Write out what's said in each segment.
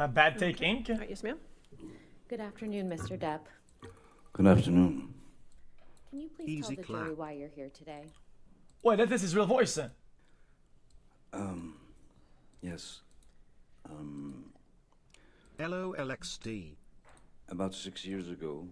Bad Take Inc. All right, yes, ma'am. Good afternoon, Mr. Depp. Good afternoon. Can you please Easy tell the jury why you're here today? Wait, that is his real voice. Yes. LOLXD. About 6 years ago,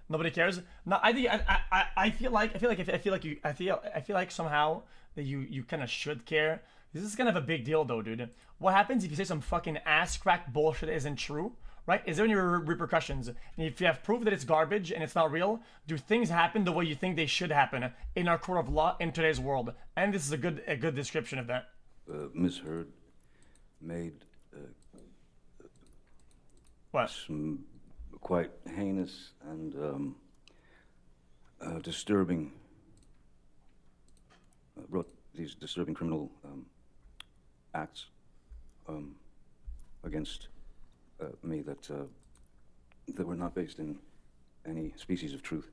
Nobody cares. No, I think I feel like somehow that you kind of should care. This is kind of a big deal though, dude. What happens if you say some fucking ass crack bullshit that isn't true? Right? Is there any repercussions? And if you have proof that it's garbage and it's not real, do things happen the way you think they should happen in our court of law in today's world? And this is a good description of that. Miss Heard made What? some quite heinous and disturbing, wrote these disturbing criminal acts against me that were not based in any species of truth.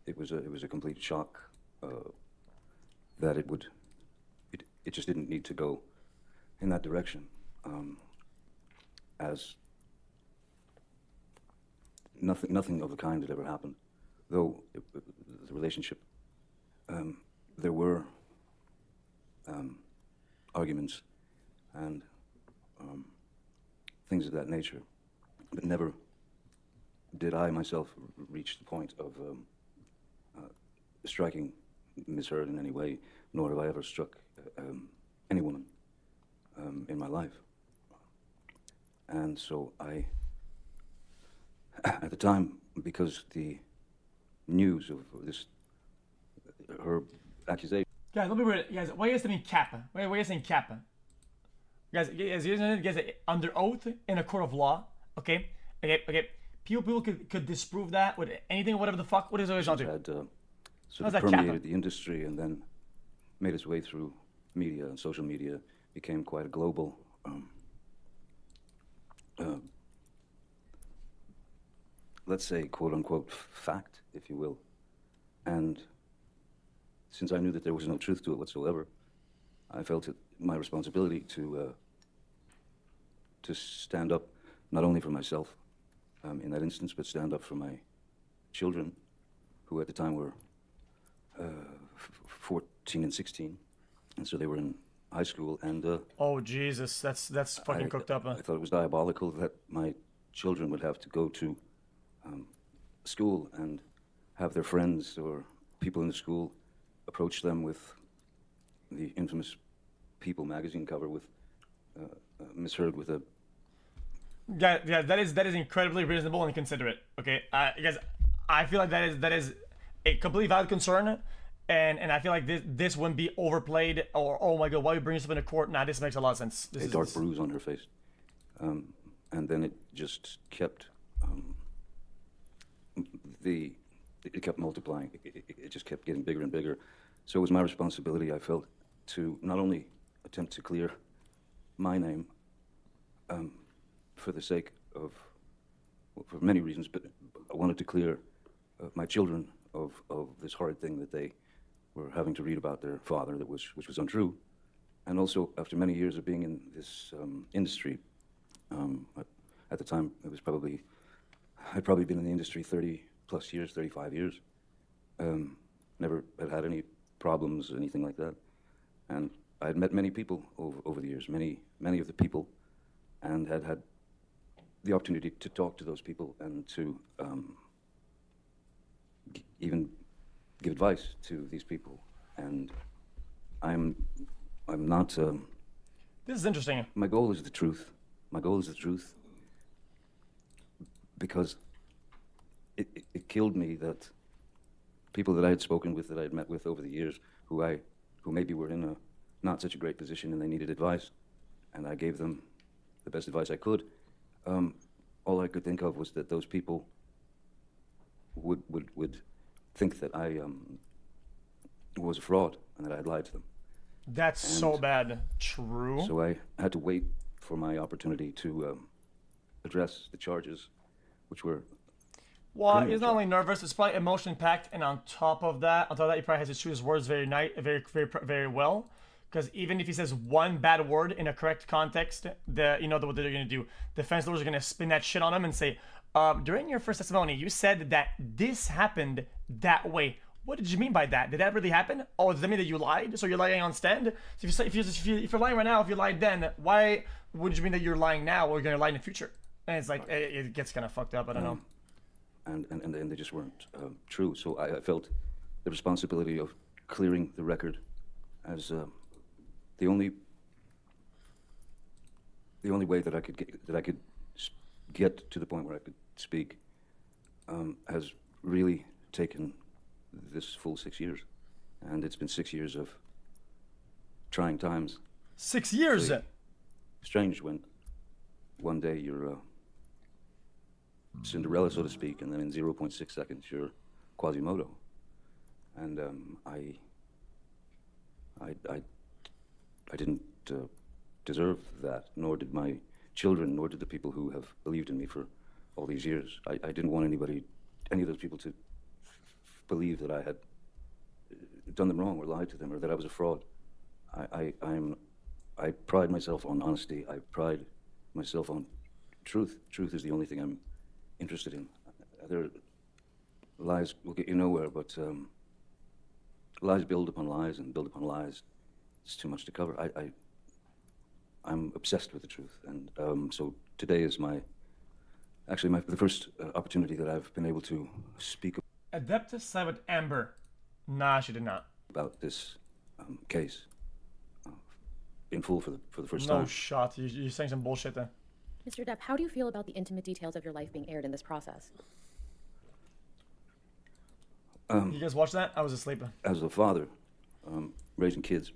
It was a complete shock that it just didn't need to go in that direction, as nothing of the kind had ever happened. Though the relationship, there were arguments and things of that nature, but never did I myself reach the point of striking Miss Heard in any way, nor have I ever struck any woman in my life. And so I, at the time, because the news of this, her accusation. Guys, let me read it. Guys, why are you saying kappa? Why are you saying kappa? Guys, you guys under oath in a court of law, okay? Okay. People could disprove that with anything, whatever the fuck. What is it? Had sort of permeated the industry and then made its way through media and social media, became quite a global let's say, quote-unquote, fact, if you will. And since I knew that there was no truth to it whatsoever, I felt it my responsibility to stand up, not only for myself in that instance, but stand up for my children, who at the time were 14 and 16, and so they were in high school. And oh Jesus, that's fucking cooked up. I thought it was diabolical that my children would have to go to school and have their friends or people in the school approach them with the infamous People magazine cover with Miss Heard with a. Yeah, that is incredibly reasonable and considerate. Okay, guys, I feel like that is a completely valid concern, and I feel like this wouldn't be overplayed or, oh my god, why are you bringing this up in a court? Nah, this makes a lot of sense. A dark bruise on her face, and then it just kept it kept multiplying. It just kept getting bigger and bigger. So it was my responsibility, I felt, to not only attempt to clear my name for the sake of, well, for many reasons, but I wanted to clear my children of this horrid thing that they were having to read about their father, which was untrue. And also, after many years of being in this industry, at the time, I'd probably been in the industry 30 plus years, 35 years. Never had any problems or anything like that. And I had met many people over the years, many of the people, and had the opportunity to talk to those people and to even give advice to these people. And I'm not. This is interesting. My goal is the truth. My goal is the truth. Because it killed me that people that I had spoken with, that I had met with over the years, who maybe were in a not such a great position and they needed advice, and I gave them the best advice I could. All I could think of was that those people would think that I was a fraud and that I had lied to them. That's so bad. True. So I had to wait for my opportunity to address the charges, which were. Well, he's not only nervous; it's probably emotionally packed, and on top of that, he probably has to choose his words very well. Because even if he says one bad word in a correct context, what they're gonna do. Defense lawyers are gonna spin that shit on him and say, during your first testimony, you said that this happened that way. What did you mean by that? Did that really happen? Oh, does that mean that you lied? So you're lying on stand? So if you're lying right now, if you lied then, why would you mean that you're lying now or you're gonna lie in the future? And it's like it gets kind of fucked up. I don't know. And they just weren't true. So I felt the responsibility of clearing the record as the only way that I could get to the point where I could speak has really taken this full 6 years, and it's been 6 years of trying times. 6 years. Really strange when one day you're Cinderella, so to speak, and then in 0.6 seconds you're Quasimodo, and I didn't deserve that, nor did my children, nor did the people who have believed in me for all these years. I didn't want any of those people to believe that I had done them wrong or lied to them or that I was a fraud. I pride myself on honesty. I pride myself on truth. Truth is the only thing I'm interested in. Lies will get you nowhere, but lies build upon lies and build upon lies. It's too much to cover. I'm obsessed with the truth, and so today is the first opportunity that I've been able to speak Adeptus side with Amber. Nah, she did not. about this case in full for the first No time. shot. You're saying some bullshit there. Mr. Depp, how do you feel about the intimate details of your life being aired in this process? You guys watch that? I was asleep. As a father, raising kids,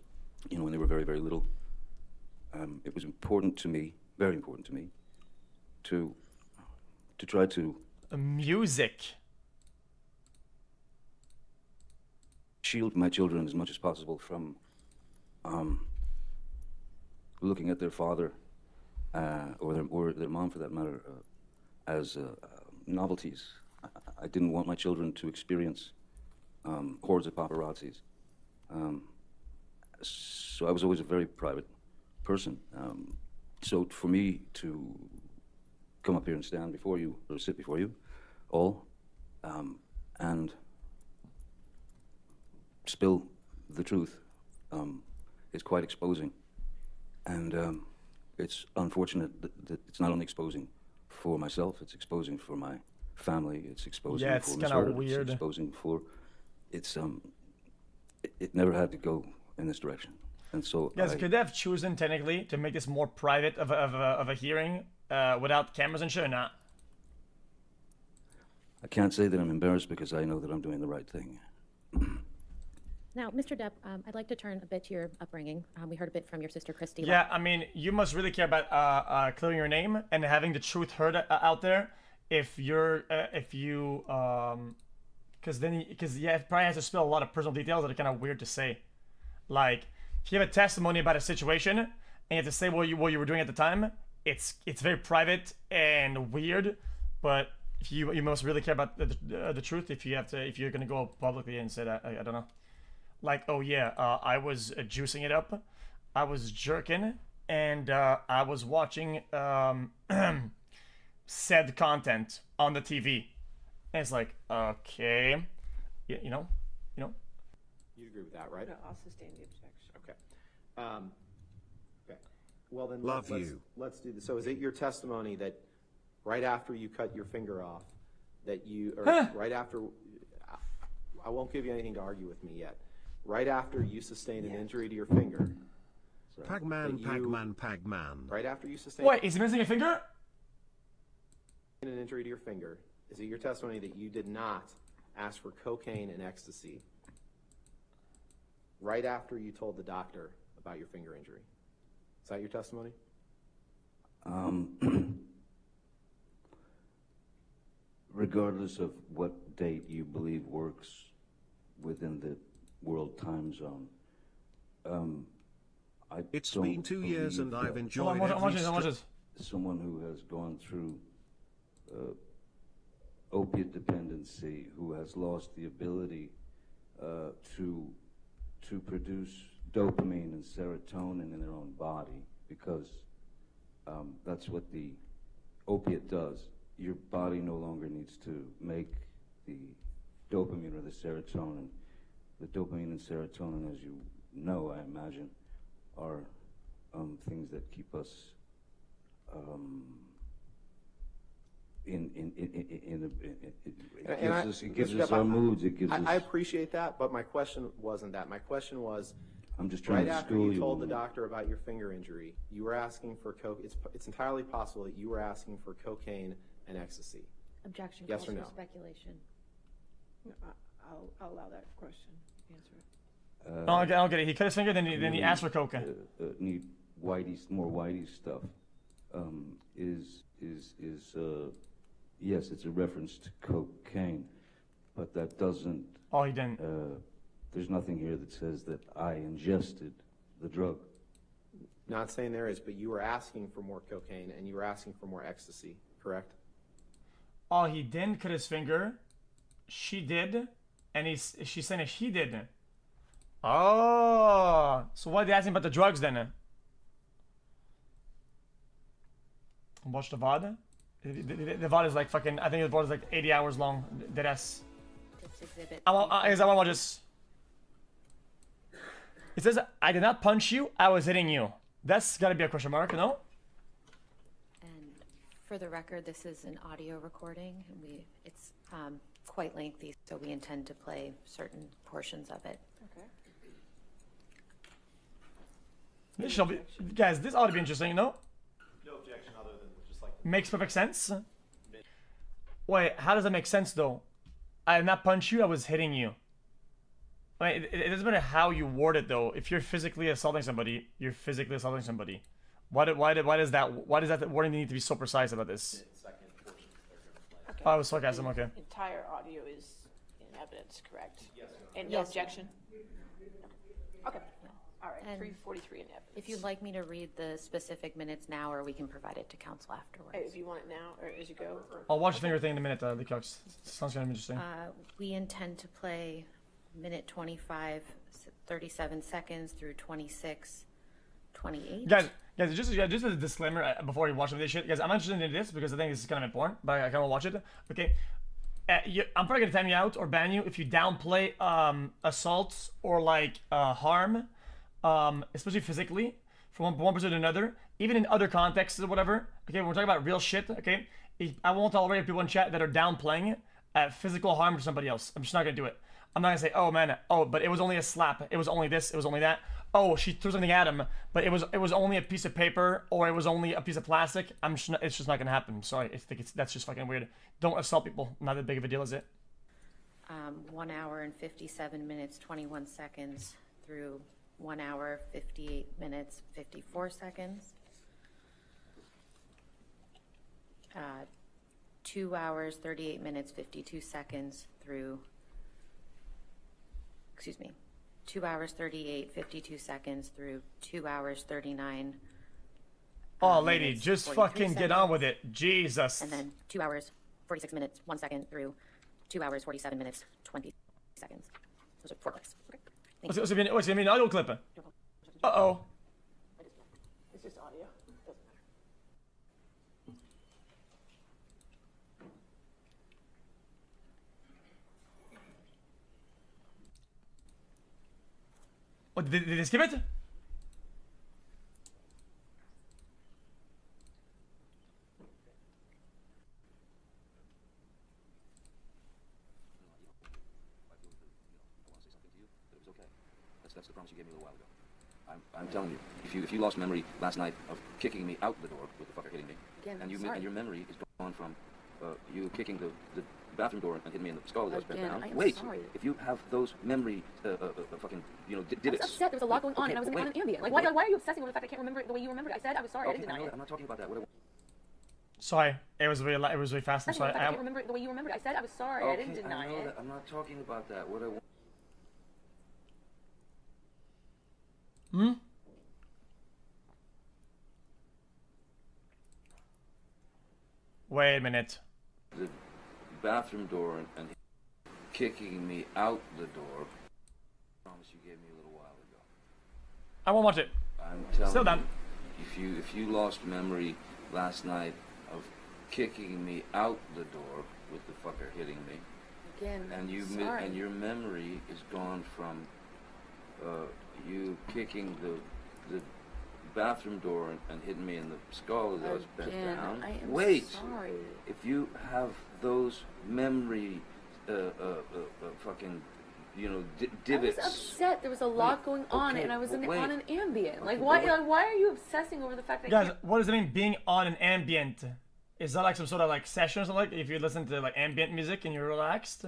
when they were very, very little, it was important to me, very important to me, to try to Music. shield my children as much as possible from looking at their father or their mom, for that matter, as novelties. I didn't want my children to experience hordes of paparazzis. So I was always a very private person. So for me to come up here and stand before you, or sit before you all, and spill the truth is quite exposing. And it's unfortunate that it's not only exposing for myself, it's exposing for my family, it's exposing Yeah, it's for kinda Ms. Heard, weird. it's exposing for, it never had to go in this direction. And so Guys, could they have chosen technically to make this more private of a hearing without cameras and shit or not? I can't say that I'm embarrassed because I know that I'm doing the right thing. Now, Mr. Depp, I'd like to turn a bit to your upbringing. We heard a bit from your sister Christy. Yeah, I mean, you must really care about clearing your name and having the truth heard out there. Because it probably has to spill a lot of personal details that are kind of weird to say. Like, if you have a testimony about a situation and you have to say what you were doing at the time, it's very private and weird. But if you must really care about the truth if you're gonna go publicly and say that. I don't know. Like, oh yeah, I was juicing it up, I was jerking, and I was watching said content on the TV. And it's like, okay, you know. You agree with that, right? I'll sustain the objection. Okay. Okay. Well then, Love let's, you. let's do this. So is it your testimony that right after you cut your finger off, that you, or right after, I won't give you anything to argue with me yet. Right after you sustained an injury to your finger, Pagman, That you- Pagman. right after you sustained Wait, is he missing a finger? an injury to your finger, is it your testimony that you did not ask for cocaine and ecstasy right after you told the doctor about your finger injury? Is that your testimony? Regardless of what date you believe works within the world time zone, I It's don't been 2 years believe and I've that enjoyed Hold on, every watch this, watch stri- this. someone who has gone through opiate dependency, who has lost the ability to produce dopamine and serotonin in their own body because that's what the opiate does. Your body no longer needs to make the dopamine or the serotonin. The dopamine and serotonin, as you know, I imagine, are things that keep us it gives us our moods. It gives us. I appreciate that, but my question wasn't that. My question was, I'm just trying right to after school you told the on it. doctor about your finger injury, you were asking for it's entirely possible that you were asking for cocaine and ecstasy. Objection Yes calls or for no? speculation. I'll allow that question. Answer it. No, I don't get it. He cut his finger, then he asked for coca. Need more whitey stuff. Yes, it's a reference to cocaine, but that doesn't. Oh, he didn't. There's nothing here that says that I ingested the drug. Not saying there is, but you were asking for more cocaine and you were asking for more ecstasy, correct? Oh, he didn't cut his finger. She did, and she's saying that he didn't. Oh, so why are they asking about the drugs then? Watch the VOD. The VOD is like fucking. I think the VOD is like 80 hours long. Deadass. Tips exhibit. I want to watch this. It says, "I did not punch you. I was hitting you." That's gotta be a question mark, no? And for the record, this is an audio recording, and it's quite lengthy, so we intend to play certain portions of it. Okay. This shall be, guys. This ought to be interesting, no? No objection other than just like Makes perfect sense. Wait, how does that make sense though? I did not punch you. I was hitting you. I mean, it doesn't matter how you word it though. If you're physically assaulting somebody, you're physically assaulting somebody. Why does that wording need to be so precise about this? Okay. Oh, it was sarcasm. Okay. Entire audio is in evidence, correct? Yes. And no Yes. objection? Okay. All right, And 343 in evidence. If you'd like me to read the specific minutes now, or we can provide it to council afterwards. Hey, if you want it now, or as you go? Or... I'll watch the finger thing in a minute, Leacox. Sounds kind of interesting. We intend to play minute 25, 37 seconds through 26, 28. Guys, just a disclaimer before you watch this shit. Guys, I'm interested in this because I think this is kind of important, but I kind of watch it. Okay. I'm probably gonna time you out or ban you if you downplay assaults or like harm, especially physically, from one person to another, even in other contexts or whatever. Okay, we're talking about real shit. Okay, I won't tolerate people in chat that are downplaying physical harm to somebody else. I'm just not gonna do it. I'm not gonna say, oh man, oh, but it was only a slap. It was only this. It was only that. Oh, she threw something at him, but it was only a piece of paper or it was only a piece of plastic. It's just not gonna happen. I'm sorry. That's just fucking weird. Don't assault people. Not that big of a deal, is it? 1 hour and 57 minutes, 21 seconds through 1 hour, 58 minutes, 54 seconds. 2 hours, 38 minutes, 52 seconds through, 2 hours, 38, 52 seconds through 2 hours, 39. Oh, lady, minutes, just 43 fucking get seconds. on with it. Jesus. And then 2 hours, 46 minutes, 1 second through 2 hours, 47 minutes, 20 seconds. Those are 4 clips. Okay. Thank you. What's it gonna be an audio clip? Uh-oh. It's just audio. Doesn't matter. Oh, did they skip it? That's the promise you gave me a little while ago. I'm telling you, if you lost memory last night of kicking me out the door with the fucker hitting me, Again, and I'm sorry. your memory is gone from you kicking the bathroom door and hitting me in the skull as I was bent Again, down. I am Wait, sorry. if you have those memory fucking I was divots. upset. There was a lot going on, Okay, and I was wait. on Ambien. Like, why are you obsessing over the fact I can't remember it the way you remembered it? I said I was sorry. I Okay, didn't I deny know it. that. I'm not talking about that. What I Sorry, it was really fast. I'm Nothing sorry. about the fact I can't remember it the way you remembered it. I said I was sorry. I didn't deny know it. that. I'm not talking about that. What I want. Wait a minute. The bathroom door and kicking me out the door. Promise you gave me a little while ago. I won't watch it. I'm telling Still done. you, if you lost memory last night of kicking me out the door with the fucker hitting me, Again, and sorry. and your memory is gone from you kicking the bathroom door and hitting me in the skull as I was bent Again, down. I am Wait, sorry. if you have those memory fucking divots. I was upset. There was a lot going on, okay, and I was but wait. on an ambient. Like, Okay, why? but wait. Like, why are you obsessing over the fact that I Guys, can't? what does it mean being on an ambient? Is that like some sort of like session or something? Like if you listen to like ambient music and you're relaxed?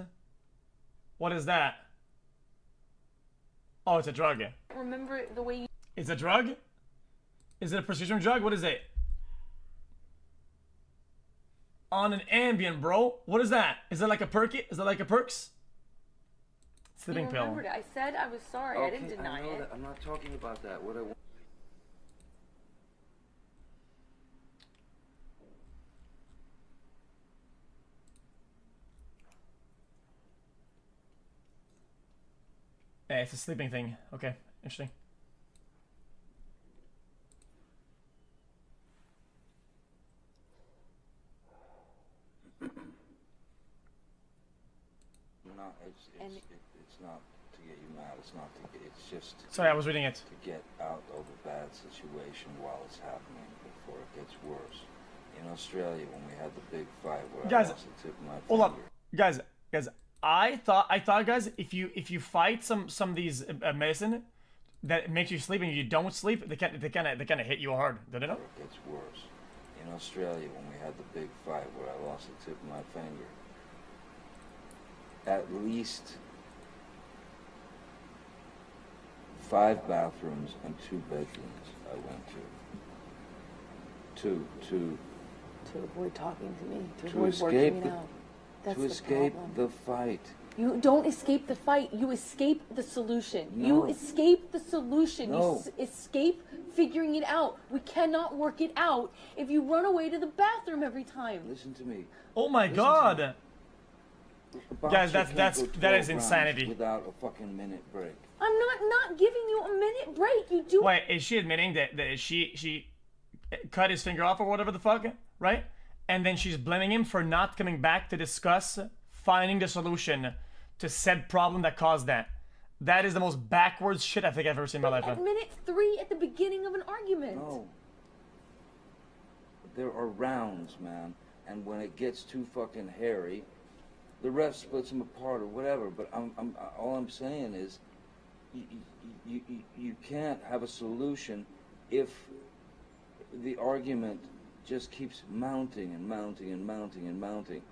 What is that? Oh, it's a drug. Remember the way you. It's a drug? Is it a prescription drug? What is it? On an ambient, bro. What is that? Is that like a perky? Is that like a perks? Sleeping You pill. remembered it. I said I was sorry. I didn't deny know it. that. I'm not talking about that. What I want. Yeah, it's a sleeping thing. Okay, interesting. No, it's not to get you mad. It's not to get. It's just Sorry, I was reading it. to get out of a bad situation while it's happening before it gets worse. In Australia, when we had the big fight where Guys, I lost the tip of my Hold up, finger. guys. I thought, guys, if you fight some of these medicine that makes you sleep and you don't sleep, they kind of hit you hard. Do they know? It gets worse. In Australia, when we had the big fight where I lost the tip of my finger, at least 5 bathrooms and 2 bedrooms I went to. To avoid talking to me. To To avoid escape working the- it out. That's to the escape problem. the fight. You don't escape the fight. You escape the solution. No. You escape the solution. No. You escape figuring it out. We cannot work it out if you run away to the bathroom every time. Listen to me. Oh my Listen to god! A Guys, boxer that can't go is 12 rounds insanity. Without a fucking minute break. I'm not giving you a minute break. You do. Wait, is she admitting that she cut his finger off or whatever the fuck, right? And then she's blaming him for not coming back to discuss finding the solution to said problem that caused that. That is the most backwards shit I think I've ever seen in my life. At minute 3 at the beginning of an argument. No. There are rounds, man, and when it gets too fucking hairy, the ref splits them apart or whatever. But all I'm saying is, you can't have a solution if the argument just keeps mounting and mounting and mounting and mounting.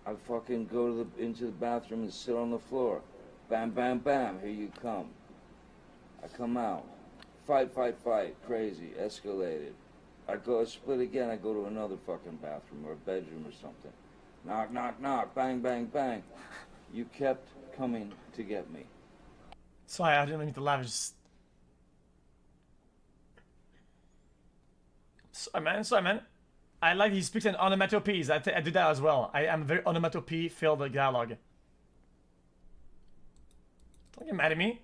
I fucking go into the bathroom and sit on the floor. Bam, bam, bam, here you come. I come out. Fight, crazy, escalated. I go split again, I go to another fucking bathroom or a bedroom or something. Knock, knock, knock, bang, bang, bang. You kept coming to get me. Sorry, I didn't mean to laugh. Sorry, man. I like he speaks in onomatopoeias. I do that as well. I am very onomatopoeia-filled dialogue. Don't get mad at me.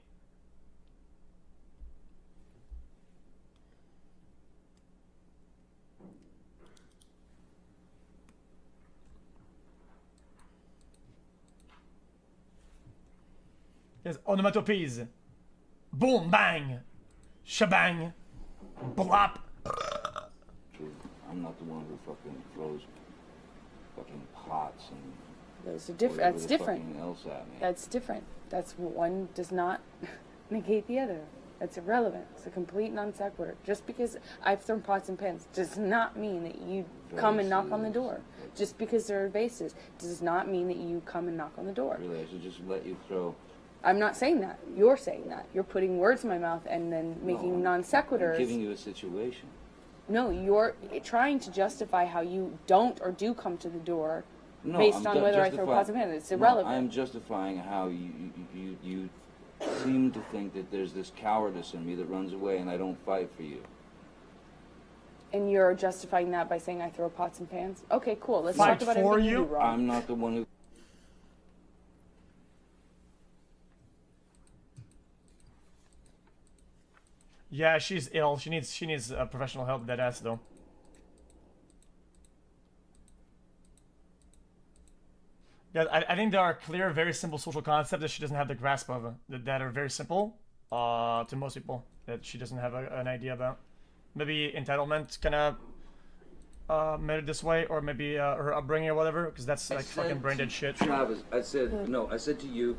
Yes, onomatopoeias. Boom, bang, shabang, blop. I'm not the one who fucking throws fucking pots and Those are different. whatever That's the different. fucking else at me. That's different. That's one does not negate the other. That's irrelevant. It's a complete non sequitur. Just because I've thrown pots and pans does not mean that you come and knock on the door. Just because there are vases does not mean that you come and knock on the door. Really, I should just let you throw. I'm not saying that. You're saying that. You're putting words in my mouth and then making non I'm sequiturs. giving you a situation. No, you're trying to justify how you don't or do come to the door No, based I'm on whether I throw justifying- pots and pans. It's No, irrelevant. I'm justifying how you seem to think that there's this cowardice in me that runs away and I don't fight for you. And you're justifying that by saying I throw pots and pans? Okay, cool. Let's Fight talk about for everything you? you do wrong. I'm not the one who. Yeah, she's ill. She needs professional help. That ass though. Yeah, I think there are clear, very simple social concepts that she doesn't have the grasp of. That are very simple to most people that she doesn't have an idea about. Maybe entitlement kind of made it this way, or maybe her upbringing or whatever, because that's like fucking brain dead shit. Travis, I said to you,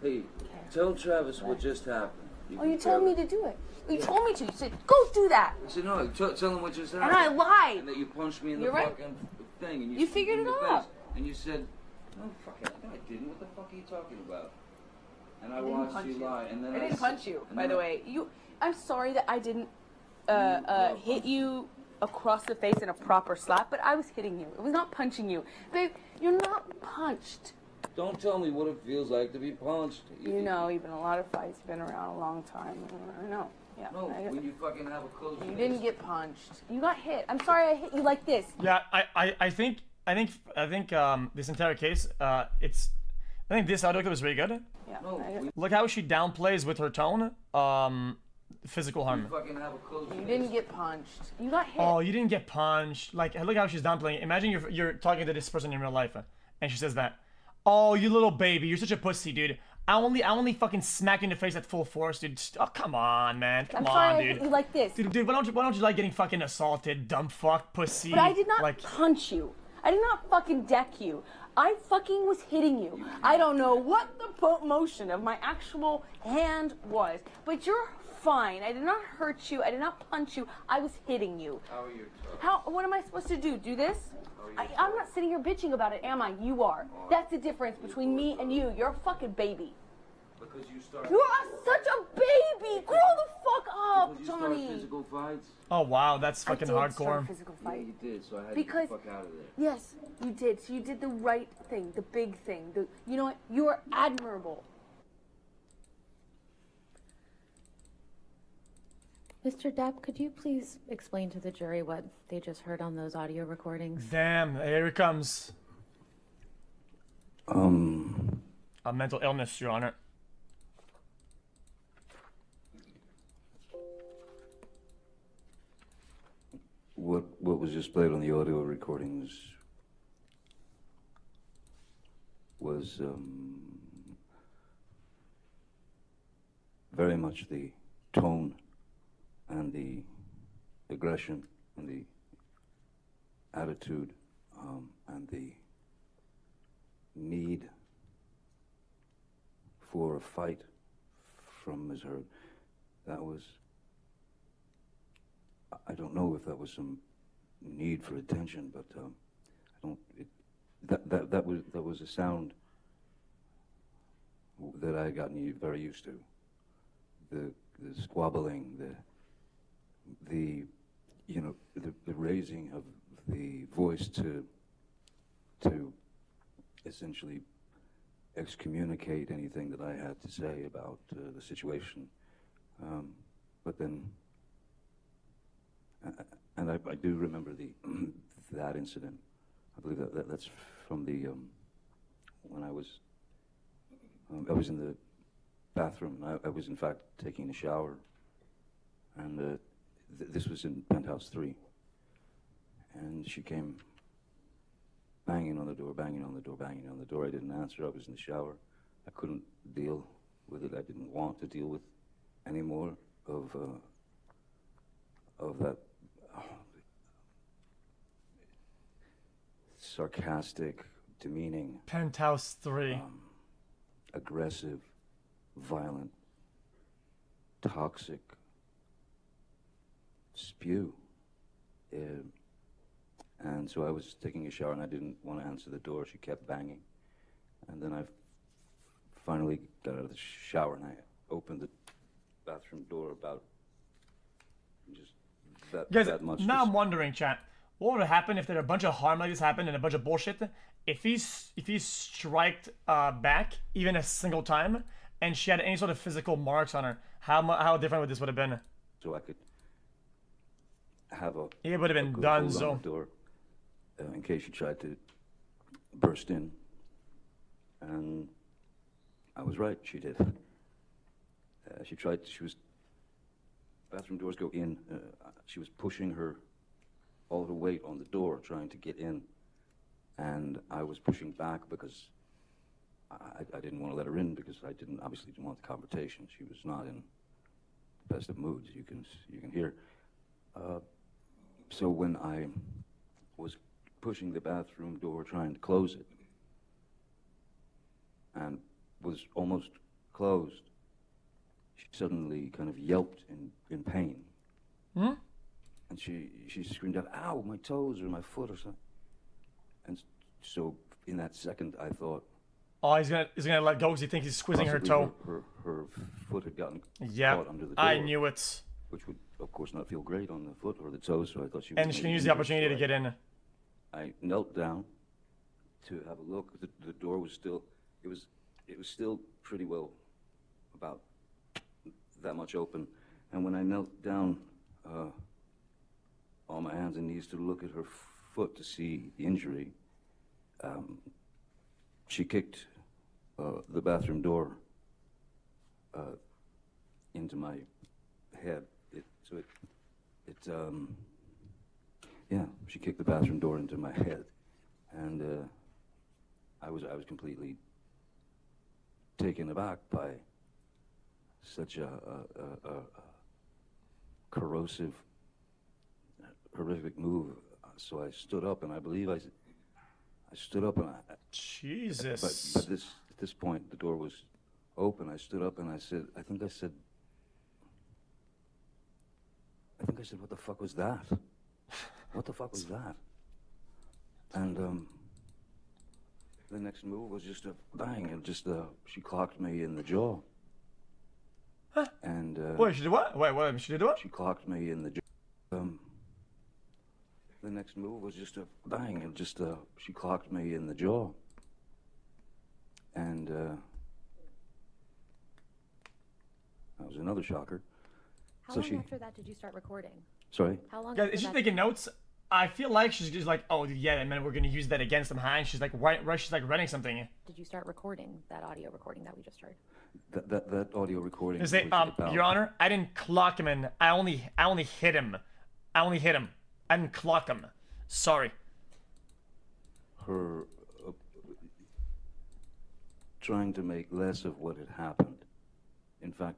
hey, tell Travis what just happened. You told me to do it. You told me to. You said, go do that. I said, no, tell him what just happened. And I lied. And that you punched me in the You're right. fucking thing. And You figured it out. And you said, no, fucking, no, I didn't. What the fuck are you talking about? And I watched you lie. And then I didn't punch you, by the way. I'm sorry that I didn't hit you across the face in a proper slap, but I was hitting you. It was not punching you. Babe, you're not punched. Don't tell me what it feels like to be punched. You know, you've been in a lot of fights. You've been around a long time. I know. Yeah. No, when you fucking have a close You didn't get punched. You got hit. I'm sorry I hit you like this. Yeah, I think this entire case, I think this audio clip is really good. Yeah. No, Look how she downplays with her tone, physical harm. fucking have a close You didn't get punched. You got hit. Oh, you didn't get punched. Like, look how she's downplaying. Imagine you're talking to this person in real life, and she says that. Oh, you little baby, you're such a pussy, dude. I only fucking smack you in the face at full force, dude. Oh, come on, man. Come I'm sorry on, I dude. hit you like this. Dude, why don't you like getting fucking assaulted, dumb fuck, pussy? But I did not like, punch you. I did not fucking deck you. I fucking was hitting you. I don't know what the motion of my actual hand was, but you're fine. I did not hurt you. I did not punch you. I was hitting you. How are you? What am I supposed to do? Do this? I'm not sitting here bitching about it, am I? You are. That's the difference between me and you. You're a fucking baby. Because you start. You are such a baby. Grow the fuck up, Because you start Johnny. physical fights. oh wow, that's fucking I did start hardcore. a physical Yeah, fight. you did, so I had Because- to get the fuck out of there. Yes, you did. So you did the right thing, the big thing. You know what? You are admirable. Mr. Depp, could you please explain to the jury what they just heard on those audio recordings? Damn, here it comes. A mental illness, Your Honor. What was just played on the audio recordings was very much the tone and the aggression and the attitude and the need for a fight from Ms. Heard. That was, I don't know if that was some need for attention, but I don't. That was a sound that I had gotten very used to. The squabbling, the raising of the voice to essentially excommunicate anything that I had to say about the situation. But then, and I do remember that incident. I believe that's from the when I was in the bathroom. I was in fact taking a shower, and this was in penthouse 3. And she came banging on the door, banging on the door, banging on the door. I didn't answer. I was in the shower. I couldn't deal with it. I didn't want to deal with any more of that sarcastic, demeaning, Penthouse 3. aggressive, violent, toxic spew. And so I was taking a shower and I didn't want to answer the door. She kept banging. And then I finally got out of the shower and I opened the bathroom door about just Guys, that much. now I'm wondering, chat, what would happen if there a bunch of harm like this happened and a bunch of bullshit? If he striked back even a single time, and she had any sort of physical marks on her, how different would this would have been? So I could have a. It would have been good done. hold on So the door, in case she tried to burst in, and I was right. She did. She was bathroom doors go in. She was pushing all her weight on the door, trying to get in. And I was pushing back because I didn't want to let her in because I obviously didn't want the confrontation. She was not in the best of moods, you can hear. So when I was pushing the bathroom door, trying to close it, and was almost closed, she suddenly kind of yelped in pain. Hmm? And she screamed out, "Ow, my toes or my foot or something." And so in that second, I thought, Oh, he's gonna let go because he thinks he's squeezing her toe. Her foot had gotten Yep, caught under the door. I knew it. Which would, of course, not feel great on the foot or the toes, so I thought she was And she can use the opportunity to get in. I knelt down to have a look. The door was still, it was still pretty well about that much open. And when I knelt down on my hands and knees to look at her foot to see the injury, she kicked the bathroom door into my head. Yeah, she kicked the bathroom door into my head, and I was completely taken aback by such a corrosive, horrific move. So I stood up, and I believe I stood up, and Jesus. But at this point, the door was open. I stood up, and I said, I think I said, what the fuck was that? What the fuck was that? And the next move was just a bang, and just she clocked me in the jaw. Huh? And Wait, she did what? Wait, she did what? she clocked me in the jaw. The next move was just a bang, and just she clocked me in the jaw. And that was another shocker. How So long she- after that did you start recording? Sorry? How long Guys, after is she that? taking notes? I feel like she's just like, oh yeah, and then we're gonna use that against them. And she's like, right, she's like writing something. Did you start recording that audio recording that we just heard? That audio recording. They say, was about- Your Honor, I didn't clock him in. I only hit him. I didn't clock him. Sorry. Her trying to make less of what had happened. In fact,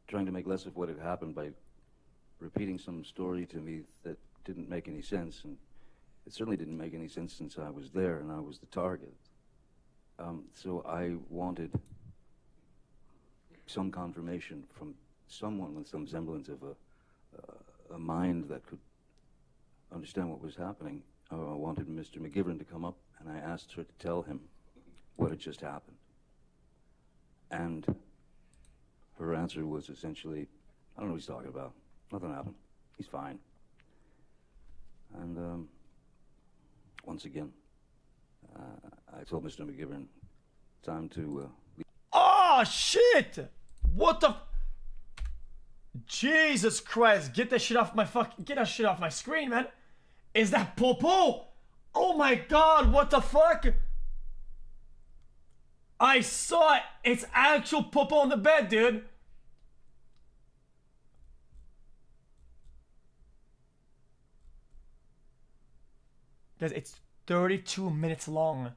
trying to make less of what had happened by repeating some story to me that didn't make any sense, and it certainly didn't make any sense since I was there and I was the target. So I wanted some confirmation from someone with some semblance of a mind that could understand what was happening. I wanted Mr. McGivern to come up, and I asked her to tell him what had just happened. And her answer was essentially, I don't know what he's talking about. Nothing happened. He's fine. And once again, I told Mr. McGivern, time to leave. Oh shit! What the? Jesus Christ! Get that shit off my screen, man! Is that Popo? Oh my God! What the fuck? I saw it. It's actual Popo on the bed, dude. Guys, it's 32 minutes long.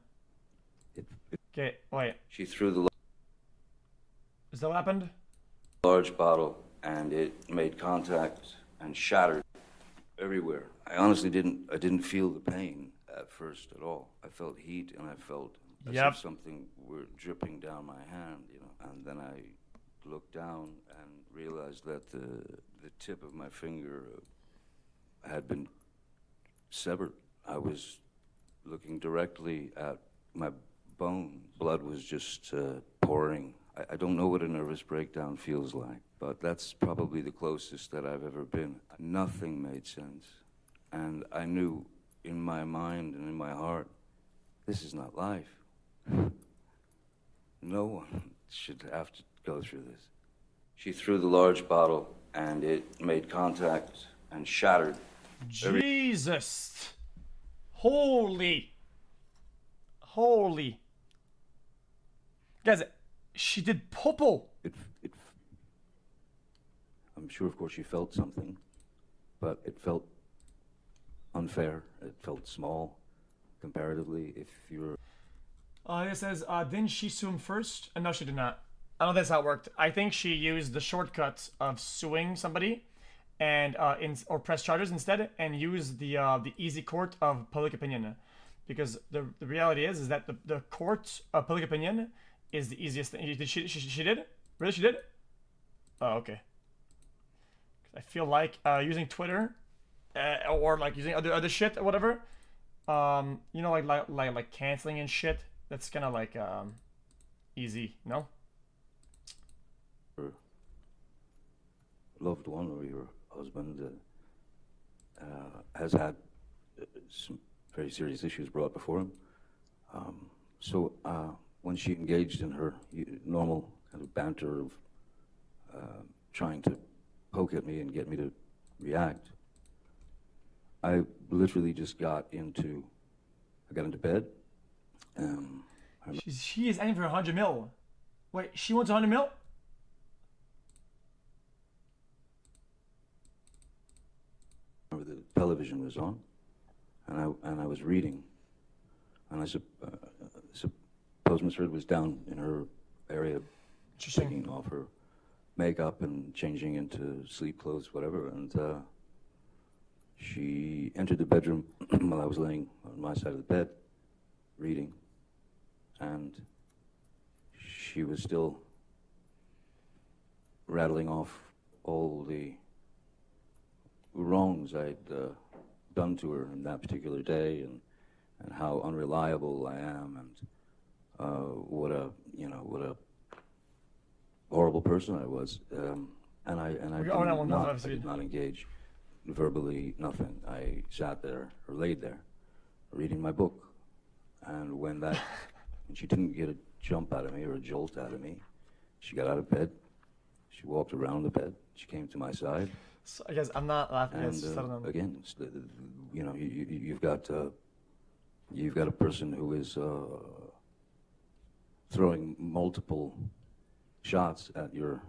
Okay, wait. She threw the Is that what happened? large bottle, and it made contact and shattered everywhere. I honestly didn't feel the pain at first at all. I felt heat, and I felt as Yep. if something were dripping down my hand, you know. And then I looked down and realized that the tip of my finger had been severed. I was looking directly at my bone. Blood was just pouring. I don't know what a nervous breakdown feels like, but that's probably the closest that I've ever been. Nothing made sense. And I knew in my mind and in my heart, this is not life. No one should have to go through this. She threw the large bottle, and it made contact and shattered. Jesus. Holy. Guys, she did Popo. sure, of course, she felt something, but it felt unfair. It felt small, comparatively. If you're It says, didn't she sue him first? No, she did not. I don't think that's how it worked. I think she used the shortcut of suing somebody, and or press charges instead, and use the easy court of public opinion, because the reality is that the court of public opinion is the easiest thing. She did? Really, she did? Oh, okay. I feel like using Twitter or like using other shit or whatever, you know, like canceling and shit. That's kind of like easy, no? loved one or your husband has had some very serious issues brought before him. So when she engaged in her normal kind of banter of trying to poke at me and get me to react, I literally just got into bed. She is aiming for 100 mil. Wait, she wants 100 mil? The television was on, and I was reading, and I suppose Miss Heard was down in her area, taking off her makeup and changing into sleep clothes, whatever, and she entered the bedroom while I was laying on my side of the bed, reading, and she was still rattling off all the wrongs I'd done to her in that particular day, and how unreliable I am, and what a horrible person I was. And I did not engage verbally, nothing. I sat there or laid there reading my book, and when she didn't get a jump out of me or a jolt out of me, she got out of bed, she walked around the bed, she came to my side. So I guess I'm not laughing. And again, you've got a person who is throwing multiple shots at your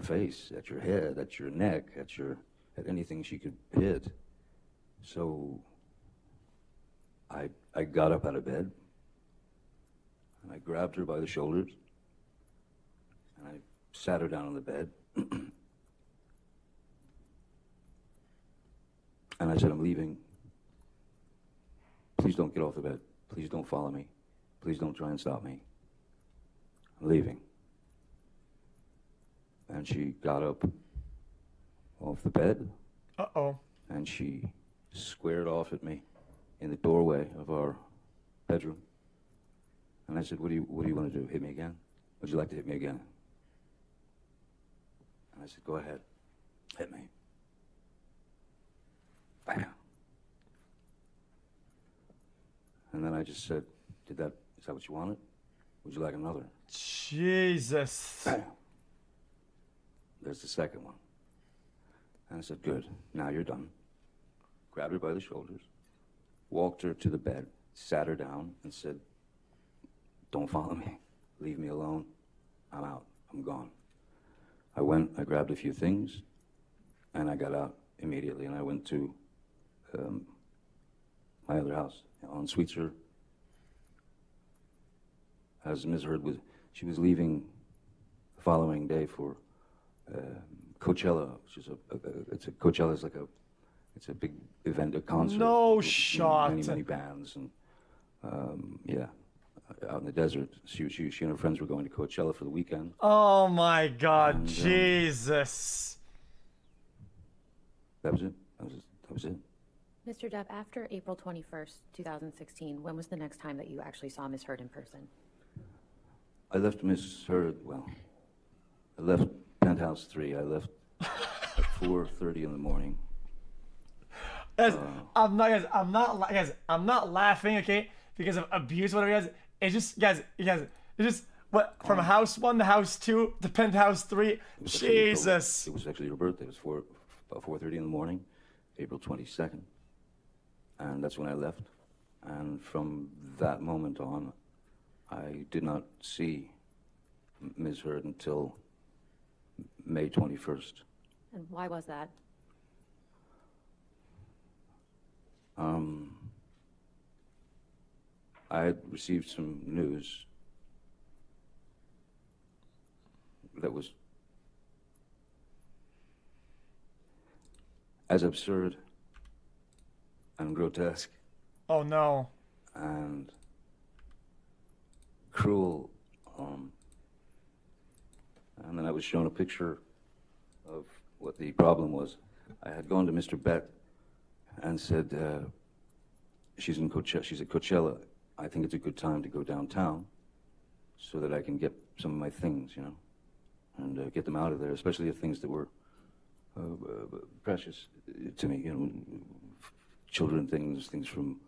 face, at your head, at your neck, at anything she could hit. So I got up out of bed, and I grabbed her by the shoulders, and I sat her down on the bed. And I said, I'm leaving. Please don't get off the bed. Please don't follow me. Please don't try and stop me. I'm leaving. And she got up off the bed. Uh-oh. And she squared off at me in the doorway of our bedroom. And I said, what do you want to do? Hit me again? Would you like to hit me again? And I said, go ahead. Hit me. Bam. And then I just said, is that what you wanted? Would you like another? Jesus. Bam. There's the second one. And I said, good, now you're done. Grabbed her by the shoulders, walked her to the bed, sat her down, and said, don't follow me. Leave me alone. I'm out. I'm gone. I went, I grabbed a few things, and I got out immediately, and I went to my other house on Sweetser. As Ms. Heard she was leaving the following day for Coachella, which is Coachella is it's a big event, a concert. No shot. Many bands, and out in the desert. She and her friends were going to Coachella for the weekend. Oh my God, And, Jesus. That was it. That was it. Mr. Depp, after April 21st, 2016, when was the next time that you actually saw Ms. Heard in person? I left Miss Heard. Well, I left Penthouse 3. I left at 4:30 in the morning. Guys, I'm not laughing, okay, because of abuse, whatever, guys. It's just, guys, it's just what from house 1 to house 2 to Penthouse 3. Jesus. It was actually your birthday. It was about 4:30 in the morning, April 22nd, and that's when I left. And from that moment on, I did not see Ms. Heard until May 21st. And why was that? I had received some news that was as absurd and grotesque Oh no. and cruel. And then I was shown a picture of what the problem was. I had gone to Mr. Bett and said, she's at Coachella. I think it's a good time to go downtown so that I can get some of my things, you know, and get them out of there, especially the things that were precious to me, you know, children things from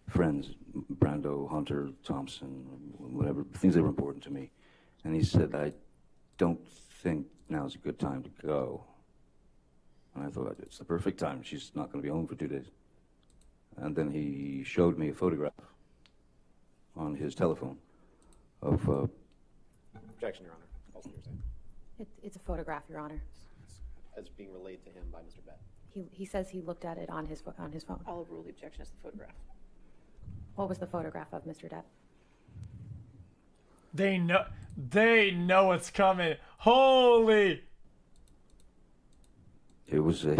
friends, Brando, Hunter, Thompson, whatever, things that were important to me. And he said, I don't think now's a good time to go. And I thought, it's the perfect time. She's not going to be home for 2 days. And then he showed me a photograph on his telephone of... Objection, Your Honor. Also, you're saying. It's a photograph, Your Honor. As being relayed to him by Mr. Bett. He says he looked at it on his phone. I'll overrule the objection as the photograph. What was the photograph of, Mr. Depp? They know it's coming. Holy! It was a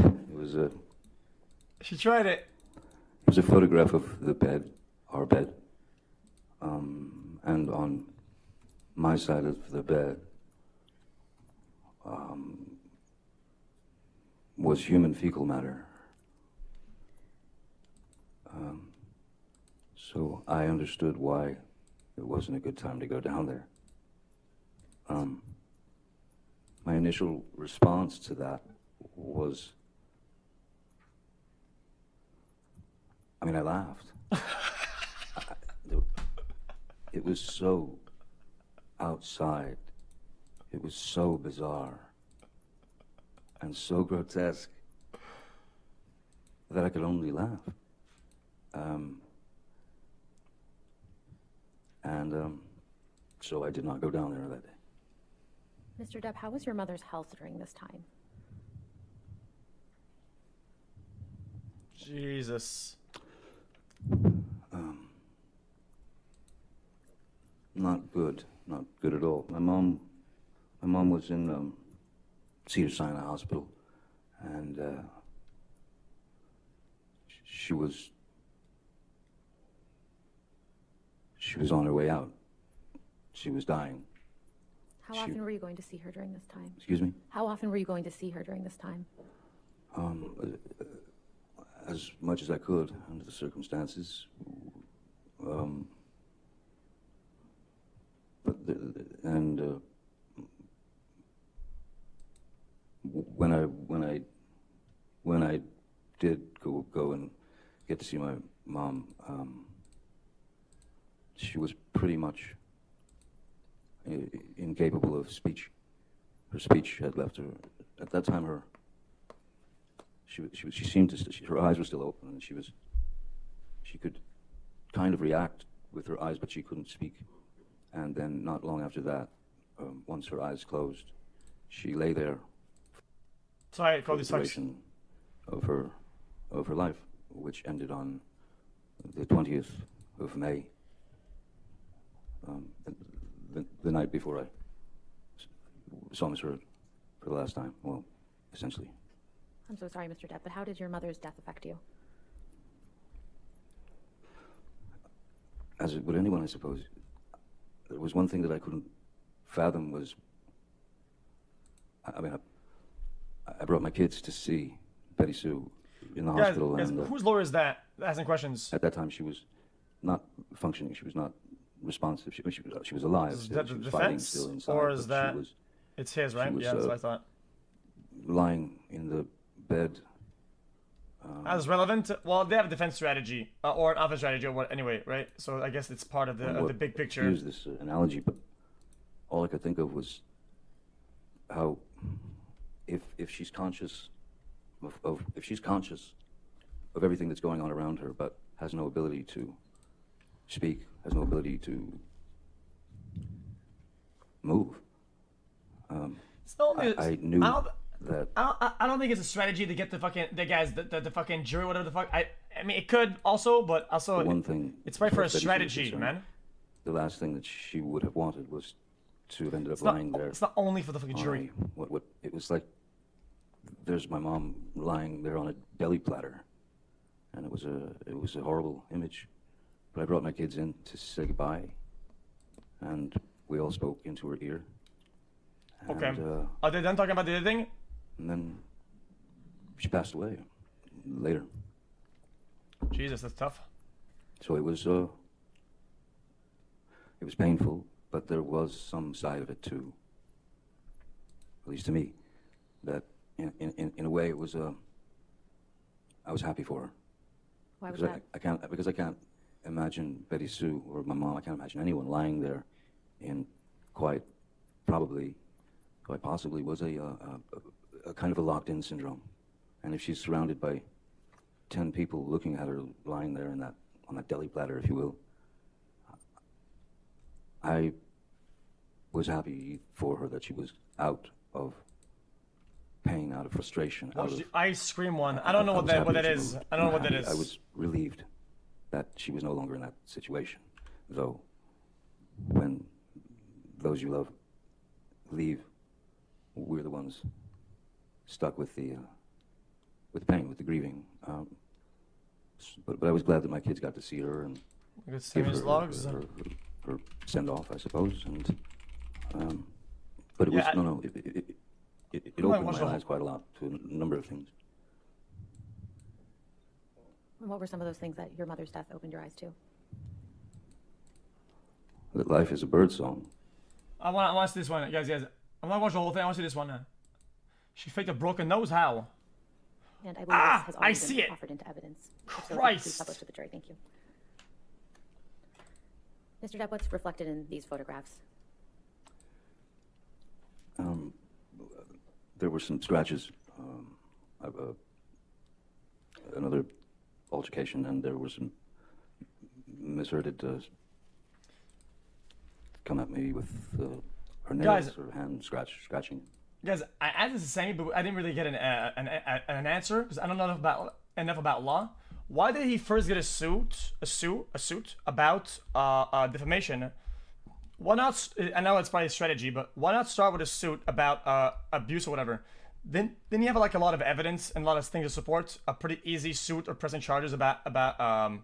She tried it. It was a photograph of the bed, our bed, and on my side of the bed was human fecal matter. So I understood why it wasn't a good time to go down there. My initial response to that was, I mean, I laughed. It was so outside. It was so bizarre and so grotesque that I could only laugh. So I did not go down there that day. Mr. Depp, how was your mother's health during this time? Jesus. Not good at all. My mom was in Cedars-Sinai Hospital, and she was on her way out. She was dying. How often were you going to see her during this time? Excuse me? How often were you going to see her during this time? As much as I could under the circumstances. When I did go and get to see my mom, she was pretty much incapable of speech. Her speech had left her. At that time, her eyes were still open, and she could kind of react with her eyes, but she couldn't speak. And then not long after that, once her eyes closed, she lay there Sorry, for probably the sucks. duration of her life, which ended on the 20th of May, the night before I saw Miss Heard for the last time. Well, essentially. I'm so sorry, Mr. Depp, but how did your mother's death affect you? As it would anyone, I suppose. There was one thing that I couldn't fathom was, I brought my kids to see Betty Sue in the hospital. Guys, And, whose lawyer is that asking questions? at that time, she was not functioning. She was not responsive. She was alive. Is Still. that She the was fighting defense, still inside, or is but that she was it's his, right? was, Yeah, that's what I thought. lying in the bed. As relevant? Well, they have a defense strategy or an offense strategy, or what? Anyway, right? So I guess it's part of the big picture. Use this analogy, but all I could think of was how, if she's conscious if she's conscious of everything that's going on around her, but has no ability to speak, has no ability to move, It's the only. I knew that. I don't think it's a strategy to get the fucking jury, whatever the fuck. I mean, it could also, but also. The one thing. It's right for a as far as strategy, concerned, man. The last thing that she would have wanted was to have ended up lying there. It's not only for the fucking on jury. What it was like. There's my mom lying there on a deli platter, and it was a horrible image. But I brought my kids in to say goodbye, and we all spoke into her ear. And, Okay. Are they done talking about the other thing? And then she passed away later. Jesus, that's tough. So it was painful, but there was some side of it too, at least to me, that in a way it was I was happy for her. Why was Because that? I can't imagine Betty Sue or my mom. I can't imagine anyone lying there in quite possibly was a kind of a locked-in syndrome. And if she's surrounded by 10 people looking at her lying there on that deli platter, if you will, I was happy for her that she was out of pain, out of frustration. What out was of, the ice cream one? I don't know what was happy that she is. moved. I don't know what that is. I was relieved that she was no longer in that situation. Though, when those you love leave, we're the ones stuck with the pain, with the grieving. But I was glad that my kids got to see her and Good give Sammy's her logs. her send off, I suppose. And but it was it opened my eyes quite a lot to a number of things. What were some of those things that your mother's death opened your eyes to? That life is a bird song. I want to see this one, guys. I'm not watching the whole thing. I want to see this one. She faked a broken nose. How? And I believe this has I already see been it. offered into evidence. If so, if you could Christ. please publish to the jury. Thank you. Mr. Depp, what's reflected in these photographs? There were some scratches, another altercation, and there were some mishearded come at me with her nails or hand scratching. Guys, I asked this to Sammy, but I didn't really get an answer because I don't know enough about law. Why did he first get a suit about defamation? Why not? I know it's probably a strategy, but why not start with a suit about abuse or whatever? Then you have like a lot of evidence and a lot of things to support a pretty easy suit or pressing charges about a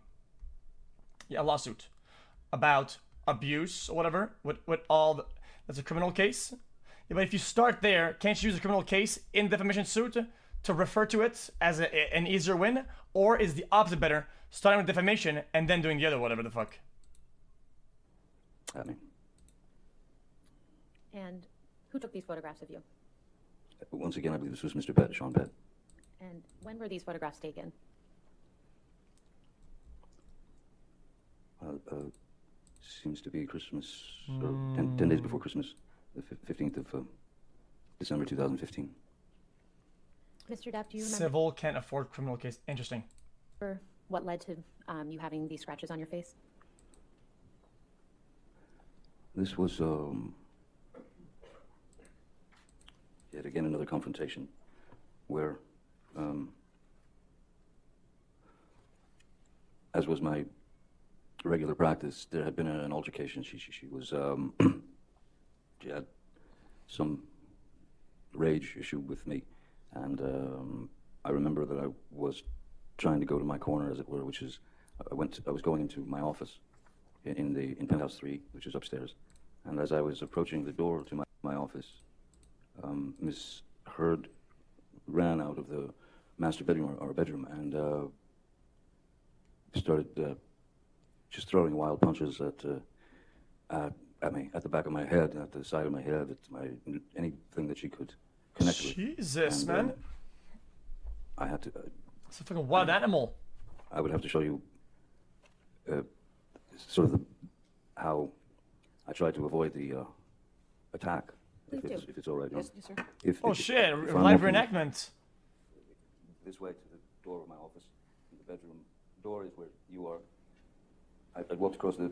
lawsuit about abuse or whatever with all that's a criminal case. Yeah, but if you start there, can't you use a criminal case in defamation suit to refer to it as an easier win? Or is the opposite better, starting with defamation and then doing the other, whatever the fuck? I mean, And who took these photographs of you? once again, I believe this was Mr. Pett, Sean Pett. And when were these photographs taken? Seems to be Christmas, or 10 days before Christmas, the 15th of December 2015. Mr. Depp, do you remember Civil can't afford criminal case. Interesting. what led to you having these scratches on your face? This was yet again another confrontation where, as was my regular practice, there had been an altercation. She was she had some rage issue with me, and I remember that I was trying to go to my corner, as it were, which is I was going into my office in penthouse 3, which is upstairs, and as I was approaching the door to my office, Miss Heard ran out of the master bedroom or bedroom and started just throwing wild punches at me, at the back of my head, at the side of my head, at anything that she could connect with. Jesus, And, man. I had to. It's a fucking wild animal. I would have to show you sort of how I tried to avoid the attack. Please do. If it's all right. Yes, sir. Oh shit, if I'm live walking reenactment. this way to the door of my office, the bedroom door is where you are. I walked across the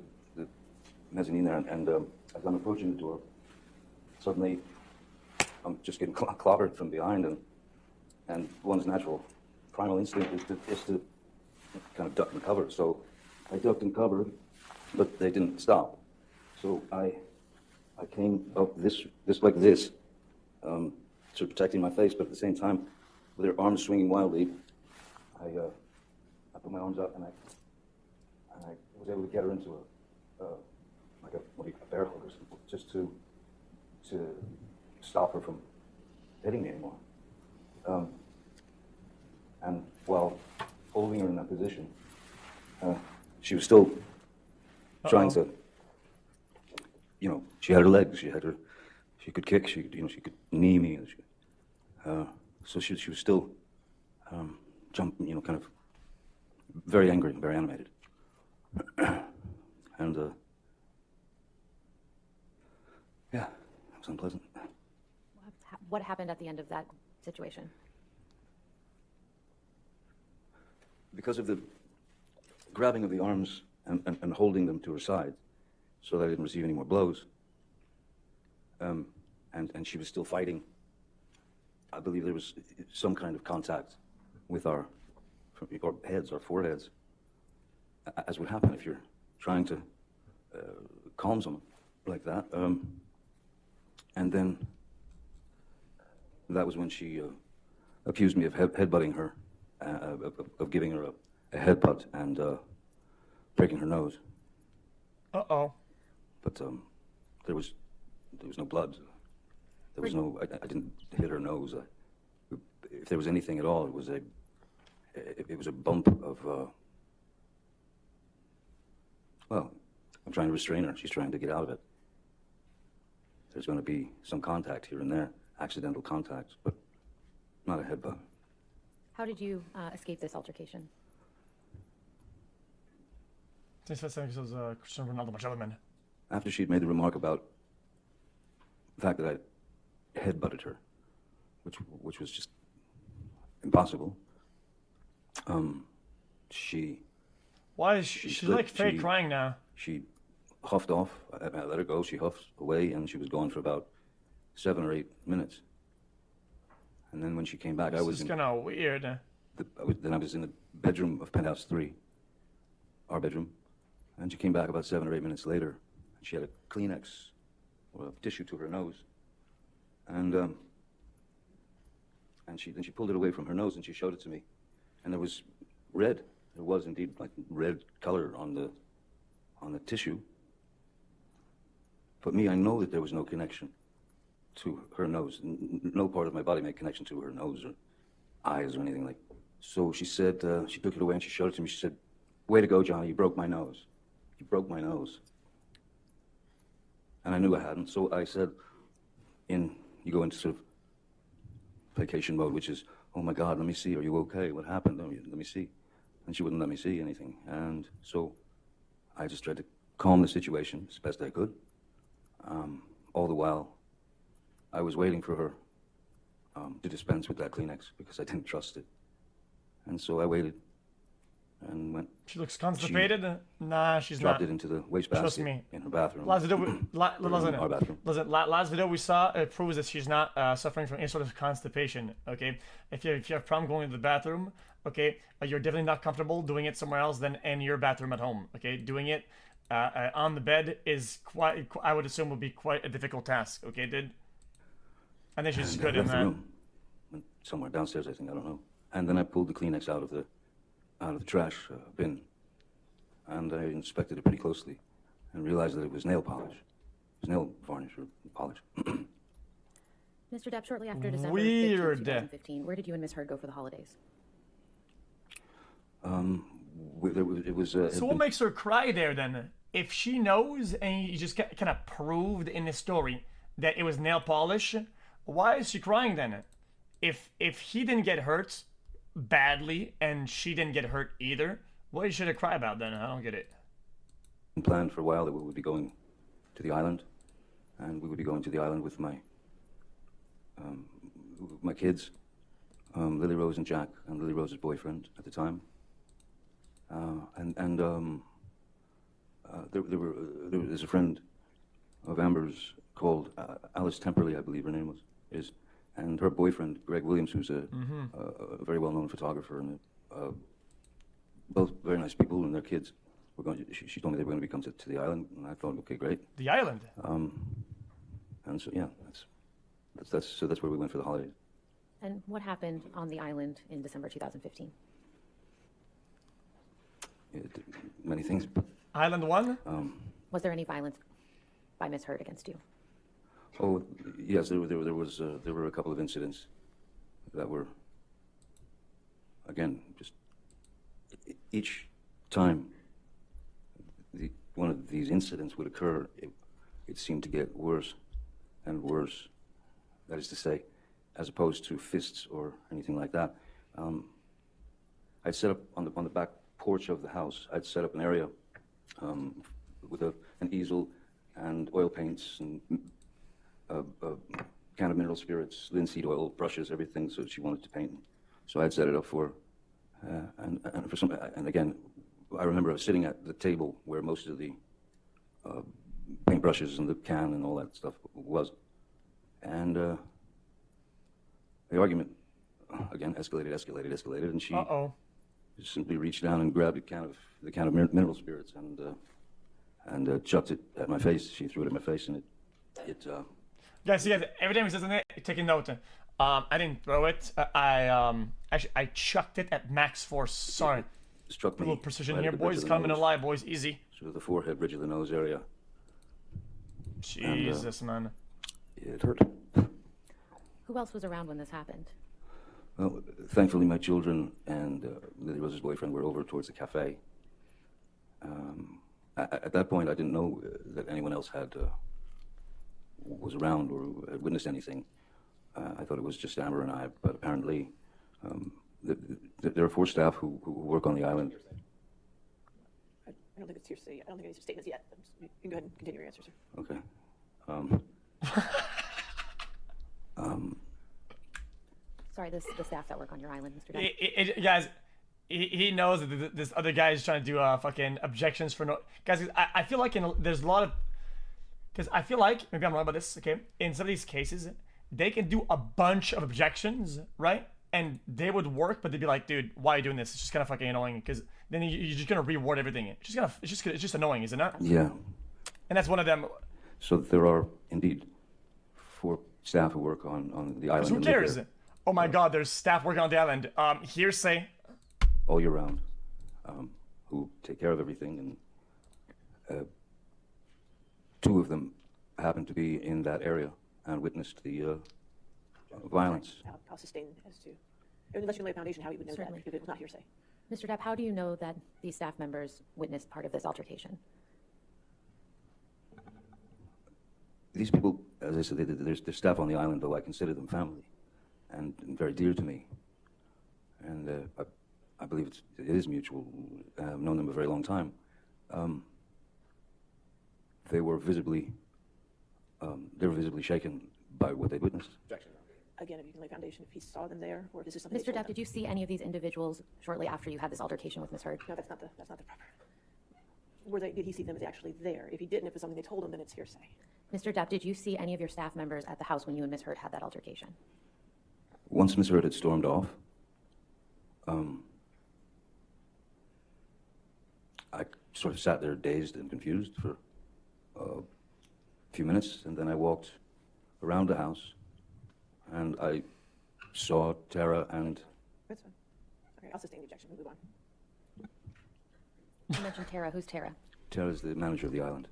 mezzanine there, and as I'm approaching the door, suddenly I'm just getting clobbered from behind, and one's natural primal instinct is to kind of duck and cover. So I ducked and covered, but they didn't stop. So I came up this like this, sort of protecting my face, but at the same time, with their arms swinging wildly, I put my arms up and I was able to get her into a bear hug or something, just to stop her from hitting me anymore. And while holding her in that position, she was still trying to, she had her legs, she could kick, she could knee me. So she was still jumping, kind of very angry, very animated. And, yeah, it was unpleasant. What happened at the end of that situation? Because of the grabbing of the arms and holding them to her side so that I didn't receive any more blows, and she was still fighting, I believe there was some kind of contact with our heads, our foreheads, as would happen if you're trying to calm someone like that. And then that was when she accused me of headbutting her, of giving her a headbutt and breaking her nose. Uh-oh. But there was no blood. There was no. I didn't hit her nose. If there was anything at all, it was a bump of. Well, I'm trying to restrain her. She's trying to get out of it. There's going to be some contact here and there, accidental contact, but not a headbutt. How did you escape this altercation? Cristiano Ronaldo Magellan. After she'd made the remark about the fact that I headbutted her, which was just impossible, she... Why is she's like fake crying now? She huffed off. I let her go. She huffed away, and she was gone for about 7 or 8 minutes. And then when she came back, I was kind of weird. Then I was in the bedroom of Penthouse 3, our bedroom, and she came back about 7 or 8 minutes later. She had a Kleenex or a tissue to her nose, and she pulled it away from her nose and she showed it to me, and there was red. There was indeed like red color on the tissue. But me, I know that there was no connection to her nose. No part of my body made connection to her nose or eyes or anything like. So she said, she took it away and she showed it to me. She said, "Way to go, Johnny, you broke my nose. You broke my nose." And I knew I hadn't, so I said, you go into sort of placation mode, which is, "Oh my God, let me see, are you okay? What happened? Let me see." And she wouldn't let me see anything. And so I just tried to calm the situation as best I could. All the while, I was waiting for her to dispense with that Kleenex because I didn't trust it. And so I waited and went. She looks constipated? Nah, she's dropped not. it into the wastebasket Trust me. in her bathroom. Last video, our bathroom. last video we saw, it proves that she's not suffering from any sort of constipation, okay? If you have a problem going to the bathroom, okay, you're definitely not comfortable doing it somewhere else than in your bathroom at home, okay? Doing it on the bed is quite, I would assume, would be quite a difficult task, okay, dude? I think she's good in left the that. room. Went somewhere downstairs, I think, I don't know. And then I pulled the Kleenex out of the trash bin, and I inspected it pretty closely and realized that it was nail polish. It was nail varnish or polish. Mr. Depp, shortly after December Weird. 15, 2015, where did you and Ms. Heard go for the holidays? It was. So what makes her cry there then? If she knows and you just kind of proved in the story that it was nail polish, why is she crying then? If he didn't get hurt badly and she didn't get hurt either, what should I cry about then? I don't get it. Planned for a while that we would be going to the island, and we would be going to the island with my kids, Lily Rose and Jack, and Lily Rose's boyfriend at the time. There's a friend of Amber's called Alice Temperley, I believe her name was. is, and her boyfriend, Greg Williams, who's a very well-known photographer, and both very nice people, and their kids were going. She told me they were going to be coming to the island, and I thought, okay, great. The island. And so yeah, that's where we went for the holidays. And what happened on the island in December 2015? Many things. Island 1? Was there any violence by Ms. Heard against you? Oh, yes, there were a couple of incidents that were, again, just each time one of these incidents would occur, it seemed to get worse and worse. That is to say, as opposed to fists or anything like that. I'd set up on the back porch of the house. I'd set up an area with an easel and oil paints and a can of mineral spirits, linseed oil, brushes, everything. So she wanted to paint. So I'd set it up for her. And again, I remember I was sitting at the table where most of the paintbrushes and the can and all that stuff was. And the argument, again, escalated, and she simply reached down and grabbed the can of mineral spirits and chucked it at my face. She threw it at my face, and it Guys, every time he says it, take a note. I didn't throw it. I chucked it at max force. Sorry. Struck me. A little precision right here, at the bridge boys. of the Coming nose. alive, boys. Easy. Sort of the forehead, bridge of the nose area. Jesus, man. It hurt. Who else was around when this happened? Well, thankfully, my children and Lily Rose's boyfriend were over towards the cafe. At that point, I didn't know that anyone else was around or had witnessed anything. I thought it was just Amber and I, but apparently there are 4 staff who work on the island. I don't think it's hearsay. I don't think any statements yet. You can go ahead and continue your answer, sir. Okay. Sorry, the staff that work on your island, Mr. Depp. Guys, he knows that this other guy is trying to do fucking objections for no. Guys, I feel like there's a lot of. Because I feel like, maybe I'm wrong about this, okay? In some of these cases, they can do a bunch of objections, right? And they would work, but they'd be like, dude, why are you doing this? It's just kind of fucking annoying. Because then you're just going to reward everything. It's just annoying, isn't it? Yeah. And that's one of them. So there are indeed 4 staff who work on the island. Who and live cares? there Oh my god, there's staff working on the island. Hearsay. all year round, who take care of everything, and 2 of them happened to be in that area and witnessed the violence. How sustained as to, unless you can lay a foundation, how you would know Certainly. that if it was not hearsay. Mr. Depp, how do you know that these staff members witnessed part of this altercation? These people, as I said, there's staff on the island, though I consider them family and very dear to me. And I believe it is mutual. I've known them a very long time. They were visibly shaken by what they witnessed. Again, if you can lay a foundation, if he saw them there, or if this is something. Mr. Depp, did you see any of these individuals shortly after you had this altercation with Ms. Heard? No, that's not the proper. Did he see them as actually there? If he didn't, if it's something they told him, then it's hearsay. Mr. Depp, did you see any of your staff members at the house when you and Ms. Heard had that altercation? Once Ms. Heard had stormed off, I sort of sat there dazed and confused for a few minutes, and then I walked around the house, and I saw Tara and... That's fine. Okay, I'll sustain the objection. We'll move on. You mentioned Tara. Who's Tara? Tara's the manager of the island.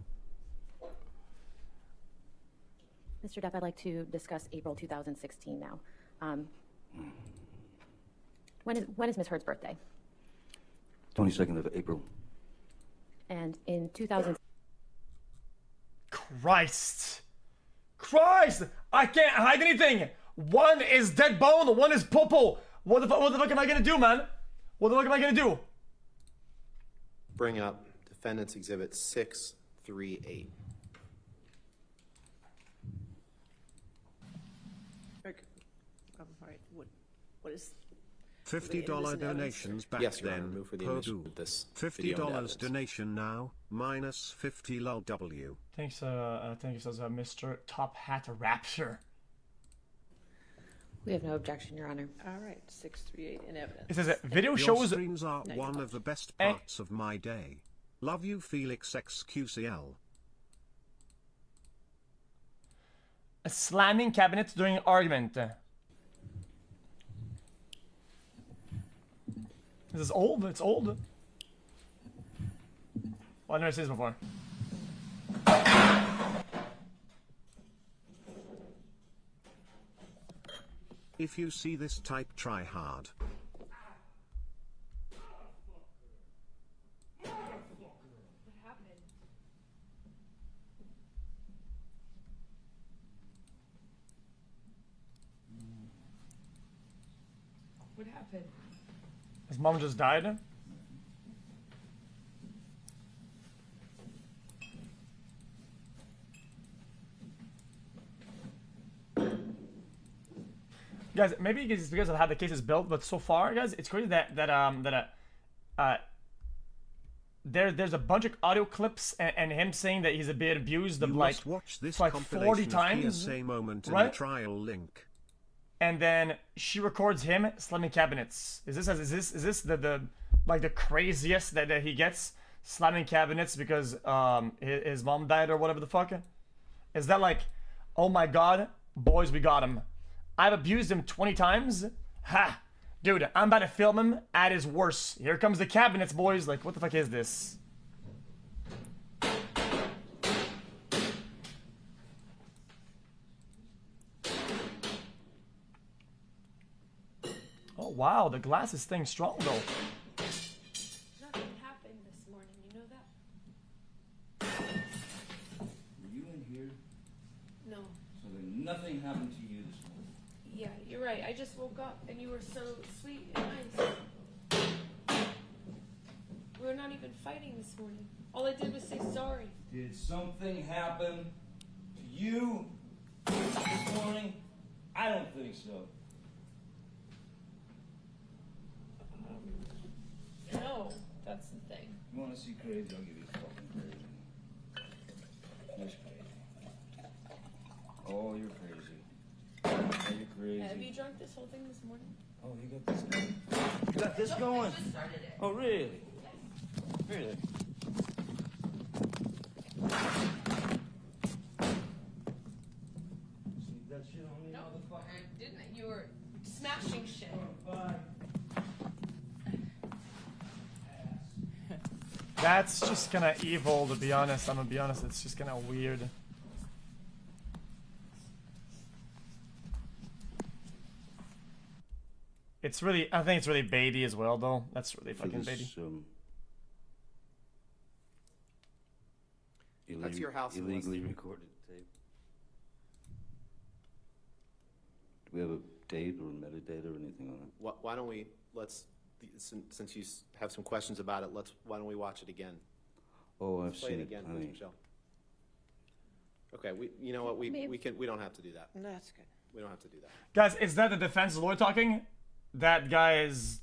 Mr. Depp, I'd like to discuss April 2016 now. When is Ms. Heard's birthday? 22nd of April. And in 2000. Christ! I can't hide anything! One is dead bone, one is popo! What the fuck am I gonna do, man? What the fuck am I gonna do? Bring up Defendant's Exhibit 638. All right. What is? $50 donations back Yes, Your Honor, then. move for the Podu. admission of this video into $50 evidence. donation now, minus 50 lol W. Thanks, says Mr. Top Hat Rapture. We have no objection, Your Honor. All right, 638 in evidence. It says that video Your shows streams are No, one you're of the best parts of my day. Love you, Felix xqcL. slamming cabinets during argument. This is old. It's old. Well, I've never seen this before. If you see this, type try hard. What happened? His mom just died. Guys, maybe it's because of how the case is built, but so far, guys, it's crazy there's a bunch of audio clips and him saying that he's a bit abused of You like, must watch this like 40 compilation times, of hearsay moment in right? the trial link. And then she records him slamming cabinets. Is this the like the craziest that he gets, slamming cabinets because his mom died or whatever the fuck? Is that like, oh my god, boys, we got him. I've abused him 20 times. Ha! Dude, I'm about to film him at his worst. Here comes the cabinets, boys. Like, what the fuck is this? Oh, wow. The glass is staying strong, though. Nothing happened this morning, you know that? Were you in here? No. So then nothing happened to you this morning. Yeah, you're right. I just woke up and you were so sweet and nice. We were not even fighting this morning. All I did was say sorry. Did something happen to you this morning? I don't think so. No, that's the thing. You want to see crazy? I'll give you fucking crazy. Just crazy. Oh, you're crazy. Oh, you're crazy. Have you drunk this whole thing this morning? Oh, you got this going. You got this going? I just started it. Oh, really? Really? Sneak that shit on me, No, motherfucker. I didn't. You were smashing shit. Bye. That's just kind of evil, to be honest. I'm gonna be honest. It's just kind of weird. It's really, I think it's really baity as well, though. That's really fucking baity. That's your house, Illegally recorded tape. Do we have a date or metadata or anything on it? Why don't we, since you have some questions about it, why don't we watch it again? Oh, I've Play seen it it. again, I please, mean, Michelle. Okay, you know what, we don't have to do that. That's good. We don't have to do that. Guys, is that the defense lawyer talking? That guy is...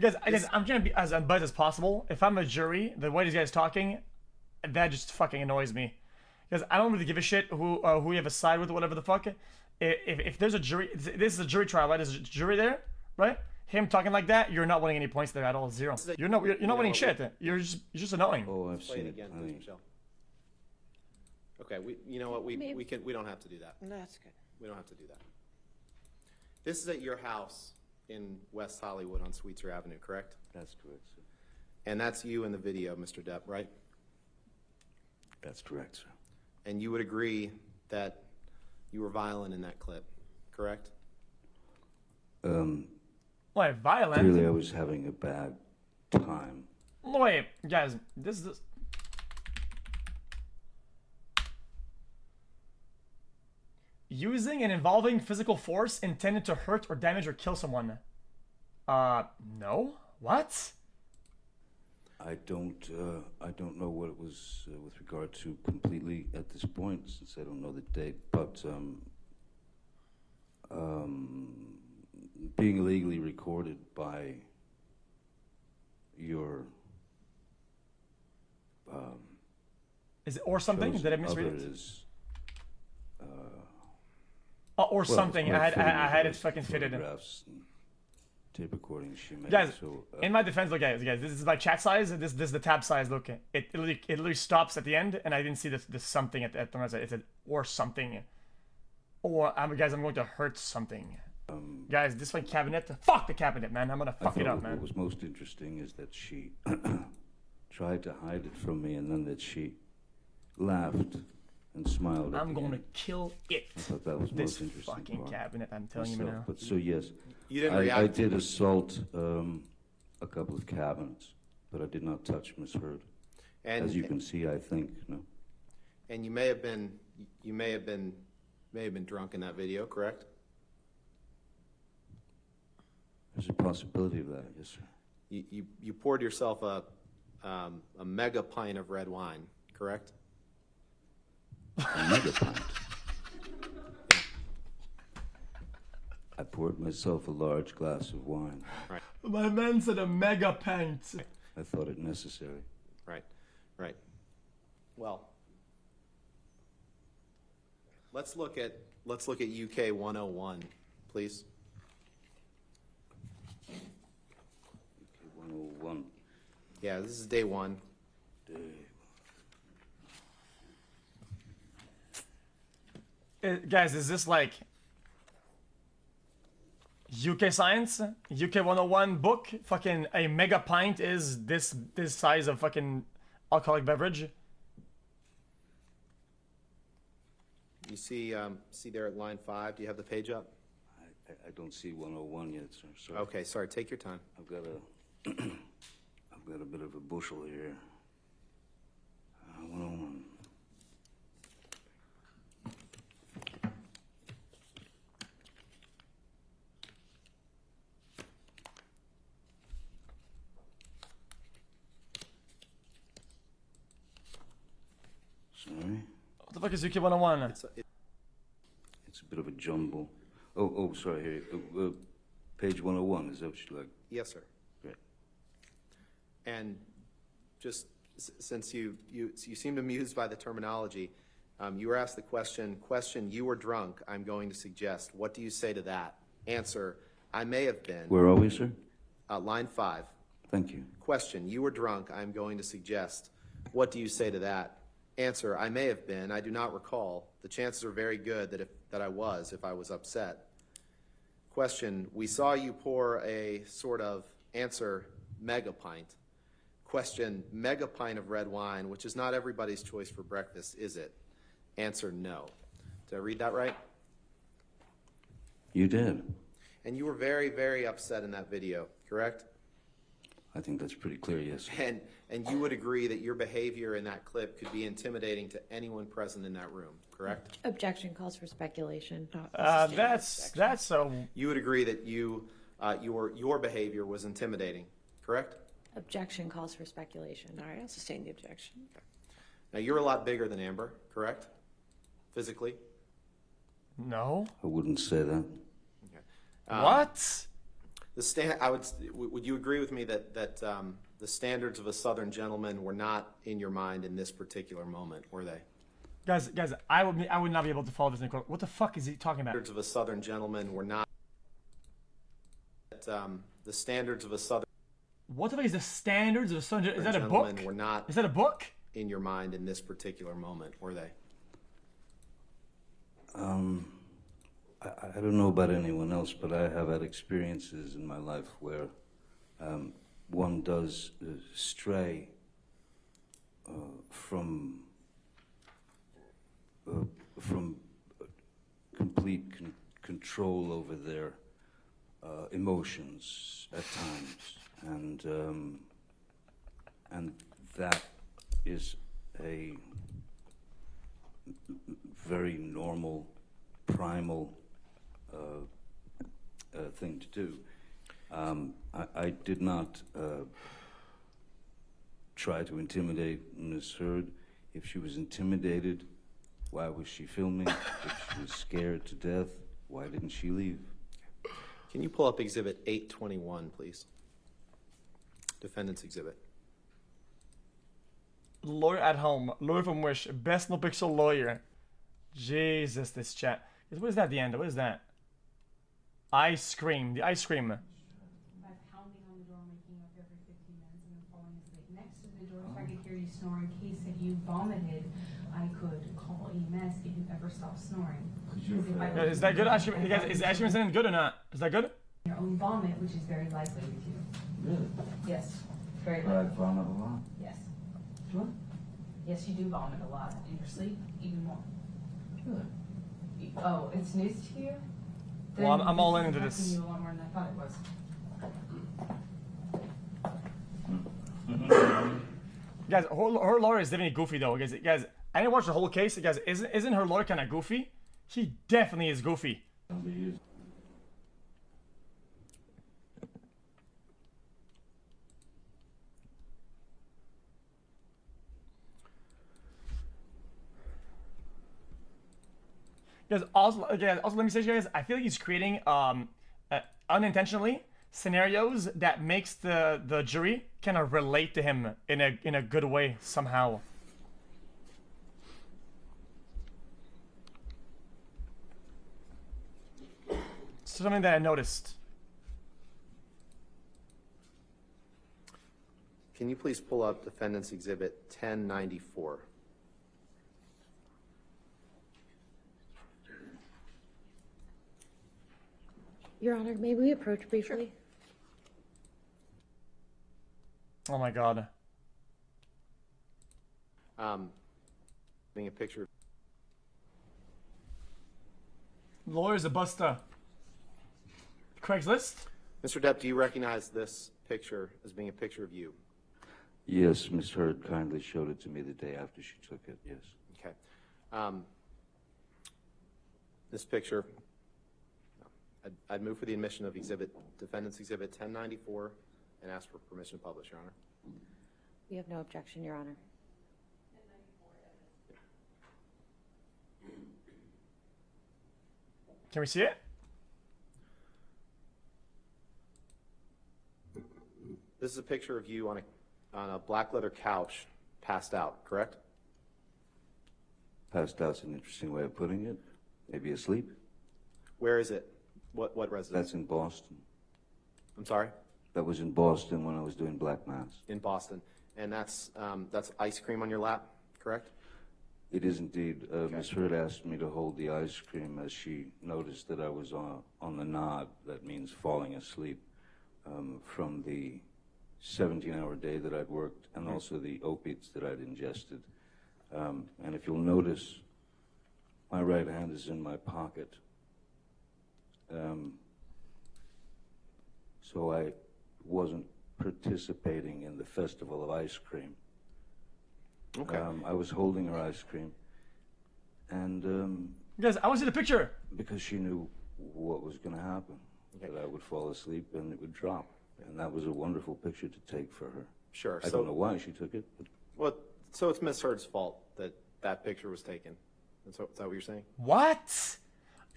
Guys, I'm trying to be as unbiased as possible. If I'm a jury, the way this guy's talking, that just fucking annoys me. Because I don't really give a shit who you have a side with or whatever the fuck. If there's a jury... This is a jury trial, right? There's a jury there, right? Him talking like that, you're not winning any points there at all. Zero. You're not winning shit. You're just annoying. Oh, I've Play seen it it. again, I please, mean, Michelle. Okay, you know what, we don't have to do that. That's good. We don't have to do that. This is at your house in West Hollywood on Sweetser Avenue, correct? that's correct, sir. And that's you in the video, Mr. Depp, right? That's correct, sir. And you would agree that you were violent in that clip, correct? Wait, violent? Clearly, I was having a bad time. Wait, guys, this is... Using and involving physical force intended to hurt or damage or kill someone. No? What? I don't know what it was with regard to completely at this point, since I don't know the date. But being illegally recorded by your Is it or something? chosen Did I misread other it? is, or Well, something. it's quite fitting I had it with fucking fitted. photographs and tape recordings she made. Guys, so, in my defense, look, guys, this is my chat size. This is the tab size. Look, it literally stops at the end, and I didn't see this something at the end. It said or something, or guys, I'm going to hurt something. Guys, this fucking cabinet. Fuck the cabinet, man. I'm gonna fuck it up, man. What was most interesting is that she tried to hide it from me, and then that she laughed and smiled. I'm gonna kill it. I thought that was This most interesting fucking part. cabinet. I'm telling you now. But so yes, You didn't I react. did assault a couple of cabinets, but I did not touch Miss Heard. And As you can see, I think no. and you may have been drunk in that video, correct? There's a possibility of that, yes, sir. You poured yourself a mega pint of red wine, correct? A mega pint. I poured myself a large glass of wine. My man said a mega pint. I thought it necessary. Right. Well, let's look at UK 101, please. Okay, 101. Yeah, this is day one. Guys, is this like UK science? UK 101 book? Fucking a mega pint is this size of fucking alcoholic beverage? You see there at line 5. Do you have the page up? I don't see 101 yet, sir. Sorry. Okay, sorry. Take your time. I've got a bit of a bushel here. 101. Sorry. What the fuck is UK 101? It's a bit of a jumble. Oh, sorry. Here, page 101. Is that what you like? Yes, sir. Great. And just since you seemed amused by the terminology, you were asked the question, you were drunk, I'm going to suggest. What do you say to that? Answer, I may have been. Where are we, sir? Line 5. Thank you. Question, you were drunk, I'm going to suggest. What do you say to that? Answer, I may have been. I do not recall. The chances are very good that I was if I was upset. Question, we saw you pour a sort of, answer, mega pint. Question, mega pint of red wine, which is not everybody's choice for breakfast, is it? Answer, no. Did I read that right? You did. And you were very, very upset in that video, correct? I think that's pretty clear, yes. Sir. And you would agree that your behavior in that clip could be intimidating to anyone present in that room, correct? Objection calls for speculation. That's so. You would agree that your behavior was intimidating, correct? Objection calls for speculation. All right, I'll sustain the objection. Now you're a lot bigger than Amber, correct? Physically. No. I wouldn't say that. Okay. What? Would you agree with me that the standards of a Southern gentleman were not in your mind in this particular moment, were they? Guys, I would not be able to follow this. What the fuck is he talking about? Standards of a Southern gentleman were not. The standards of a Southern. What the fuck is the standards of a Southern? Is that a book? Gentlemen were not. Is that a book? In your mind in this particular moment, were they? I don't know about anyone else, but I have had experiences in my life where one does stray from complete control over their emotions at times, and that is a very normal, primal thing to do. I did not try to intimidate Ms. Heard. If she was intimidated, why was she filming? If she was scared to death, why didn't she leave? Can you pull up Exhibit 821, please? Defendant's Exhibit. Lawyer at home. Lawyer from Wish. Best no pixel lawyer. Jesus, this chat. What is that at the end? What is that? Ice cream. The ice cream. By pounding on the door, waking up every 15 minutes, and then falling asleep next to the door so I could hear you snore. In case if you vomited, I could call EMS if you ever stopped snoring. Is that good? Ice cream? Guys, is ice cream incident good or not? Is that good? Your own vomit, which is very likely with you. Really? Yes, very But I likely. vomit a lot. Yes. Sure. Yes, you do vomit a lot. In your sleep, even more. Really? Oh, it's news to you? Well, I'm all Then into this is this. affecting you a lot more than I thought it was. Guys, her lawyer is definitely goofy though. Guys, I didn't watch the whole case. Guys, isn't her lawyer kind of goofy? He definitely is goofy. Guys, also let me say, guys, I feel like he's creating unintentionally scenarios that makes the jury kind of relate to him in a good way somehow. Something that I noticed. Can you please pull up Defendant's Exhibit 1094? Your Honor, may we approach briefly? Oh my god. Being a picture. Lawyer's a buster. Craigslist? Mr. Depp, do you recognize this picture as being a picture of you? Yes, Miss Heard kindly showed it to me the day after she took it, yes. Okay. This picture, I'd move for the admission of Defendant's Exhibit 1094 and ask for permission to publish, Your Honor. We have no objection, Your Honor. Can we see it? This is a picture of you on a black leather couch, passed out, correct? Passed out's an interesting way of putting it. Maybe asleep. Where is it? What residence? That's in Boston. I'm sorry? That was in Boston when I was doing Black Mass. In Boston. And that's ice cream on your lap, correct? It is indeed. Miss Heard asked me to hold the ice cream as she noticed that I was on the nod. That means falling asleep from the 17-hour day that I'd worked and also the opiates that I'd ingested. And if you'll notice, my right hand is in my pocket. So I wasn't participating in the festival of ice cream. Okay. I was holding her ice cream, and Guys, I want to see the picture. because she knew what was going to happen, that I would fall asleep and it would drop, and that was a wonderful picture to take for her. Sure. I don't know why she took it, but Well, so it's Miss Heard's fault that that picture was taken. Is that what you're saying? What?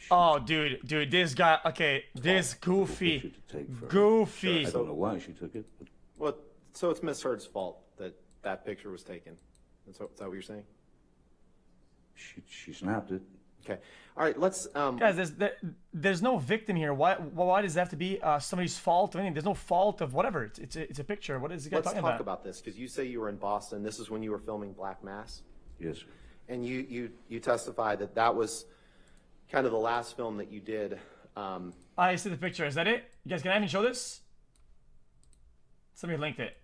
Oh, dude, this guy. Okay, this goofy, picture to take for her. goofy. I don't know why she took it, but Well, so it's Miss Heard's fault that that picture was taken. Is that what you're saying? she snapped it. Okay. All right. Let's. Guys, there's no victim here. Why does it have to be somebody's fault? I mean, there's no fault of whatever. It's a picture. What is the guy Let's talking talk about? about this because you say you were in Boston. This is when you were filming Black Mass, Yes, sir. and you testified that that was kind of the last film that you did. I see the picture. Is that it? You guys, can I even show this? Somebody linked it.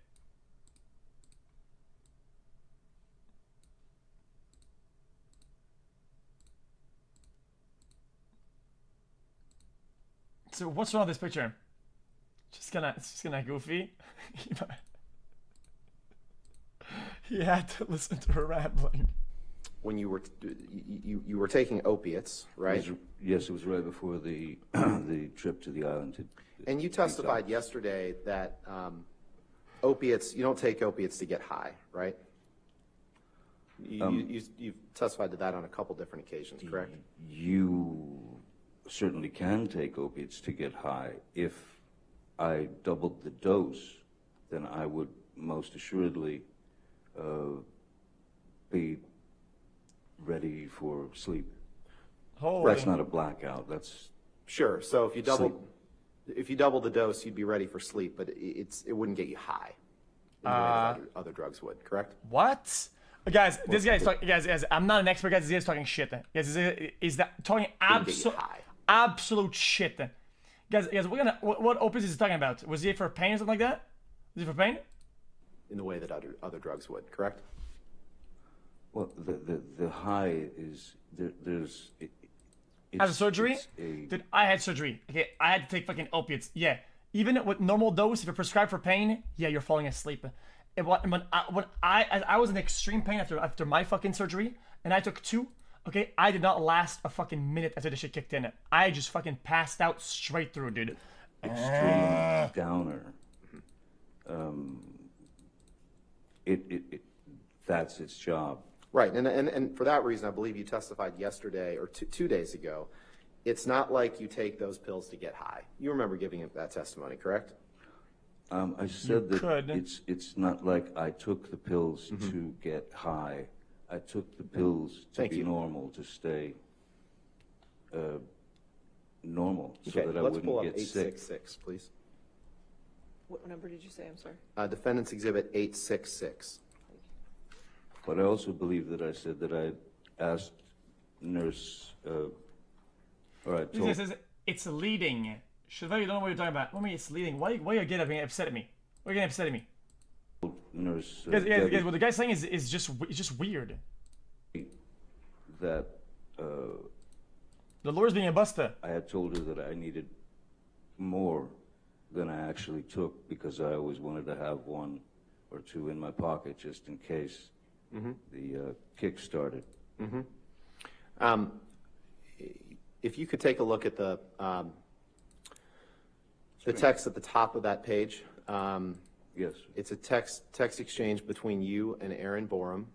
So what's wrong with this picture? It's just kinda goofy. He had to listen to her rambling. When you were taking opiates, right? Yes, it was right before the the trip to the island. And you testified yesterday that opiates, you don't take opiates to get high, right? You've testified to that on a couple different occasions, correct? You certainly can take opiates to get high. If I doubled the dose, then I would most assuredly be ready for sleep. Holy. That's not a blackout. That's Sure. So if you double, Sleep. if you double the dose, you'd be ready for sleep, but it wouldn't get you high in the way that other drugs would. Correct? What? Guys, this guy's talking. Guys, I'm not an expert. Guys, this guy's talking shit. Guys, is that talking absolute shit? Guys, what opiates is he talking about? Was he for pain or something like that? Was he for pain? In the way that other drugs would. Correct? well, the high is there's. After surgery? it's a- Dude, I had surgery. Okay, I had to take fucking opiates. Yeah. Even with normal dose, if you're prescribed for pain, yeah, you're falling asleep. And when I was in extreme pain after my fucking surgery, and I took 2, okay, I did not last a fucking minute after the shit kicked in. I just fucking passed out straight through, dude. extreme downer. That's its job. Right, and for that reason, I believe you testified yesterday or 2 days ago. It's not like you take those pills to get high. You remember giving that testimony, correct? I said that could. it's not like I took the pills to get high. I took the pills to Thank be you. normal, to stay normal, so Okay, that I let's wouldn't pull up get sick. 866, please. What number did you say? I'm sorry. Defendant's Exhibit 866. But I also believe that I said that I asked nurse, or I This guy told says it's leading. Chevalier, you don't know what you're talking about. What do you mean it's leading? Why are you getting upset at me? Why are you getting upset at me? nurse Guys, Debbie what the guy's saying is just weird. that The lawyer's being a buster. I had told her that I needed more than I actually took because I always wanted to have 1 or 2 in my pocket just in case the kick started. If you could take a look at the text at the top of that page. Yes, It's a text exchange between you and Aaron Borum.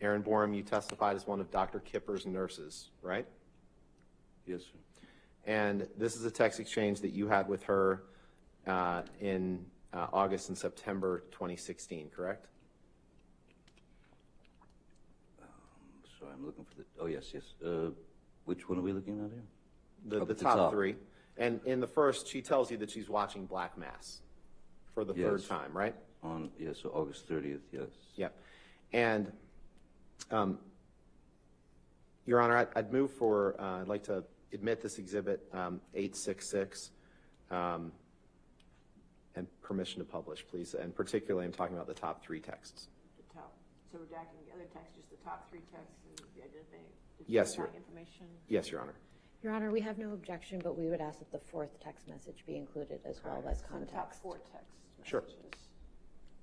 Aaron Borum, you testified as one of Dr. Kipper's nurses, right? yes, sir. And this is a text exchange that you had with her in August and September 2016, correct? So I'm looking for the. Oh yes, yes. Which one are we looking at here? The Up at the top top. 3. And in the first, she tells you that she's watching Black Mass for the third Yes. time, right? On yes, so August 30th. Yes. Yep. And, Your Honor, I'd move for, I'd like to admit this exhibit 866 and permission to publish, please. And particularly, I'm talking about the top 3 texts. The top. So redacting the other text, just the top 3 texts and the identifying Yes, Your- information. Yes, Your Honor. Your Honor, we have no objection, but we would ask that the 4th text message be included as well as So the top context. 4 texts. Sure. Messages.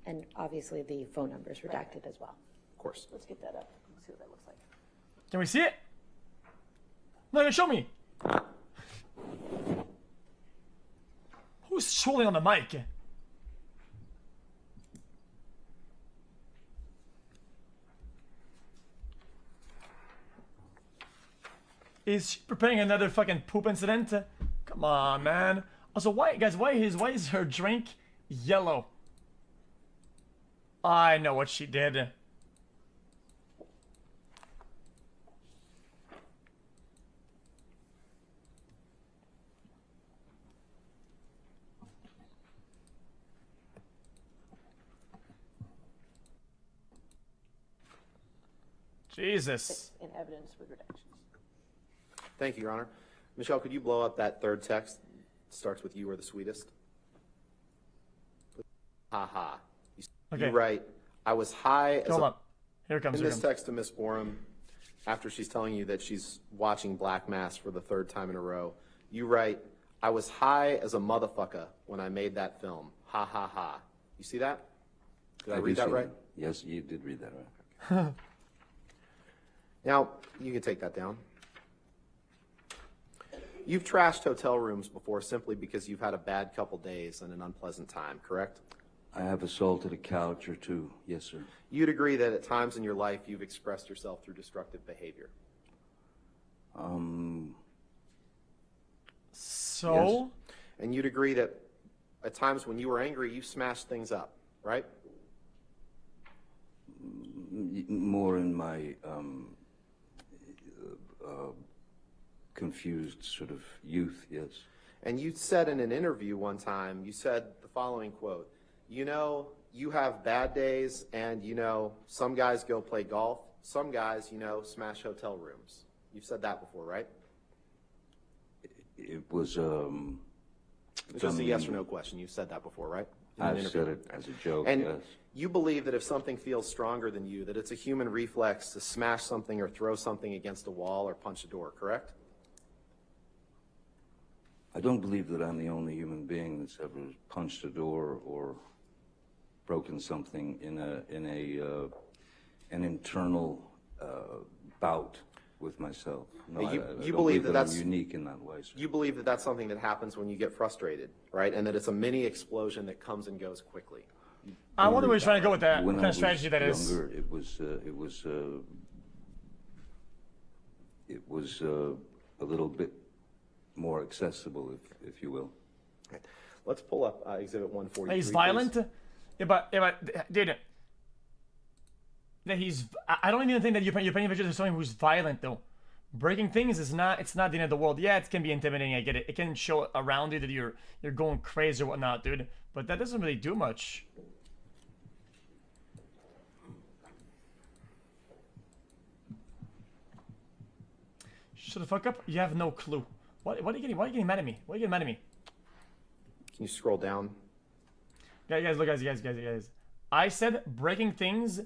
And obviously the phone numbers redacted as well. Of course. Let's get that up. Let's see what that looks like. Can we see it? No, show me. Who's trolling on the mic? Is she preparing another fucking poop incident? Come on, man. Also, why is her drink yellow? I know what she did. Jesus. In evidence with redactions. Thank you, Your Honor. Michelle, could you blow up that third text? It starts with "you are the sweetest." Ha ha. Okay. You write, "I was high as Hold a..." on. Here it comes. In Here it this comes. text to Miss Borum, after she's telling you that she's watching Black Mass for the 3rd time in a row, you write, "I was high as a motherfucker when I made that film. Ha ha ha." You see that? Did I do read that see right? Yes, you did read that right. Now, you can take that down. You've trashed hotel rooms before simply because you've had a bad couple days and an unpleasant time, correct? I have assaulted a couch or 2. Yes, sir. You'd agree that at times in your life you've expressed yourself through destructive behavior. So, And you'd agree that at times when you were angry, you smashed things up, right? More in my confused sort of youth, yes. And you said in an interview one time, you said the following quote, you know, you have bad days and, you know, some guys go play golf, some guys, you know, smash hotel rooms. You've said that before, right? It was, It's just a yes or no question. You've said that before, right? In an I've interview. said it as a joke, And yes. you believe that if something feels stronger than you, that it's a human reflex to smash something or throw something against a wall or punch a door, correct? I don't believe that I'm the only human being that's ever punched a door or broken something in an internal bout with myself. No, You I don't believe believe that that I'm that's- unique in that way, sir. You believe that that's something that happens when you get frustrated, right? And that it's a mini explosion that comes and goes quickly. I wonder where he's trying to go with that. When What kind I of strategy that was is. younger, it was a little bit more accessible, if you will. Okay. Let's pull up Exhibit 143. He's please. violent. Yeah, but dude, that he's. I don't even think that you're painting pictures of someone who's violent though. Breaking things is not. It's not the end of the world. Yeah, it can be intimidating. I get it. It can show around you that you're going crazy or whatnot, dude. But that doesn't really do much. Shut the fuck up. You have no clue. What are you getting? Why are you getting mad at me? Why are you getting mad at me? Can you scroll down? Guys, look, guys. I said breaking things.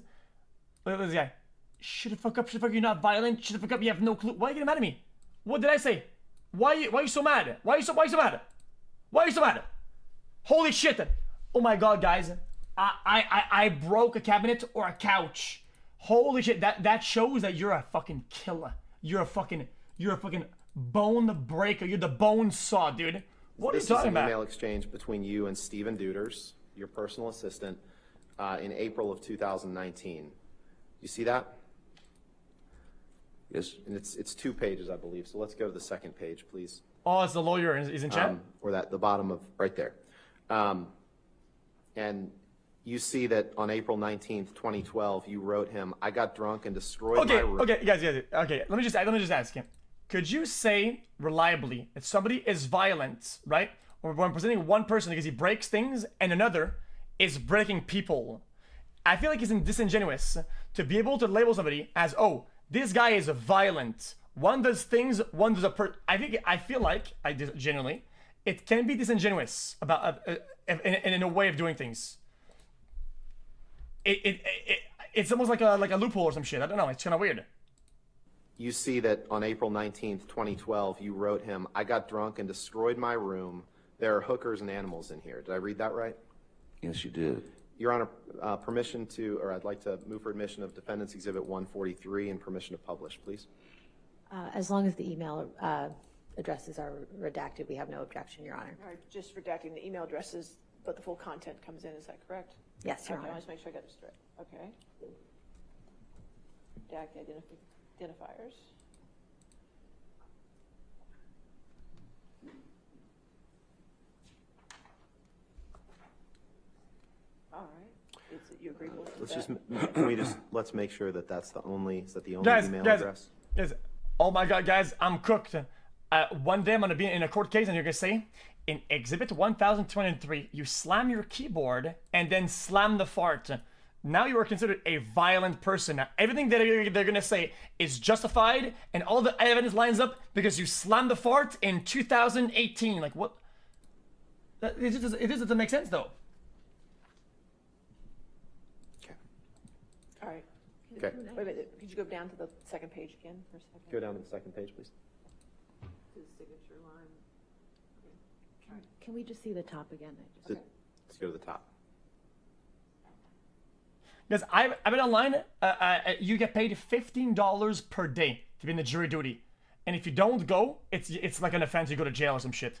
Look at this guy. Shut the fuck up, you're not violent. Shut the fuck up, you have no clue. Why are you getting mad at me? What did I say? Why are you so mad? Why are you so mad? Why are you so mad? Holy shit. Oh my god, guys. I broke a cabinet or a couch. Holy shit, that shows that you're a fucking killer. You're a fucking bone breaker. You're the bone saw, dude. What are you This is talking an about? email exchange between you and Stephen Duders, your personal assistant, in April of 2019. You see that? Yes. And it's 2 pages, I believe. So let's go to the second page, please. Oh, it's the lawyer. He's in chat? Or the bottom of right there. And you see that on April 19th, 2012, you wrote him, I got drunk and destroyed my room. Okay, guys. Okay, let me just ask him. Could you say reliably that somebody is violent, right? Or when presenting one person because he breaks things and another is breaking people? I feel like it's disingenuous to be able to label somebody as, oh, this guy is violent. One does things, one does I feel like, genuinely, it can be disingenuous about in a way of doing things. It's almost like a loophole or some shit. I don't know. It's kind of weird. You see that on April 19th, 2012, you wrote him, I got drunk and destroyed my room. There are hookers and animals in here. Did I read that right? Yes, you did. Your Honor, I'd like to move for admission of Defendant's Exhibit 143 and permission to publish, please. As long as the email addresses are redacted, we have no objection, Your Honor. All right, just redacting the email addresses, but the full content comes in, is that correct? Yes, Your Okay, Honor. I'll just make sure I got this straight. Okay. Redact the identifiers. All right. Is it you agreeable to that? Let's make sure that that's the only email Guys, address? oh my god, guys, I'm cooked. One day I'm gonna be in a court case and you're gonna say, in Exhibit 1023, you slam your keyboard and then slam the fart. Now you are considered a violent person. Now, everything that they're gonna say is justified and all the evidence lines up because you slammed the fart in 2018. Like, what? It just doesn't make sense, though. Okay. All right. Okay. Wait a minute, could you go down to the second page again for a second? Go down to the second page, please. To the signature line. Can we just see the top again? Let's go to the top. Guys, I've been online. You get paid $15 per day to be in the jury duty, and if you don't go, it's like an offense. You go to jail or some shit.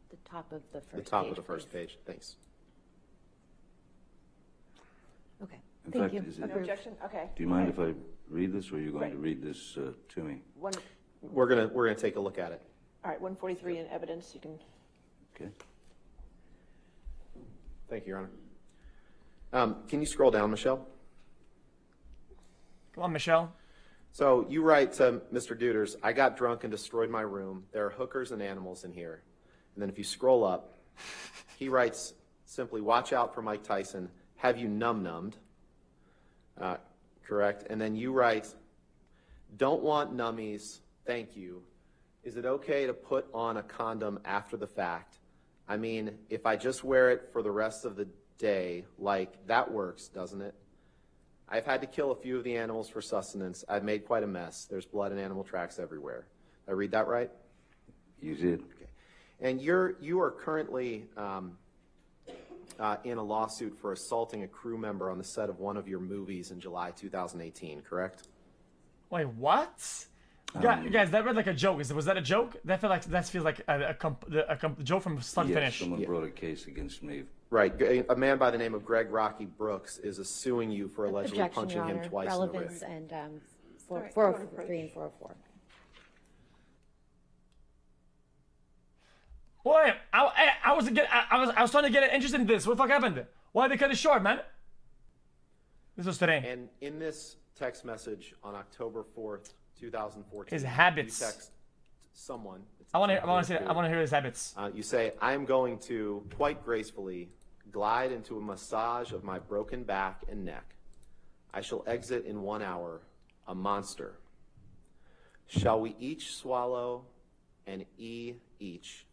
The top of the first The top page, of the first please. page, thanks. Okay, In thank fact, you. is it- No Approved. objection? Okay. Do you mind if I read this, or are you going to Right. read this to me? We're gonna take a look at it. All right, 143 in evidence, you can, Okay. Thank you, Your Honor. Can you scroll down, Michelle? Come on, Michelle. So you write to Mr. Duders, I got drunk and destroyed my room. There are hookers and animals in here. And then if you scroll up, he writes simply, watch out for Mike Tyson. Have you num-nummed? Correct. And then you write, don't want nummies. Thank you. Is it okay to put on a condom after the fact? I mean, if I just wear it for the rest of the day, like, that works, doesn't it? I've had to kill a few of the animals for sustenance. I've made quite a mess. There's blood and animal tracks everywhere. Did I read that right? You did. Okay. And you are currently in a lawsuit for assaulting a crew member on the set of one of your movies in July 2018, correct? Wait, what? Guys, that read like a joke. Was that a joke? That feels like a joke from start to Yes, finish. someone brought a case against me. Right. A man by the name of Greg Rocky Brooks is suing you for allegedly Objection, punching Your him Honor. twice Relevance in the rib. and Sorry, 403 and 404. Wait, I was trying to get interested in this. What the fuck happened? Why did they cut it short, man? This was today. And in this text message on October 4th, 2014, His habits. you text someone. I want to hear his habits. You say, I am going to, quite gracefully, glide into a massage of my broken back and neck. I shall exit in 1 hour, a monster. Shall we each swallow an E each,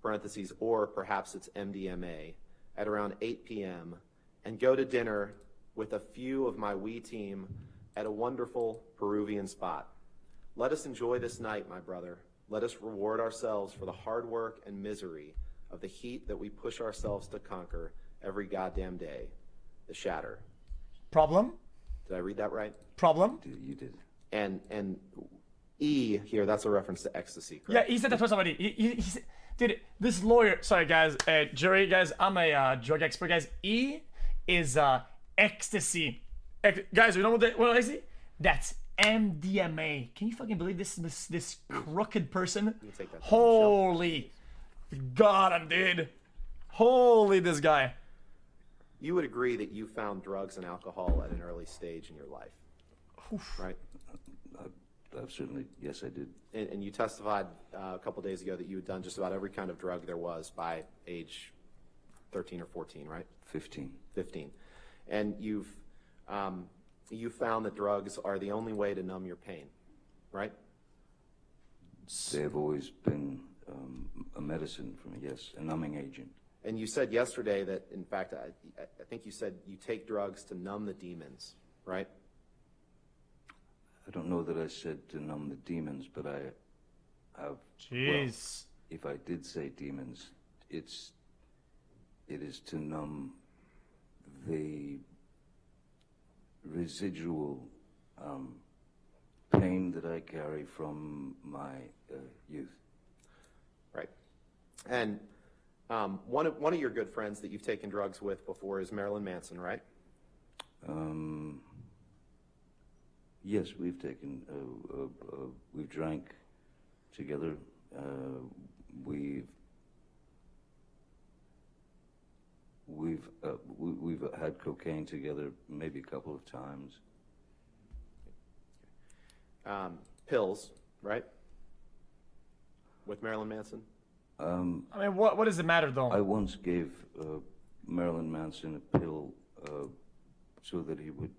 parentheses, or perhaps it's MDMA, at around 8 p.m., and go to dinner with a few of my wee team at a wonderful Peruvian spot. Let us enjoy this night, my brother. Let us reward ourselves for the hard work and misery of the heat that we push ourselves to conquer every goddamn day. The Shatter. Problem? Did I read that right? Problem? You did. And E here, that's a reference to ecstasy, Yeah, correct? he said that twice already. He said, dude, this lawyer. Sorry, guys. Jury, guys. I'm a drug expert, guys. E is ecstasy. Guys, you know what ecstasy? That's MDMA. Can you fucking believe this crooked person? take that down, Holy God, I'm dude. Holy this guy. You would agree that you found drugs and alcohol at an early stage in your life, right? I've certainly, yes, I did. And you testified a couple days ago that you had done just about every kind of drug there was by age 13 or 14, right? 15. 15. And you found that drugs are the only way to numb your pain, right? They have always been a medicine for me, yes, a numbing agent. And you said yesterday that, in fact, I think you said you take drugs to numb the demons, right? I don't know that I said to numb the demons, but I have. Jeez. Well, if I did say demons, it is to numb the residual pain that I carry from my youth. Right. And one of your good friends that you've taken drugs with before is Marilyn Manson, right? Yes, we've taken, we've drank together. We've had cocaine together maybe a couple of times. Pills, right? With Marilyn Manson? I mean, what does it matter though? I once gave Marilyn Manson a pill so that he would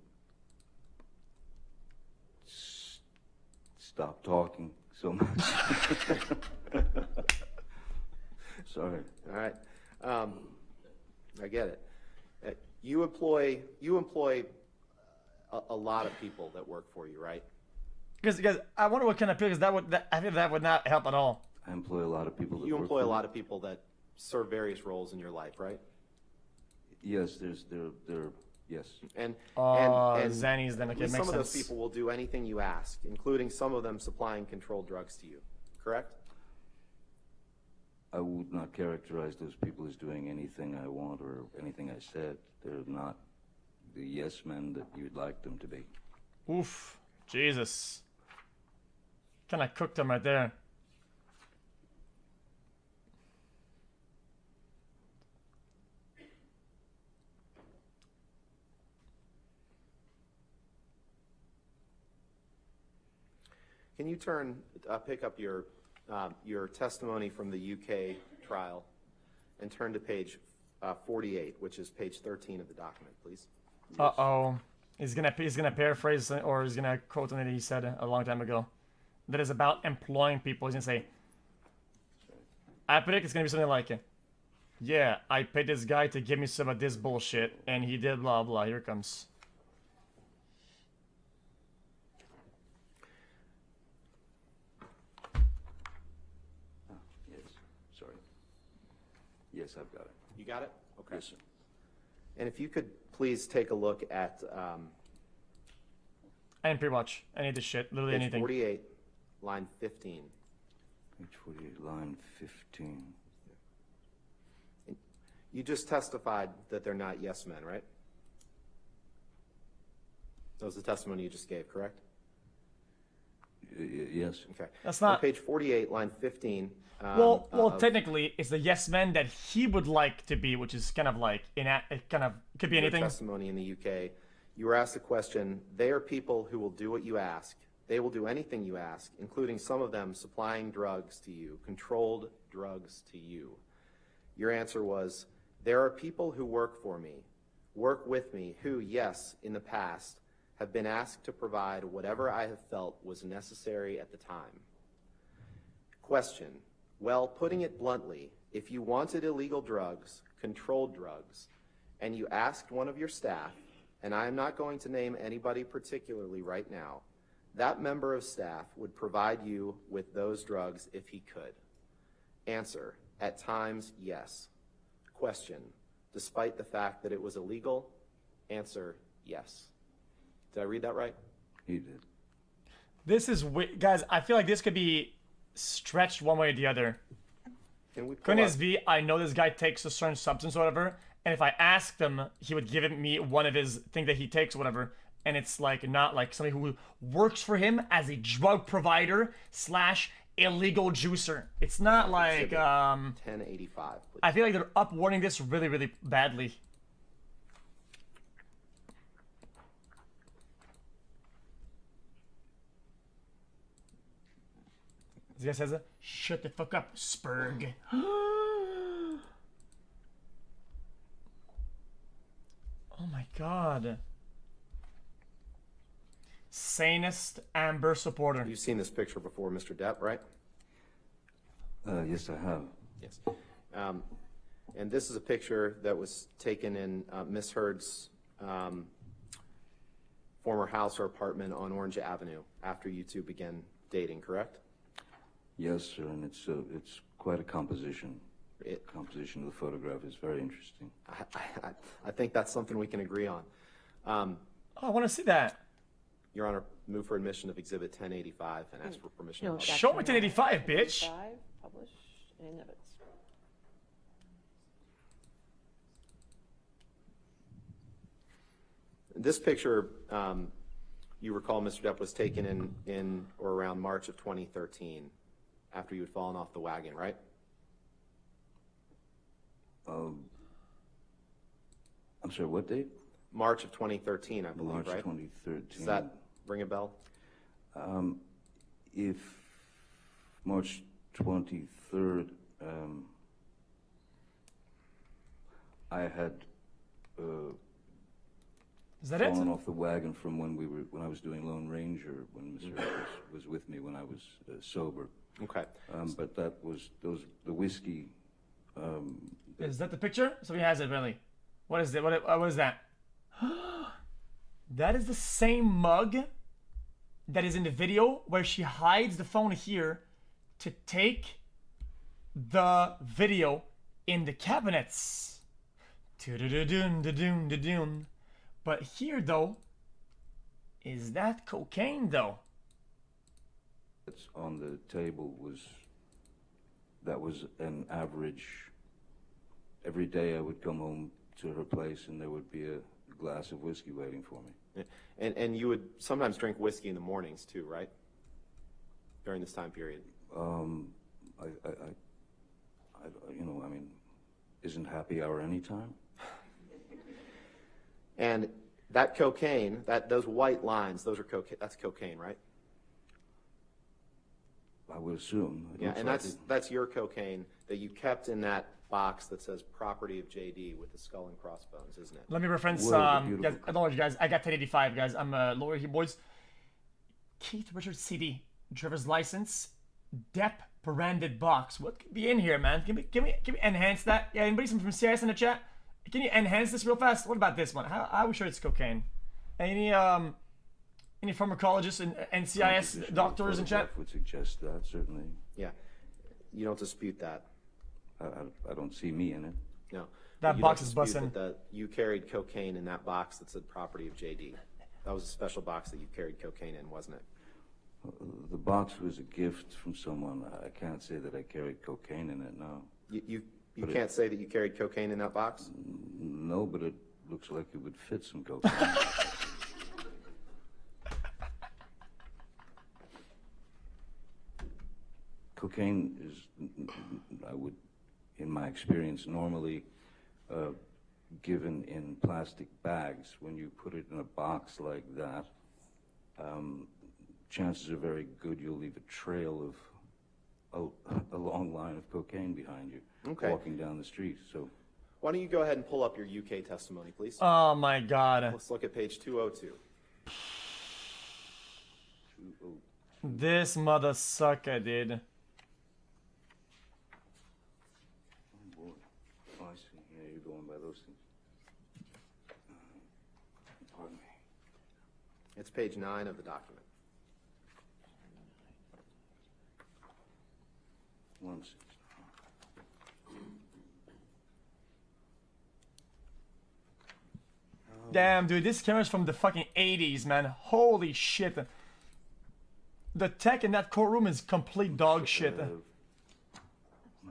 stop talking so much. Sorry. All right. I get it. You employ a lot of people that work for you, right? Because I wonder what kind of pills I think that would not help at all. I employ a lot of people that You work employ for a me. lot of people that serve various roles in your life, right? Yes, yes. And Zannies, then okay, some makes of those sense. people will do anything you ask, including some of them supplying controlled drugs to you, correct? I would not characterize those people as doing anything I want or anything I said. They're not the yes men that you'd like them to be. Oof, Jesus. Kind of cooked him right there. Can you pick up your testimony from the UK trial and turn to page 48, which is page 13 of the document, please? Uh-oh. He's gonna paraphrase or he's gonna quote something that he said a long time ago. That is about employing people. He's gonna say, I predict it's gonna be something like, yeah, I paid this guy to give me some of this bullshit, and he did blah blah. Here it comes. Yes, sorry. Yes, I've got it. You got it? Okay. Yes, sir. And if you could please take a look at I didn't pre-watch any of this shit. Literally page anything. 48, line 15. Page 48, line 15. You just testified that they're not yes men, right? That was the testimony you just gave, correct? Yes. Okay. That's not- On page 48, line 15. Well, technically, it's the yes men that he would like to be, which is kind of like it kind of could be your anything. testimony in the UK, you were asked a question. They are people who will do what you ask. They will do anything you ask, including some of them supplying drugs to you, controlled drugs to you. Your answer was, there are people who work for me, work with me, who, yes, in the past, have been asked to provide whatever I have felt was necessary at the time. Question. Well, putting it bluntly, if you wanted illegal drugs, controlled drugs, and you asked one of your staff, and I am not going to name anybody particularly right now, that member of staff would provide you with those drugs if he could. Answer. At times, yes. Question. Despite the fact that it was illegal? Answer. Yes. Did I read that right? He did. This is guys. I feel like this could be stretched one way or the other. Can we pull Couldn't up- it be, I know this guy takes a certain substance or whatever, and if I asked him, he would give me one of his thing that he takes or whatever, and it's like not like somebody who works for him as a drug provider / illegal juicer. It's not like 1085, please. I feel like they're upwording this really, really badly. This guy says, shut the fuck up, Spurg. Oh my god. Sanest Amber supporter. You've seen this picture before, Mr. Depp, right? Yes, I have. Yes. And this is a picture that was taken in Miss Heard's former house or apartment on Orange Avenue after you two began dating, correct? Yes, sir, and it's quite a composition. Composition of the photograph is very interesting. I think that's something we can agree on. Oh, I want to see that. Your Honor, move for admission of Exhibit 1085 and ask for permission. No, to that's Show me 1085, bitch. 5, published in evidence. This picture, you recall, Mr. Depp, was taken in or around March of 2013, after you had fallen off the wagon, right? I'm sorry, what date? March of 2013, I believe, March right? 2013. Does that ring a bell? If March 23rd, I had Is that it? fallen off the wagon from when I was doing Lone Ranger, when Mr. was with me when I was sober. Okay. But the whiskey. Is that the picture? So he has it, really. What is it? What is that? That is the same mug that is in the video where she hides the phone here to take the video in the cabinets. Do-do-do-doon-do-doon-do-doon. But here, though, is that cocaine, though? That's on the table that was an average. Every day I would come home to her place and there would be a glass of whiskey waiting for me. Yeah. And you would sometimes drink whiskey in the mornings too, right? During this time period. Isn't happy hour any time? And that cocaine, those white lines, those are cocaine. That's cocaine, right? would assume. It Yeah, looks and like that's your cocaine that you kept in that box that says property of JD with the skull and crossbones, isn't it? Let me reference, Whoa, beautiful. guys, I don't know you guys, I got 1085, guys. I'm a lawyer here, boys. Keith Richards CD, driver's license, Depp branded box. What could be in here, man? Can we enhance that? Yeah, anybody from CIS in the chat? Can you enhance this real fast? What about this one? How are we sure it's cocaine? Any pharmacologists and NCIS doctors in chat? Would suggest that, certainly. Yeah. You don't dispute that. I don't see me in it. No. That You box don't is dispute bussin'. that you carried cocaine in that box that said property of JD. That was a special box that you carried cocaine in, wasn't it? The box was a gift from someone. I can't say that I carried cocaine in it, no. You can't say that you carried cocaine in that box? No, but it looks like it would fit some cocaine. Cocaine is, I would, in my experience, normally given in plastic bags. When you put it in a box like that, chances are very good you'll leave a trail of a long line of cocaine behind you walking down the street. So, why don't you go ahead and pull up your UK testimony, please? Oh my god. Let's look at page 202. This mother sucker, dude. Oh boy. Oh, I see. Yeah, you're going by those things. Pardon me. It's page 9 of the document. 1 6. Damn, dude, this camera's from the fucking 80s, man. Holy shit. The tech in that courtroom is complete dog shit. I'm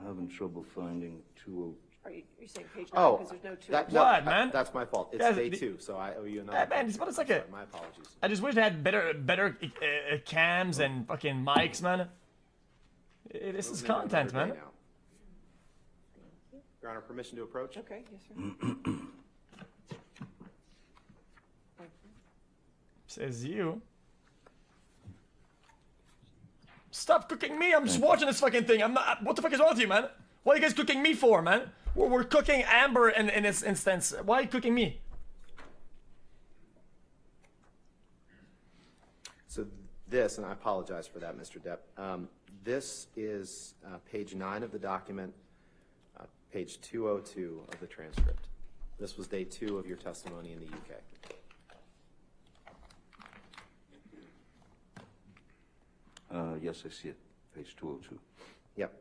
having trouble finding 20. Are you saying page 9 Oh, because there's no two? What, man? That's my fault. It's Guys, day 2, so I owe you another. Man, it's like Sorry, my apologies. I just wish they had better cams and fucking mics, man. This is Moving on to content, another man. day now. Your Honor, permission to approach? Okay, yes, sir. Says you. Stop cooking me! I'm just watching this fucking thing. I'm not. What the fuck is wrong with you, man? What are you guys cooking me for, man? We're cooking Amber in this instance. Why are you cooking me? So this, and I apologize for that, Mr. Depp. This is page 9 of the document, page 202 of the transcript. This was day 2 of your testimony in the UK. Yes, I see it. Page 202. Yep.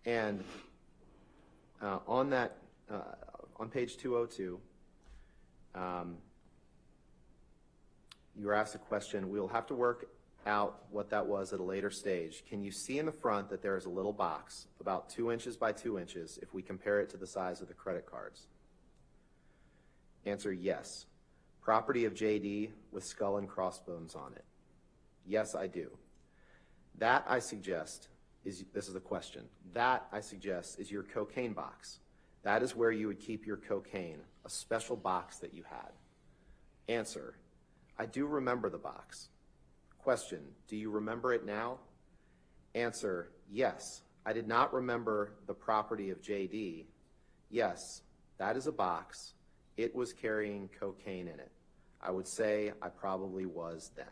And on that, on page 202, you were asked a question. We'll have to work out what that was at a later stage. Can you see in the front that there is a little box about 2 inches by 2 inches if we compare it to the size of the credit cards? Answer, yes. Property of JD with skull and crossbones on it. Yes, I do. That, I suggest, this is a question. That, I suggest, is your cocaine box. That is where you would keep your cocaine, a special box that you had. Answer, I do remember the box. Question, do you remember it now? Answer, yes. I did not remember the property of JD. Yes, that is a box. It was carrying cocaine in it. I would say I probably was then.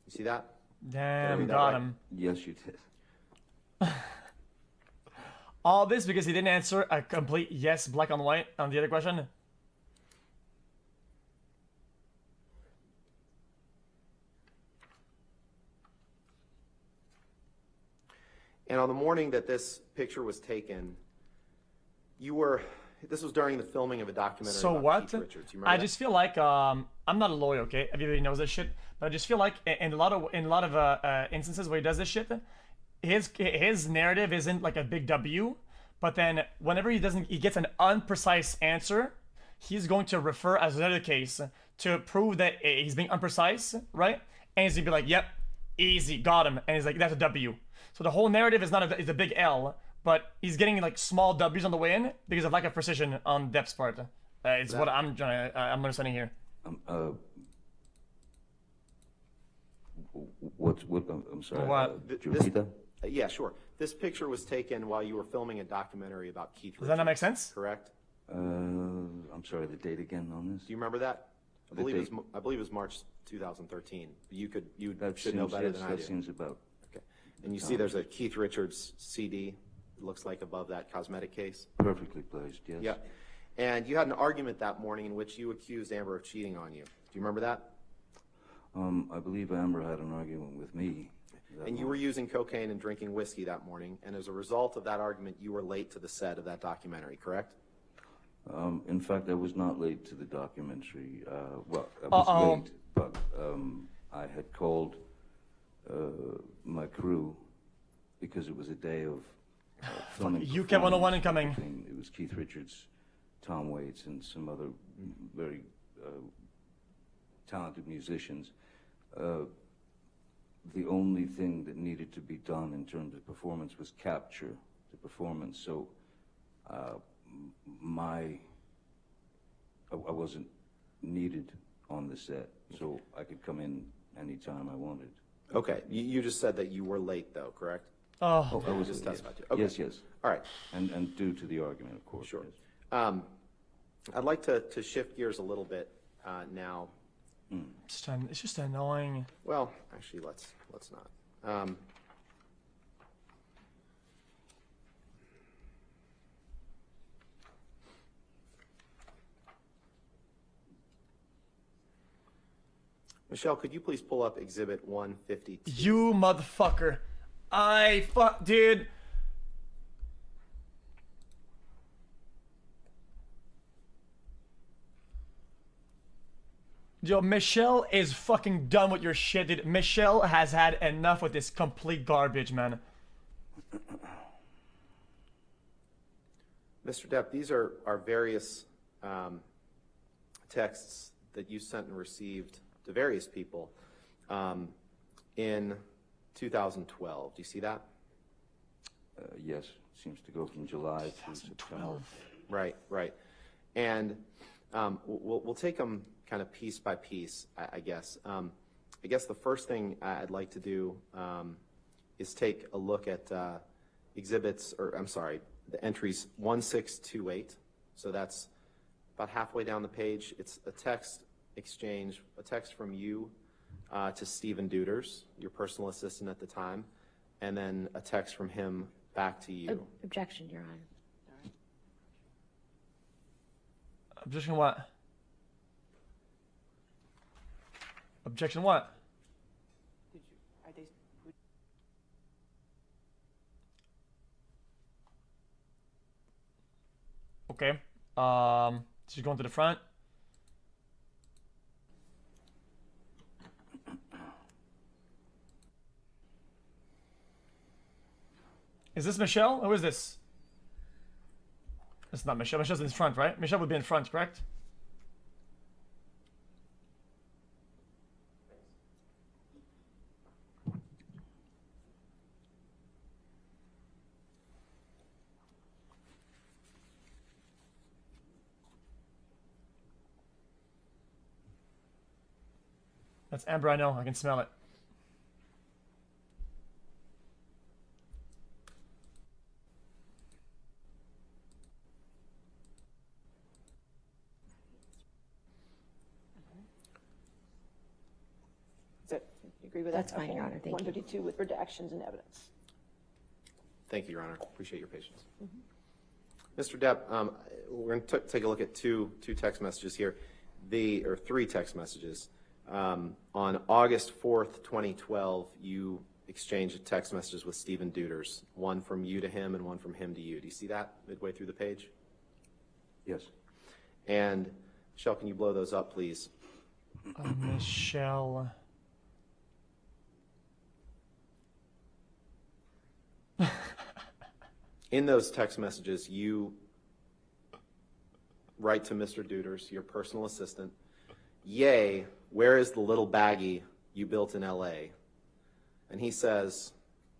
You see that? Damn, read that got right? him. Yes, you did. All this because he didn't answer a complete yes, black on white, on the other question. And on the morning that this picture was taken, this was during the filming of a documentary So about what? Keith Richards. You remember I that? just feel like I'm not a lawyer, okay? Everybody knows this shit, but I just feel like in a lot of instances where he does this shit, his narrative isn't like a big W, but then whenever he gets an unprecise answer, he's going to refer as another case to prove that he's being unprecise, right? And he's gonna be like, "Yep, easy, got him," and he's like, "That's a W." So the whole narrative is is a big L, but he's getting like small W's on the way in because of lack of precision on Depp's part. It's what I'm understanding here. I'm sorry. What? Could you repeat that? Yeah, sure. This picture was taken while you were filming a documentary about Keith Richards. Does that not make sense? Correct? I'm sorry, the date again on this? Do you remember that? I The believe date. it was March 2013. You That should know seems- better yes, than I that do. seems about. Okay. And you see there's a Keith Richards CD, it looks like above that cosmetic case. Perfectly placed, yes. Yeah. And you had an argument that morning in which you accused Amber of cheating on you. Do you remember that? I believe Amber had an argument with me. And you were using cocaine and drinking whiskey that morning, and as a result of that argument, you were late to the set of that documentary, correct? In fact, I was not late to the documentary. Well, I was late, but I had called my crew because it was a day of filming. UK 101 incoming. It was Keith Richards, Tom Waits, and some other very talented musicians. The only thing that needed to be done in terms of performance was capture the performance. So I wasn't needed on the set, so I could come in anytime I wanted. Okay, you just said that you were late though, correct? Oh, I was just yes. testified to. Okay. Yes. All right. And due to the argument, of course. Sure. Yes. I'd like to shift gears a little bit now. it's just annoying. Well, actually, let's not. Michelle, could you please pull up Exhibit 152? You motherfucker. Dude. Yo, Michelle is fucking done with your shit, dude. Michelle has had enough with this complete garbage, man. Mr. Depp, these are various texts that you sent and received to various people in 2012. Do you see that? Yes, seems to go from July to September. Right. And we'll take them kind of piece by piece, I guess. I guess the first thing I'd like to do is take a look at the entries 1628. So that's about halfway down the page. It's a text exchange, a text from you to Stephen Duders, your personal assistant at the time, and then a text from him back to you. Objection, Your Honor. Objection what? Objection what? Okay. She's going to the front. Is this Michelle? Who is this? It's not Michelle. Michelle's in front, right? Michelle would be in front, correct? That's Amber, I know. I can smell it. You agree with that? That's fine, Your Honor. Thank you. 152 with redactions and evidence. Thank you, Your Honor. Appreciate your patience. Mr. Depp, we're going to take a look at two text messages here, or three text messages. On August 4th, 2012, you exchanged text messages with Stephen Duders, one from you to him and one from him to you. Do you see that midway through the page? Yes. And Michelle, can you blow those up, please? Michelle. In those text messages, you write to Mr. Duders, your personal assistant, "Yay, where is the little baggie you built in LA?" And he says,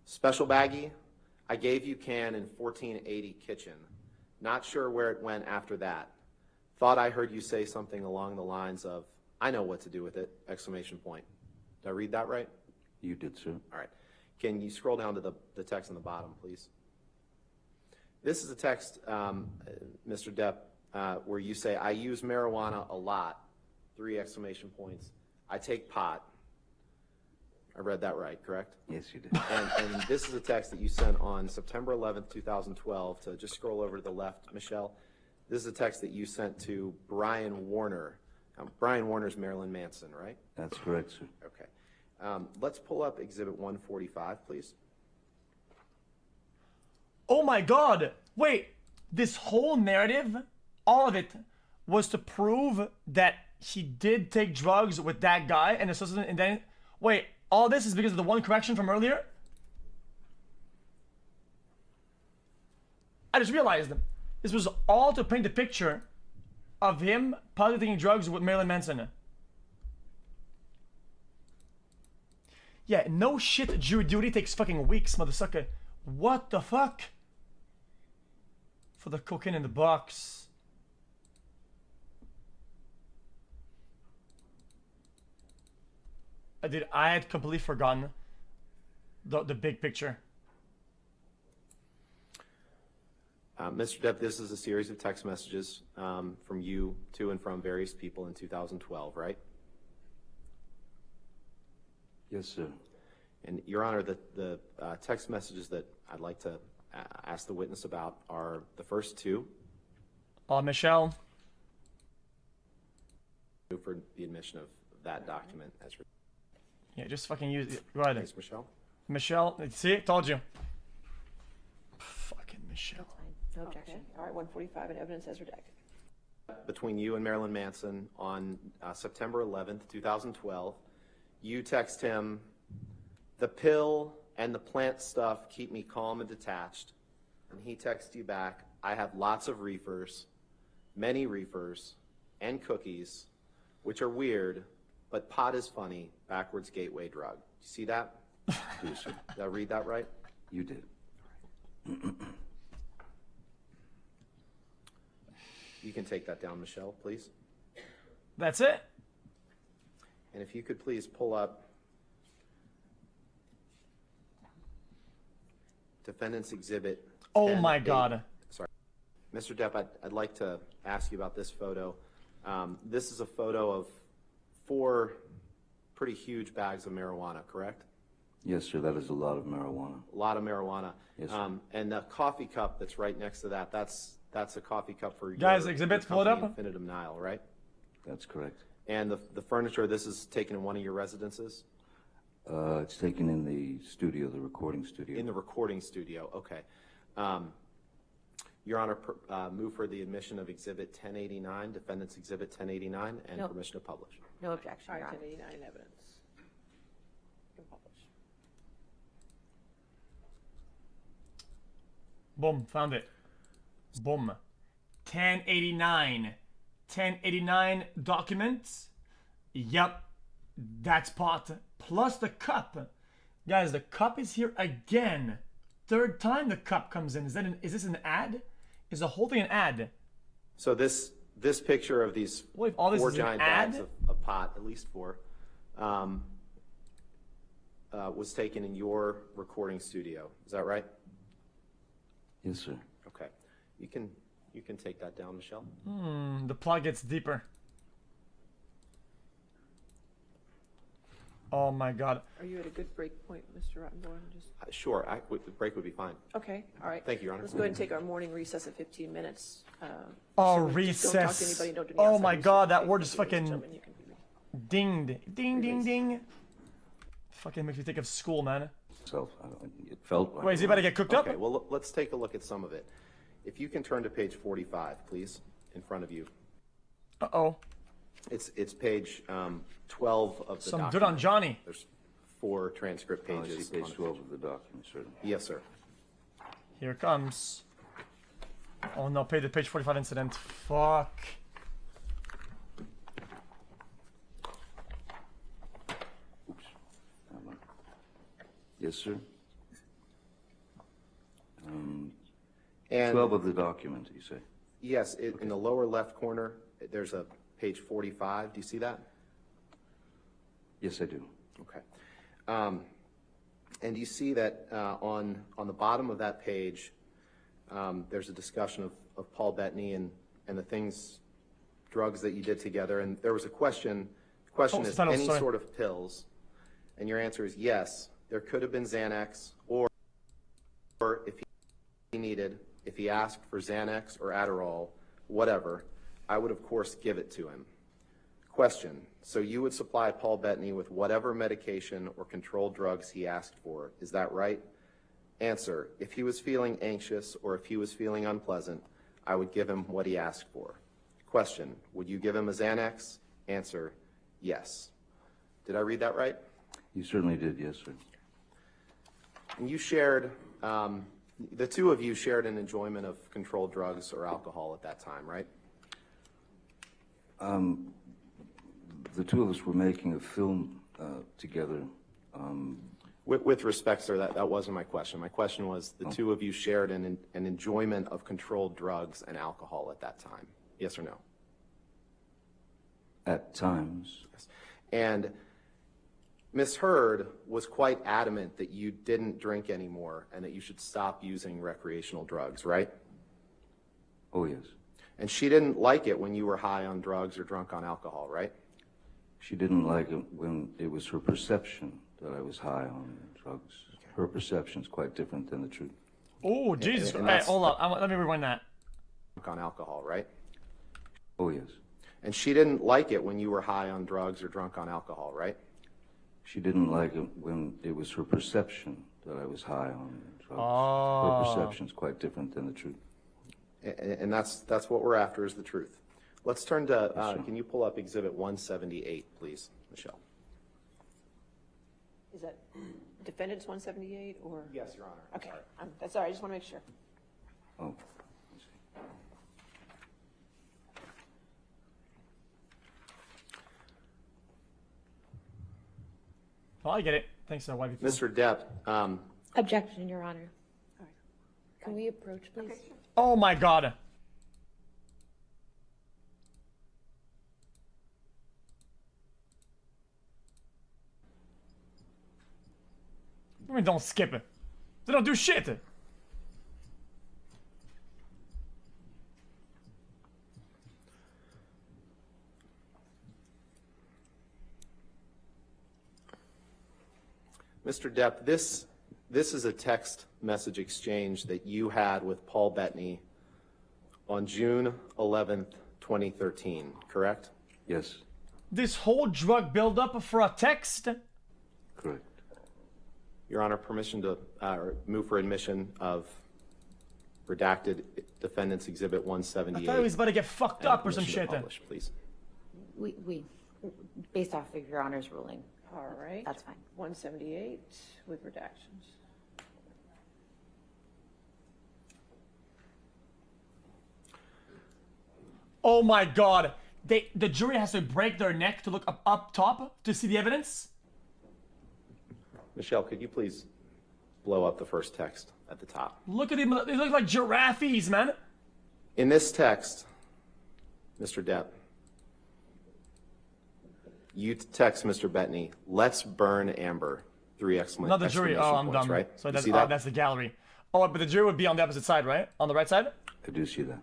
"Special baggie? I gave you can in 1480 kitchen. Not sure where it went after that. Thought I heard you say something along the lines of, I know what to do with it, exclamation point." Did I read that right? You did, sir. All right. Can you scroll down to the text on the bottom, please? This is a text, Mr. Depp, where you say, I use marijuana a lot, 3 exclamation points. I take pot. I read that right, correct? Yes, you did. And this is a text that you sent on September 11th, 2012, to just scroll over to the left, Michelle. This is a text that you sent to Brian Warner. Brian Warner's Marilyn Manson, right? That's correct, sir. Okay. Let's pull up Exhibit 145, please. Oh my god! Wait, this whole narrative, all of it, was to prove that he did take drugs with that guy and associated, and then, wait, all this is because of the one correction from earlier? I just realized this was all to paint the picture of him probably taking drugs with Marilyn Manson. Yeah, no shit, jury duty takes fucking weeks, motherfucker. What the fuck? For the cocaine in the box. I had completely forgotten the big picture. Mr. Depp, this is a series of text messages from you to and from various people in 2012, right? Yes, sir. And Your Honor, the text messages that I'd like to ask the witness about are the first 2. Michelle. For the admission of that document as. Yeah, just fucking use it. Go ahead. Thanks, Michelle. Michelle, see, told you. Fucking Michelle. That's fine. No objection. Okay. All right, 145 and evidence as redacted. Between you and Marilyn Manson on September 11th, 2012, you text him, the pill and the plant stuff keep me calm and detached. And he texts you back, I have lots of reefers, many reefers, and cookies, which are weird, but pot is funny, backwards gateway drug. You see that? Yes, sir. Did I read that right? You did. You can take that down, Michelle, please. That's it? And if you could please pull up Defendant's Exhibit. Oh 10, my 8. god. Sorry. Mr. Depp, I'd like to ask you about this photo. This is a photo of 4 pretty huge bags of marijuana, correct? Yes, sir. That is a lot of marijuana. A lot of marijuana. Yes, sir. And the coffee cup that's right next to that, that's a coffee cup for Guys, your, exhibit, your pull it company, up. Infinitum Nile, right? That's correct. And the furniture, this is taken in one of your residences? It's taken in the studio, the recording studio. In the recording studio, okay. Your Honor, move for the admission of Exhibit 1089, Defendant's Exhibit 1089, and No. permission to publish. No objection, All Your right, Honor. 1089 in evidence. You can publish. Boom, found it. Boom. 1089. 1089 documents. Yep. That's pot. Plus the cup. Guys, the cup is here again. 3rd time the cup comes in. Is this an ad? Is the whole thing an ad? So this picture of these What if all this 4 is an giant ad? bags of pot, at least 4, was taken in your recording studio. Is that right? Yes, sir. Okay. You can take that down, Michelle. The plot gets deeper. Oh my god. Are you at a good break point, Mr. Rottenborn? Just Sure, the break would be fine. okay. All right. Thank you, Your Honor. Let's go ahead and take our morning recess of 15 minutes. Oh, so we just don't talk to recess. anybody, don't do any Oh outside my research. god, that Okay, word thank is you, ladies and fucking gentlemen. You can be dinged. Ding, ding, ding. Fucking makes me think of school, man. It felt like. Wait, is he about to get cooked Okay, up? well, let's take a look at some of it. If you can turn to page 45, please, in front of you. Uh-oh. It's page 12 of the Some document. dirt on Johnny. There's 4 transcript Oh, I pages. see page on it. 12 of the document, sir. Yes, sir. Here it comes. Oh no, pay the page 45 incident. Fuck. Oops. Yes, sir. And 12 of the document, you say? yes, in the lower left corner, there's a page 45. Do you see that? Yes, I do. Okay. And you see that on the bottom of that page, there's a discussion of Paul Bettany and the drugs that you did together. And there was a question. The question is any sort of pills. And your answer is yes. There could have been Xanax, or if he needed, if he asked for Xanax or Adderall, whatever, I would of course give it to him. Question, so you would supply Paul Bettany with whatever medication or controlled drugs he asked for, is that right? Answer, if he was feeling anxious or if he was feeling unpleasant, I would give him what he asked for. Question, would you give him a Xanax? Answer, yes. Did I read that right? You certainly did, yes, sir. And you shared, the two of you shared an enjoyment of controlled drugs or alcohol at that time, right? The two of us were making a film together. With respect, sir, that wasn't my question. My question was the two of you shared an enjoyment of controlled drugs and alcohol at that time. Yes or no? At times. Yes. And Ms. Hurd was quite adamant that you didn't drink anymore and that you should stop using recreational drugs, right? Oh, yes. And she didn't like it when you were high on drugs or drunk on alcohol, right? She didn't like it when it was her perception that I was high on drugs. Okay. Her perception's quite different than the truth. Oh, Jesus. Hey, hold on. Let me rewind that. On alcohol, right? Oh, yes. And she didn't like it when you were high on drugs or drunk on alcohol, right? She didn't like it when it was her perception that I was high on drugs. Oh. Her perception's quite different than the truth. And that's what we're after, is the truth. Let's turn to, can you pull up Exhibit 178, please, Michelle? Is that defendant's 178 or? Yes, Your Honor. Okay, that's all right, I just want to make sure. Oh. Oh, I get it. Thanks, YB. Mr. Depp, Objection, Your Honor. Can we approach, please? Okay. Oh my God. I mean, don't skip it. They don't do shit. Mr. Depp, this is a text message exchange that you had with Paul Bettany on June 11th, 2013, correct? Yes, This whole drug buildup for a text? correct. Your Honor, permission to move for admission of redacted Defendant's Exhibit I 178. thought he was about to get fucked and up or some permission to shit. publish, please. We, based off of Your Honor's ruling, All right. that's fine. 178 with redactions. Oh my God. The jury has to break their neck to look up top to see the evidence? Michelle, could you please blow up the first text at the top? Look at them. They look like giraffes, man. In this text, Mr. Depp, you text Mr. Bettany, let's burn Amber, 3 exclamation Not the jury. Oh, I'm points, dumb. right? So You that's, see that? that's the gallery. Oh, but the jury would be on the opposite side, right? On the right side? I do see that.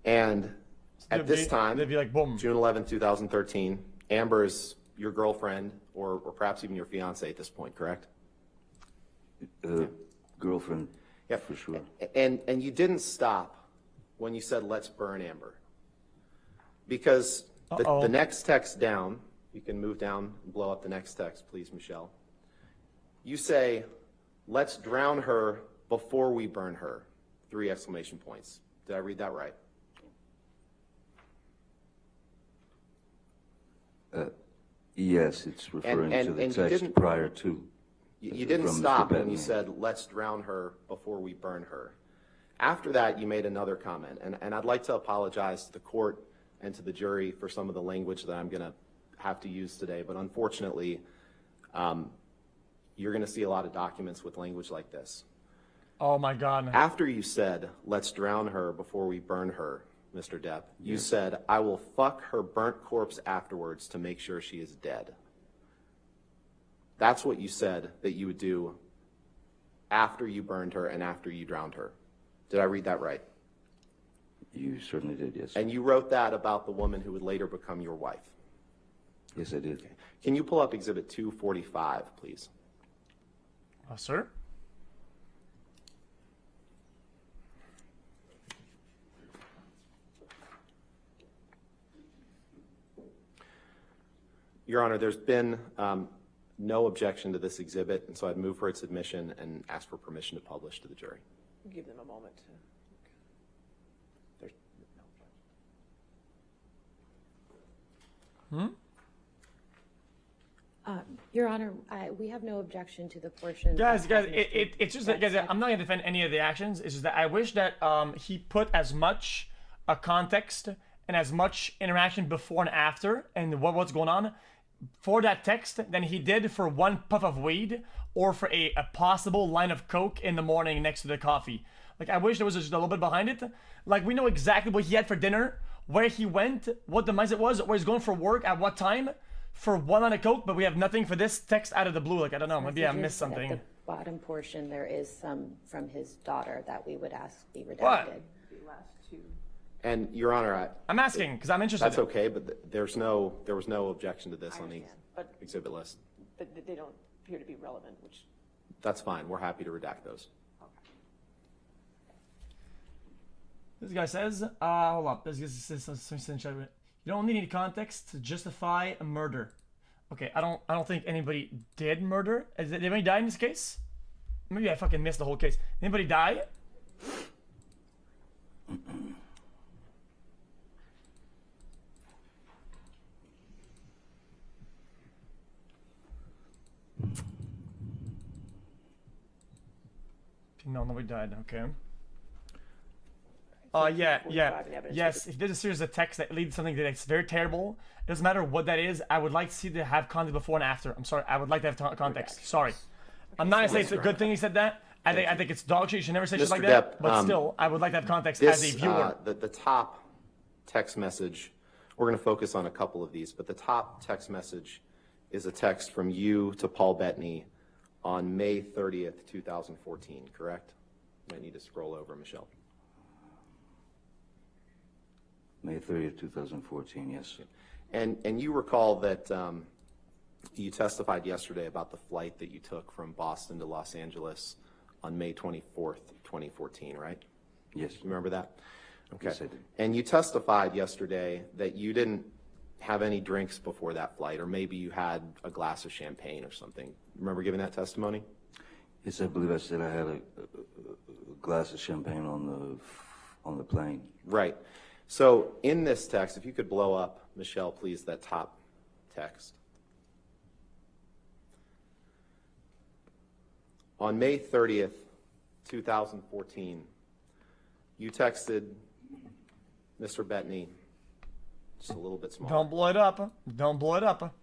And at this They'd time, be like, boom. June 11, 2013, Amber is your girlfriend or perhaps even your fiance at this point, correct? Girlfriend, Yeah, for sure. And you didn't stop when you said, let's burn Amber. Because the next text down, you can move down and blow up the next text, please, Michelle. You say, let's drown her before we burn her, 3 exclamation points. Did I read that right? Yes, it's referring and to the you text didn't- prior to. You didn't From Mr. stop when Bettany. you said, let's drown her before we burn her. After that, you made another comment, and I'd like to apologize to the court and to the jury for some of the language that I'm going to have to use today, but unfortunately, you're going to see a lot of documents with language like this. Oh my God. After you said, let's drown her before we burn her, Mr. Depp, you said, I will fuck her burnt corpse afterwards to make sure she is dead. That's what you said that you would do after you burned her and after you drowned her. Did I read that right? You certainly did, yes. And you wrote that about the woman who would later become your wife. Yes, I did. Okay. Can you pull up Exhibit 245, please? Sir? Your Honor, there's been no objection to this exhibit, and so I'd move for its admission and ask for permission to publish to the jury. Give them a moment to. There's no objection. Your Honor, we have no objection to the portion. Guys, it's just that, guys, I'm not gonna defend any of the actions. It's just that I wish that he put as much context and as much interaction before and after and what's going on for that text than he did for one puff of weed or for a possible line of coke in the morning next to the coffee. Like, I wish there was just a little bit behind it. Like, we know exactly what he had for dinner, where he went, what the mindset was, where he's going for work, at what time, for one line of coke, but we have nothing for this text out of the blue. Like, I don't know, maybe I missed something. At the bottom portion, there is some from his daughter that we would ask be redacted. What? The last two. And Your Honor, I'm asking because I'm interested. that's okay, but there was no objection to this I on the understand, but, exhibit list. but they don't appear to be relevant, which, That's fine. We're happy to redact those. This guy says, hold up. You don't need any context to justify a murder. Okay, I don't think anybody did murder. Did anybody die in this case? Maybe I fucking missed the whole case. Anybody die? No, nobody died. Okay. Yeah. Yes, if there's a series of texts that lead to something that's very terrible, it doesn't matter what that is, I would like to see to have context before and after. I'm sorry, I would like to have context. Sorry. I'm not gonna say it's a good thing he said that. I think it's dog shit. You should never say shit like that. Depp, But still, I would like to have context as a viewer. The top text message, we're going to focus on a couple of these, but the top text message is a text from you to Paul Bettany on May 30th, 2014, correct? Might need to scroll over, Michelle. May 30th, 2014, yes. And you recall that you testified yesterday about the flight that you took from Boston to Los Angeles on May 24th, 2014, right? Yes. You remember that? Okay. Yes, I did. And you testified yesterday that you didn't have any drinks before that flight, or maybe you had a glass of champagne or something. Remember giving that testimony? Yes, I believe I said I had a glass of champagne on the plane. Right. So in this text, if you could blow up, Michelle, please, that top text. On May 30th, 2014, you texted Mr. Bettany, just a little bit smaller. Don't blow it up. Don't blow it up.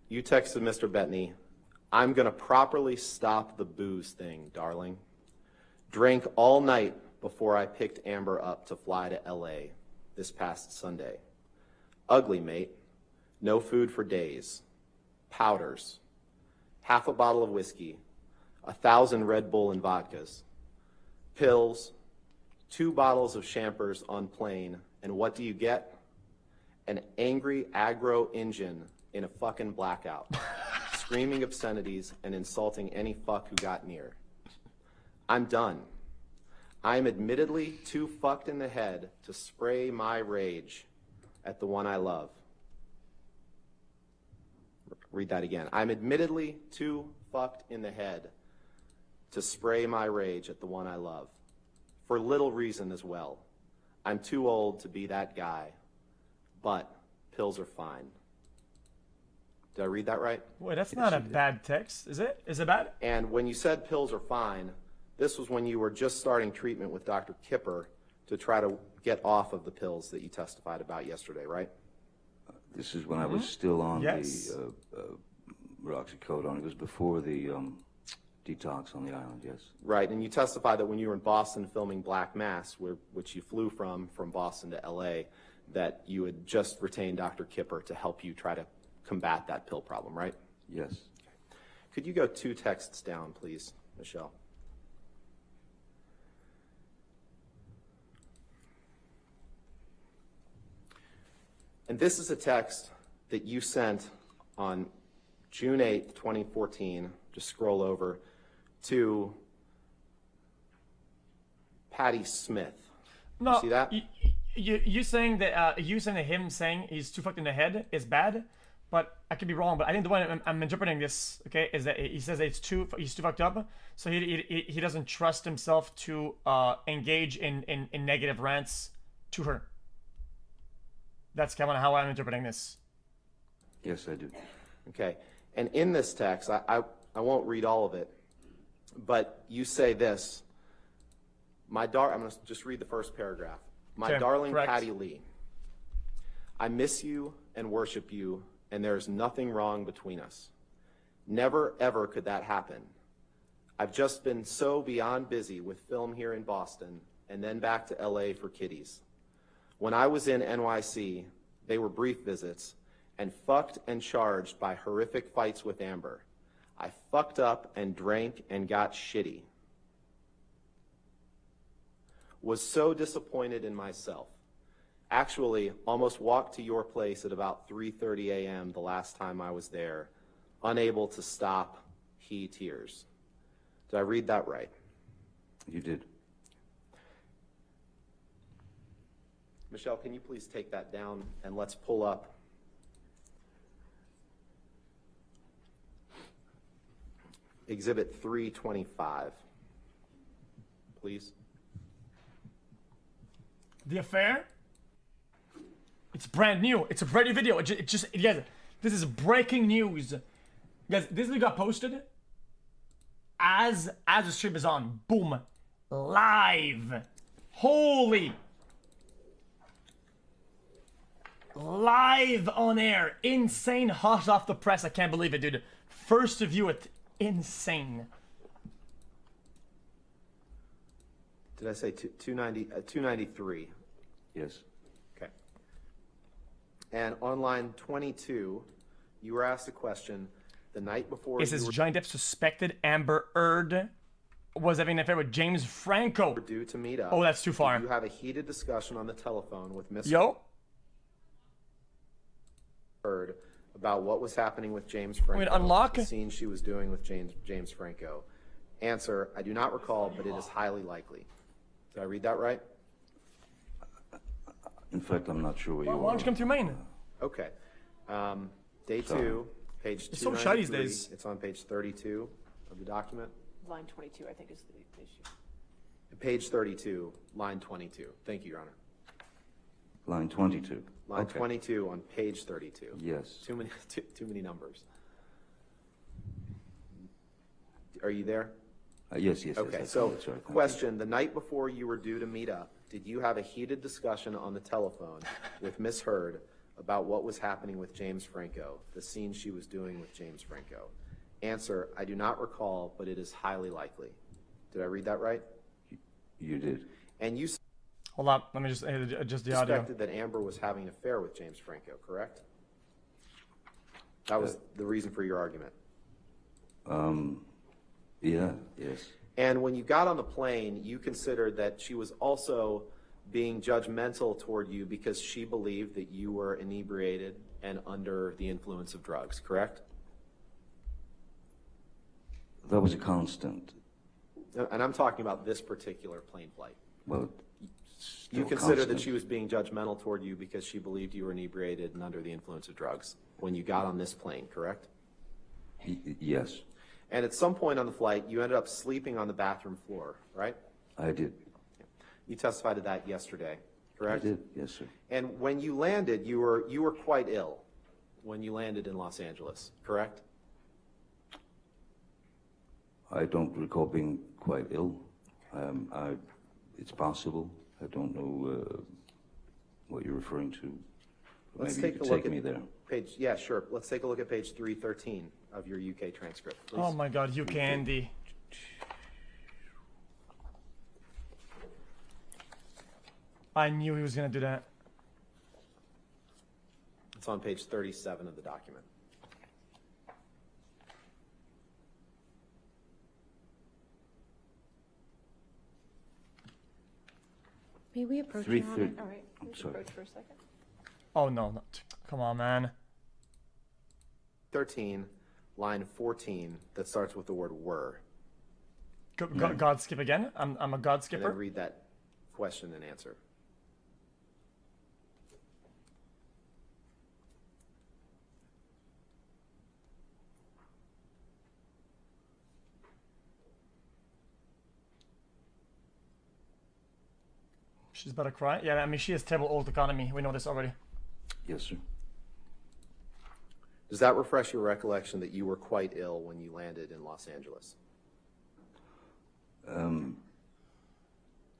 You texted Mr. Bettany, I'm going to properly stop the booze thing, darling. Drank all night before I picked Amber up to fly to LA this past Sunday. Ugly, mate. No food for days. Powders. Half a bottle of whiskey. 1,000 Red Bull and vodkas. Pills. 2 bottles of champers on plane. And what do you get? An angry aggro engine in a fucking blackout. Screaming obscenities and insulting any fuck who got near. I'm done. I'm admittedly too fucked in the head to spray my rage at the one I love. Read that again. I'm admittedly too fucked in the head to spray my rage at the one I love. For little reason as well. I'm too old to be that guy, but pills are fine. Did I read that right? Wait, that's not a bad text, is it? Is it bad? And when you said pills are fine, this was when you were just starting treatment with Dr. Kipper to try to get off of the pills that you testified about yesterday, right? This is when I was still on Yes. the roxicodone. It was before the detox on the island, yes. Right, and you testified that when you were in Boston filming Black Mass, which you flew from Boston to LA, that you had just retained Dr. Kipper to help you try to combat that pill problem, right? Yes. Could you go 2 texts down, please, Michelle? And this is a text that you sent on June 8th, 2014. Just scroll over to Patty Smith. No, You see that? You saying that him saying he's too fucked in the head is bad, but I could be wrong. But I think the way I'm interpreting this, okay, is that he says that he's too fucked up, so he doesn't trust himself to engage in negative rants to her. That's kind of how I'm interpreting this. Yes, I do. Okay. And in this text, I won't read all of it, but you say this. I'm going to just read the first paragraph. My Okay, darling correct. Patty Lee, I miss you and worship you, and there's nothing wrong between us. Never, ever could that happen. I've just been so beyond busy with film here in Boston and then back to LA for kiddies. When I was in NYC, they were brief visits and fucked and charged by horrific fights with Amber. I fucked up and drank and got shitty. Was so disappointed in myself. Actually, almost walked to your place at about 3:30 a.m. the last time I was there, unable to stop tears. Did I read that right? You did. Michelle, can you please take that down and let's pull up Exhibit 325, please. The affair? It's brand new. It's a brand new video. Guys, this is breaking news. Guys, this video got posted as the stream is on. Boom. Live. Holy. Live on air. Insane. Hot off the press. I can't believe it, dude. First to view it. Insane. Did I say 293? Yes. Okay. And on line 22, you were asked a question the night before. It says Johnny Depp suspected Amber Heard was having an affair with James Franco. Were due to meet up. Oh, that's too far. Did you have a heated discussion on the telephone with Miss Yo. Heard about what was happening with James Franco. Wait, unlock? The scene she was doing with James Franco. Answer: I do not recall, but it is highly likely. Did I read that right? In fact, I'm not sure where you are. Why don't you come through Maine? Okay. Day 2, page 293. It's so shy these days. It's on page 32 of the document. Line 22, I think, is the issue. Page 32, line 22. Thank you, Your Honor. Line 22. Line Okay. 22 on page 32. Yes. Too many numbers. Are you there? Yes, yes, Okay, yes. so that's right. Thank you. question, the night before you were due to meet up, did you have a heated discussion on the telephone with Miss Heard about what was happening with James Franco, the scene she was doing with James Franco? Answer: I do not recall, but it is highly likely. Did I read that right? You did. And you Hold on. Let me just adjust the audio. suspected that Amber was having an affair with James Franco, correct? That was the reason for your argument. Yeah, yes. And when you got on the plane, you considered that she was also being judgmental toward you because she believed that you were inebriated and under the influence of drugs, correct? That was a constant. And I'm talking about this particular plane flight. Well, You still consider that constant. she was being judgmental toward you because she believed you were inebriated and under the influence of drugs when you got on this plane, correct? Yes, And at some point on the flight, you ended up sleeping on the bathroom floor, right? I did. You testified to that yesterday, correct? I did, yes, sir. And when you landed, you were quite ill when you landed in Los Angeles, correct? I don't recall being quite ill. It's possible. I don't know what you're referring to. Let's Maybe take you a could look take at me there. Yeah, sure. Let's take a look at page 313 of your UK transcript, please. Oh my God, UK Andy. I knew he was gonna do that. It's on page 37 of the document. May we approach 3:30. All right, I'm let's sorry. approach for a second. Oh no, no. Come on, man. 13, line 14, that starts with the word were. God skip again. I'm a God And skipper. then read that question and answer. She's about to cry. Yeah, I mean she has terrible old economy. We know this already. Yes, sir. Does that refresh your recollection that you were quite ill when you landed in Los Angeles? Her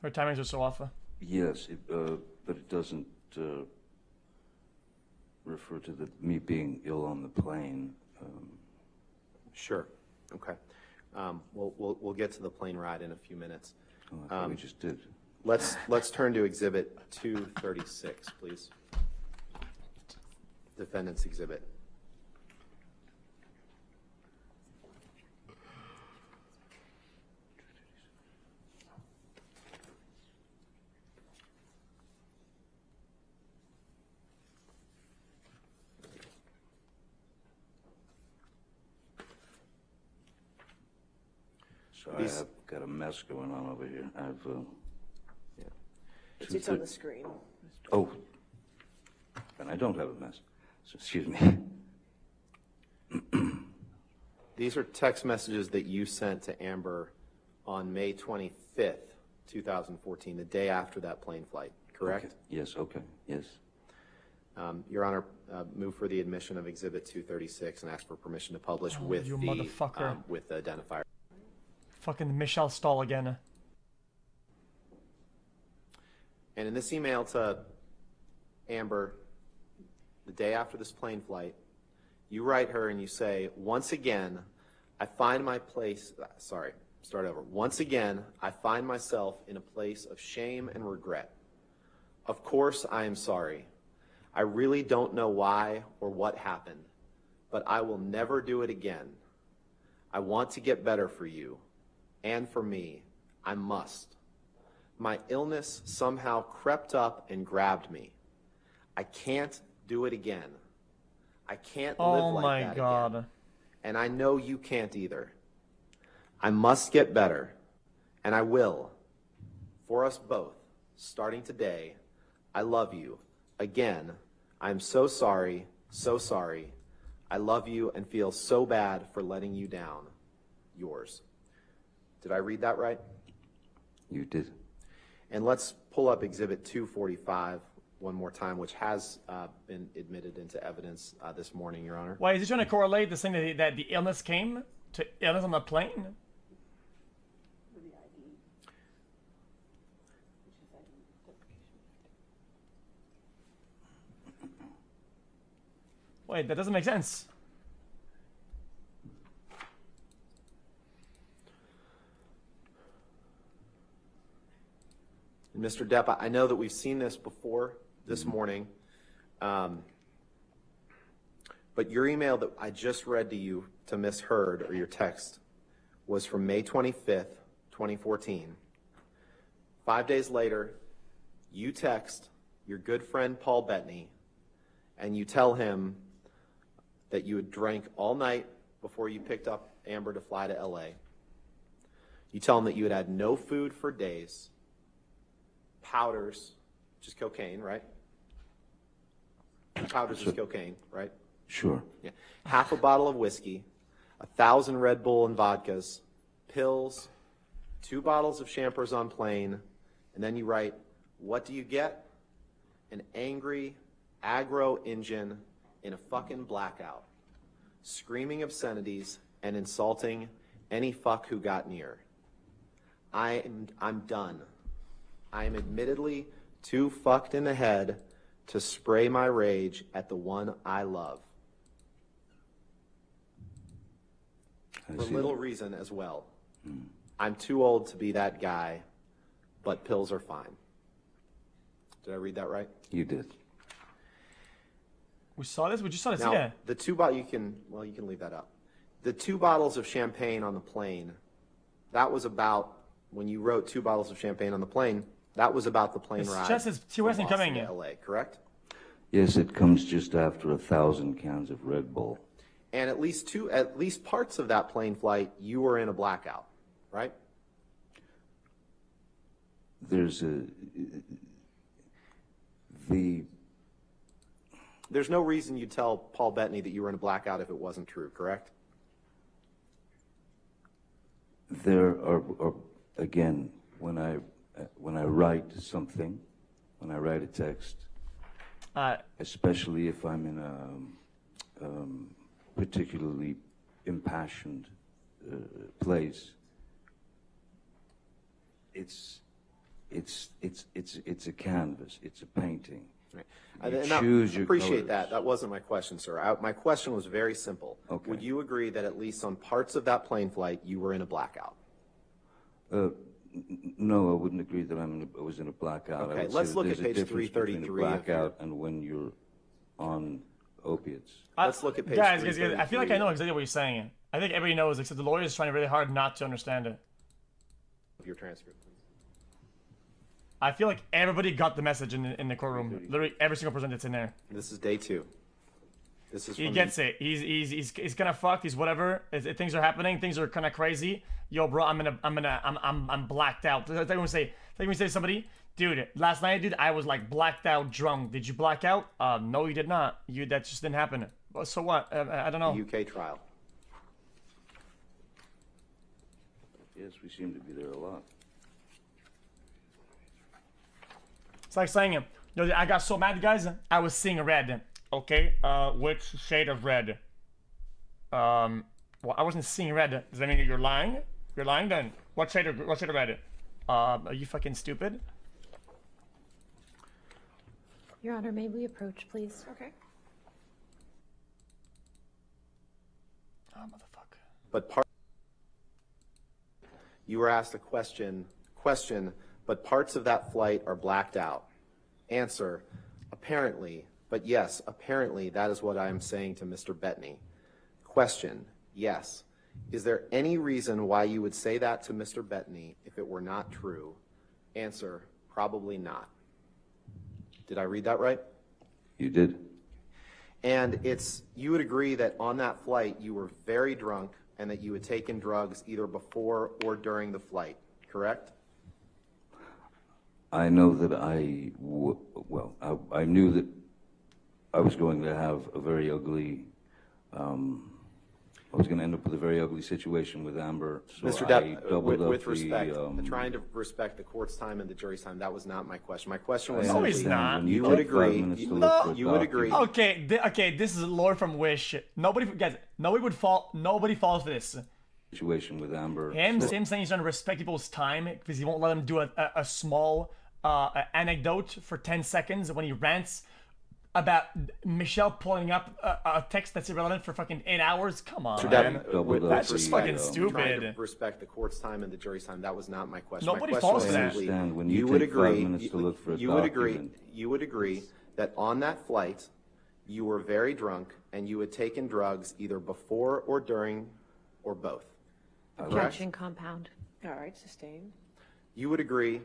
timings are so off. Yes, but it doesn't refer to me being ill on the plane. Sure. Okay. We'll get to the plane ride in a few minutes. Oh, I thought we just did. Let's turn to Exhibit 236, please. Defendant's Exhibit. So I've got a mess going on over here. It's on the screen. Oh, and I don't have a mess. So excuse me. These are text messages that you sent to Amber on May 25th, 2014, the day after that plane flight, correct? Okay. Yes, okay, yes. Your Honor, move for the admission of Exhibit 236 and ask for permission to publish with you the motherfucker. with the identifier. Fucking Michelle Stahl again. And in this email to Amber, the day after this plane flight, you write her and you say, once again, I find my place, sorry, start over. Once again, I find myself in a place of shame and regret. Of course, I am sorry. I really don't know why or what happened, but I will never do it again. I want to get better for you and for me. I must. My illness somehow crept up and grabbed me. I can't do it again. I can't live Oh like my that God. again. And I know you can't either. I must get better, and I will. For us both, starting today, I love you. Again, I'm so sorry, so sorry. I love you and feel so bad for letting you down. Yours. Did I read that right? You did. And let's pull up Exhibit 245 one more time, which has been admitted into evidence this morning, Your Honor. Why is he trying to correlate this thing that the illness came to illness on the plane? Wait, that doesn't make sense. Mr. Depp, I know that we've seen this before this morning, but your email that I just read to you to Ms. Hurd, or your text, was from May 25th, 2014. 5 days later, you text your good friend Paul Bettany, and you tell him that you had drank all night before you picked up Amber to fly to LA. You tell him that you had had no food for days, powders, which is cocaine, right? Powders is cocaine, right? Sure. Yeah. Half a bottle of whiskey, 1,000 Red Bull and vodkas, pills, 2 bottles of Champers on plane, and then you write, what do you get? An angry, aggro engine in a fucking blackout, screaming obscenities and insulting any fuck who got near. I'm done. I am admittedly too fucked in the head to spray my rage at the one I love. For little reason as well. I'm too old to be that guy, but pills are fine. Did I read that right? You did. We saw this? We just saw this, Now, yeah. the two bottles, you can leave that up. The 2 bottles of champagne on the plane, that was about, when you wrote 2 bottles of champagne on the plane, That was about the plane It's ride. just as T. from Weston Boston coming to in. LA, correct? Yes, it comes just after 1,000 cans of Red Bull. And at least parts of that plane flight, you were in a blackout, right? There's There's no reason you'd tell Paul Bettany that you were in a blackout if it wasn't true, correct? There are again, when I write something, when I write a text, especially if I'm in a particularly impassioned place, it's a canvas, it's a painting. Right. You And I choose your appreciate colors. that. That wasn't my question, sir. My question was very simple. Okay. Would you agree that at least on parts of that plane flight, you were in a blackout? No, I wouldn't agree that I was in a blackout. Okay, I would let's say look that at there's page a difference between 333 a of your- blackout and when you're on opiates. Let's look at page guys, 333. I feel like I know exactly what you're saying. I think everybody knows, except the lawyer is trying really hard not to understand it. Your transcript. I feel like everybody got the message in the courtroom. Literally every single person that's in there. This is day 2. This is He from gets it. He's kind of fucked. He's whatever. Things are happening. Things are kind of crazy. Yo, bro, I'm blacked out. Like when we say to somebody, dude, last night, dude, I was like blacked out drunk. Did you black out? No, you did not. That just didn't happen. So what? I don't know. UK trial. Yes, we seem to be there a lot. It's like saying, yo, I got so mad, guys. I was seeing red. Okay, which shade of red? Well, I wasn't seeing red. Does that mean you're lying? You're lying then. What shade of red? Are you fucking stupid? Your Honor, may we approach, please? Okay. Oh, motherfucker. But you were asked a question, but parts of that flight are blacked out. Answer, apparently, but yes, apparently that is what I am saying to Mr. Bettany. Question, yes. Is there any reason why you would say that to Mr. Bettany if it were not true? Answer, probably not. Did I read that right? You did? And you would agree that on that flight you were very drunk and that you had taken drugs either before or during the flight, correct? I know that I knew that I was going to have a very ugly, I was going to end up with a very ugly situation with Amber. So Mr. Depp, with respect, trying to respect the court's time and the jury's time, that was not my question. My question was No, simply, he's not. When you take would 5 agree, minutes to you- look for a you would agree. document, Okay, this is a lawyer from Wish. Nobody falls for this. situation with Amber. Him So- saying he's trying to respect people's time because he won't let them do a small anecdote for 10 seconds when he rants about Michelle pulling up a text that's irrelevant for fucking 8 hours. Come on, Mr. man. Depp, That's just fucking trying to stupid. respect the court's time and the jury's time, that was not my question. Nobody My question falls was for that. simply, I understand. When you you would take 5 agree, minutes to look for a you would agree, document. you would agree that on that flight you were very drunk and you had taken drugs either before or during or both. Correct? Objection compound. All right, sustained. You would agree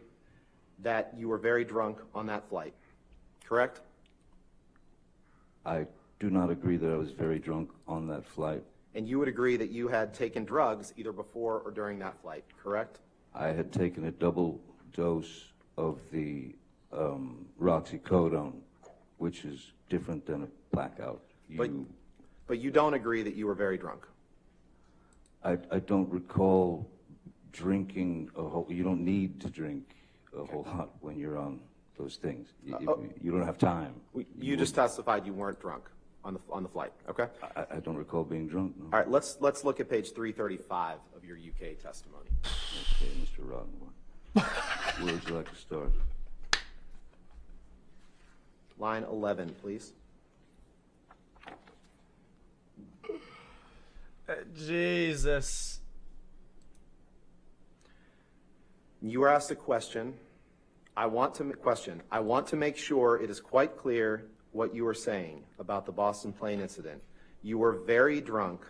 that you were very drunk on that flight, correct? I do not agree that I was very drunk on that flight. And you would agree that you had taken drugs either before or during that flight, correct? I had taken a double dose of the roxycodone, which is different than a blackout. But you don't agree that you were very drunk. I don't recall drinking a whole. You don't need to drink a whole lot when you're on those things. You don't have time. You just testified you weren't drunk on the flight, okay? I don't recall being drunk. No. All right, let's look at page 335 of your UK testimony. Okay, Mr. Roddenberry. Where would you like to start? Line 11, please. Jesus. You were asked a question. I want to make sure it is quite clear what you were saying about the Boston plane incident. You were very drunk.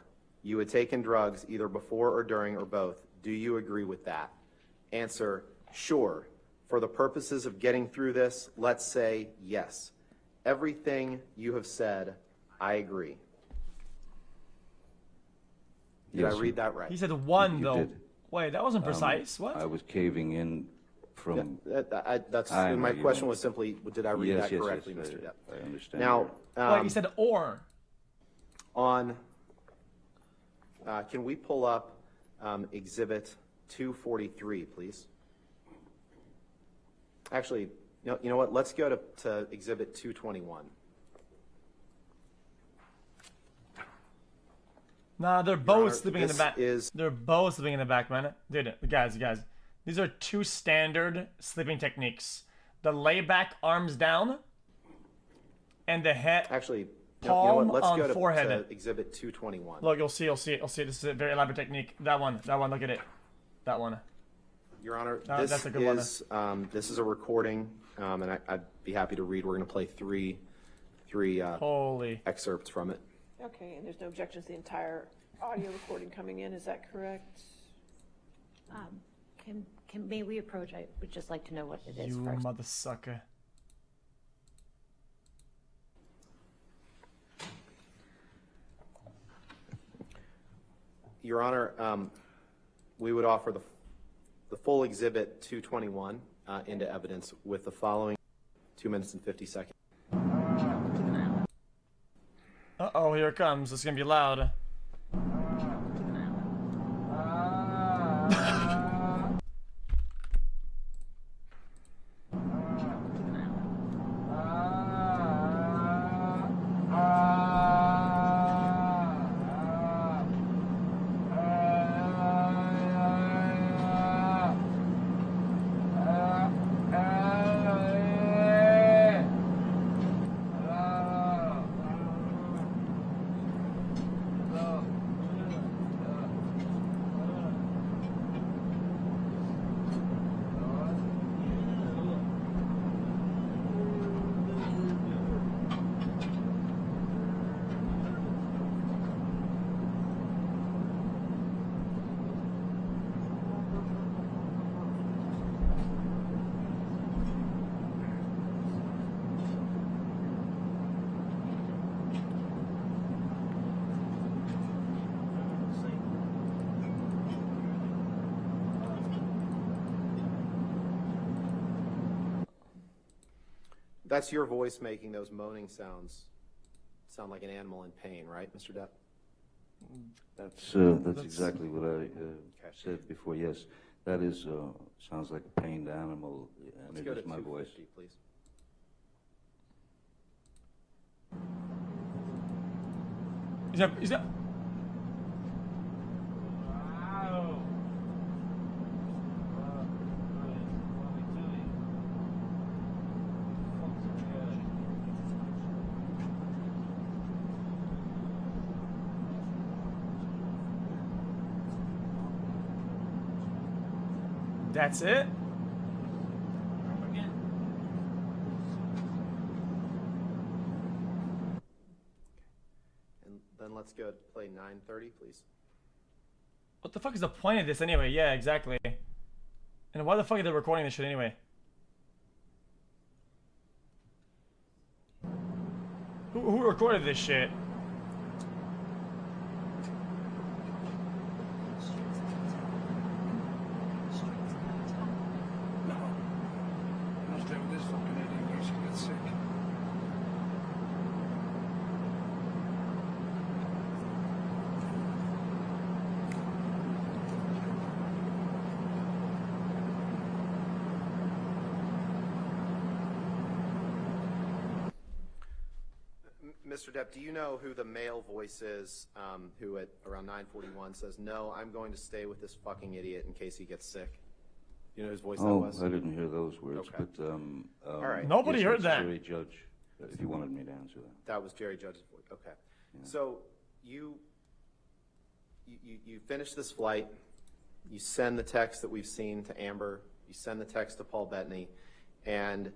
You had taken drugs either before or during or both. Do you agree with that? Answer, sure. for the purposes of getting through this, let's say yes. Everything you have said, I agree. Did Yes, I read that right? He said one You though. did. Wait, that wasn't precise. What? I was caving in from. That's I know my you question were. was simply, did I read Yes, that yes, correctly, yes, Mr. Depp? I understand. Now, Wait, he said or. on, can we pull up Exhibit 243, please? Actually, you know what? Let's go to Exhibit 221. Nah, they're both Honor, sleeping in the this back. is- They're both sleeping in the back, man. Dude, guys. These are two standard sleeping techniques. The layback arms down and the head Actually, you know palm what? Let's on go to forehead. Exhibit 221. Look, you'll see. This is a very elaborate technique. That one, look at it. That one. Your Honor, that's a good one. this is a recording, and I'd be happy to read. We're going to play three Holy. excerpts from it. Okay, and there's no objection to the entire audio recording coming in, is that correct? May we approach? I would just like to know what it is You first. mother sucker. Your Honor, we would offer the full Exhibit 221 into evidence with the following 2 minutes and 50 seconds. Uh-oh, here it comes. It's gonna be loud. That's your voice making those moaning sounds. Sound like an animal in pain, right, Mr. Depp? That's exactly what I said before. Yes, that is sounds like a pained animal, and Let's it go to is my voice. 250, please. Is that? That's it? And then let's go to play 930, please. What the fuck is the point of this anyway? Yeah, exactly. And why the fuck are they recording this shit anyway? Who recorded this shit? Mr. Depp, do you know who the male voice is who at around 9:41 says, "No, I'm going to stay with this fucking idiot in case he gets sick"? Do you know whose voice that Oh, was? I didn't hear those words, Okay. but All right. Nobody yes, heard that's that. Jerry Judge, if you wanted me to answer that. That was Jerry Judge's voice. Okay. So you finish this flight. You send the text that we've seen to Amber. You send the text to Paul Bettany, and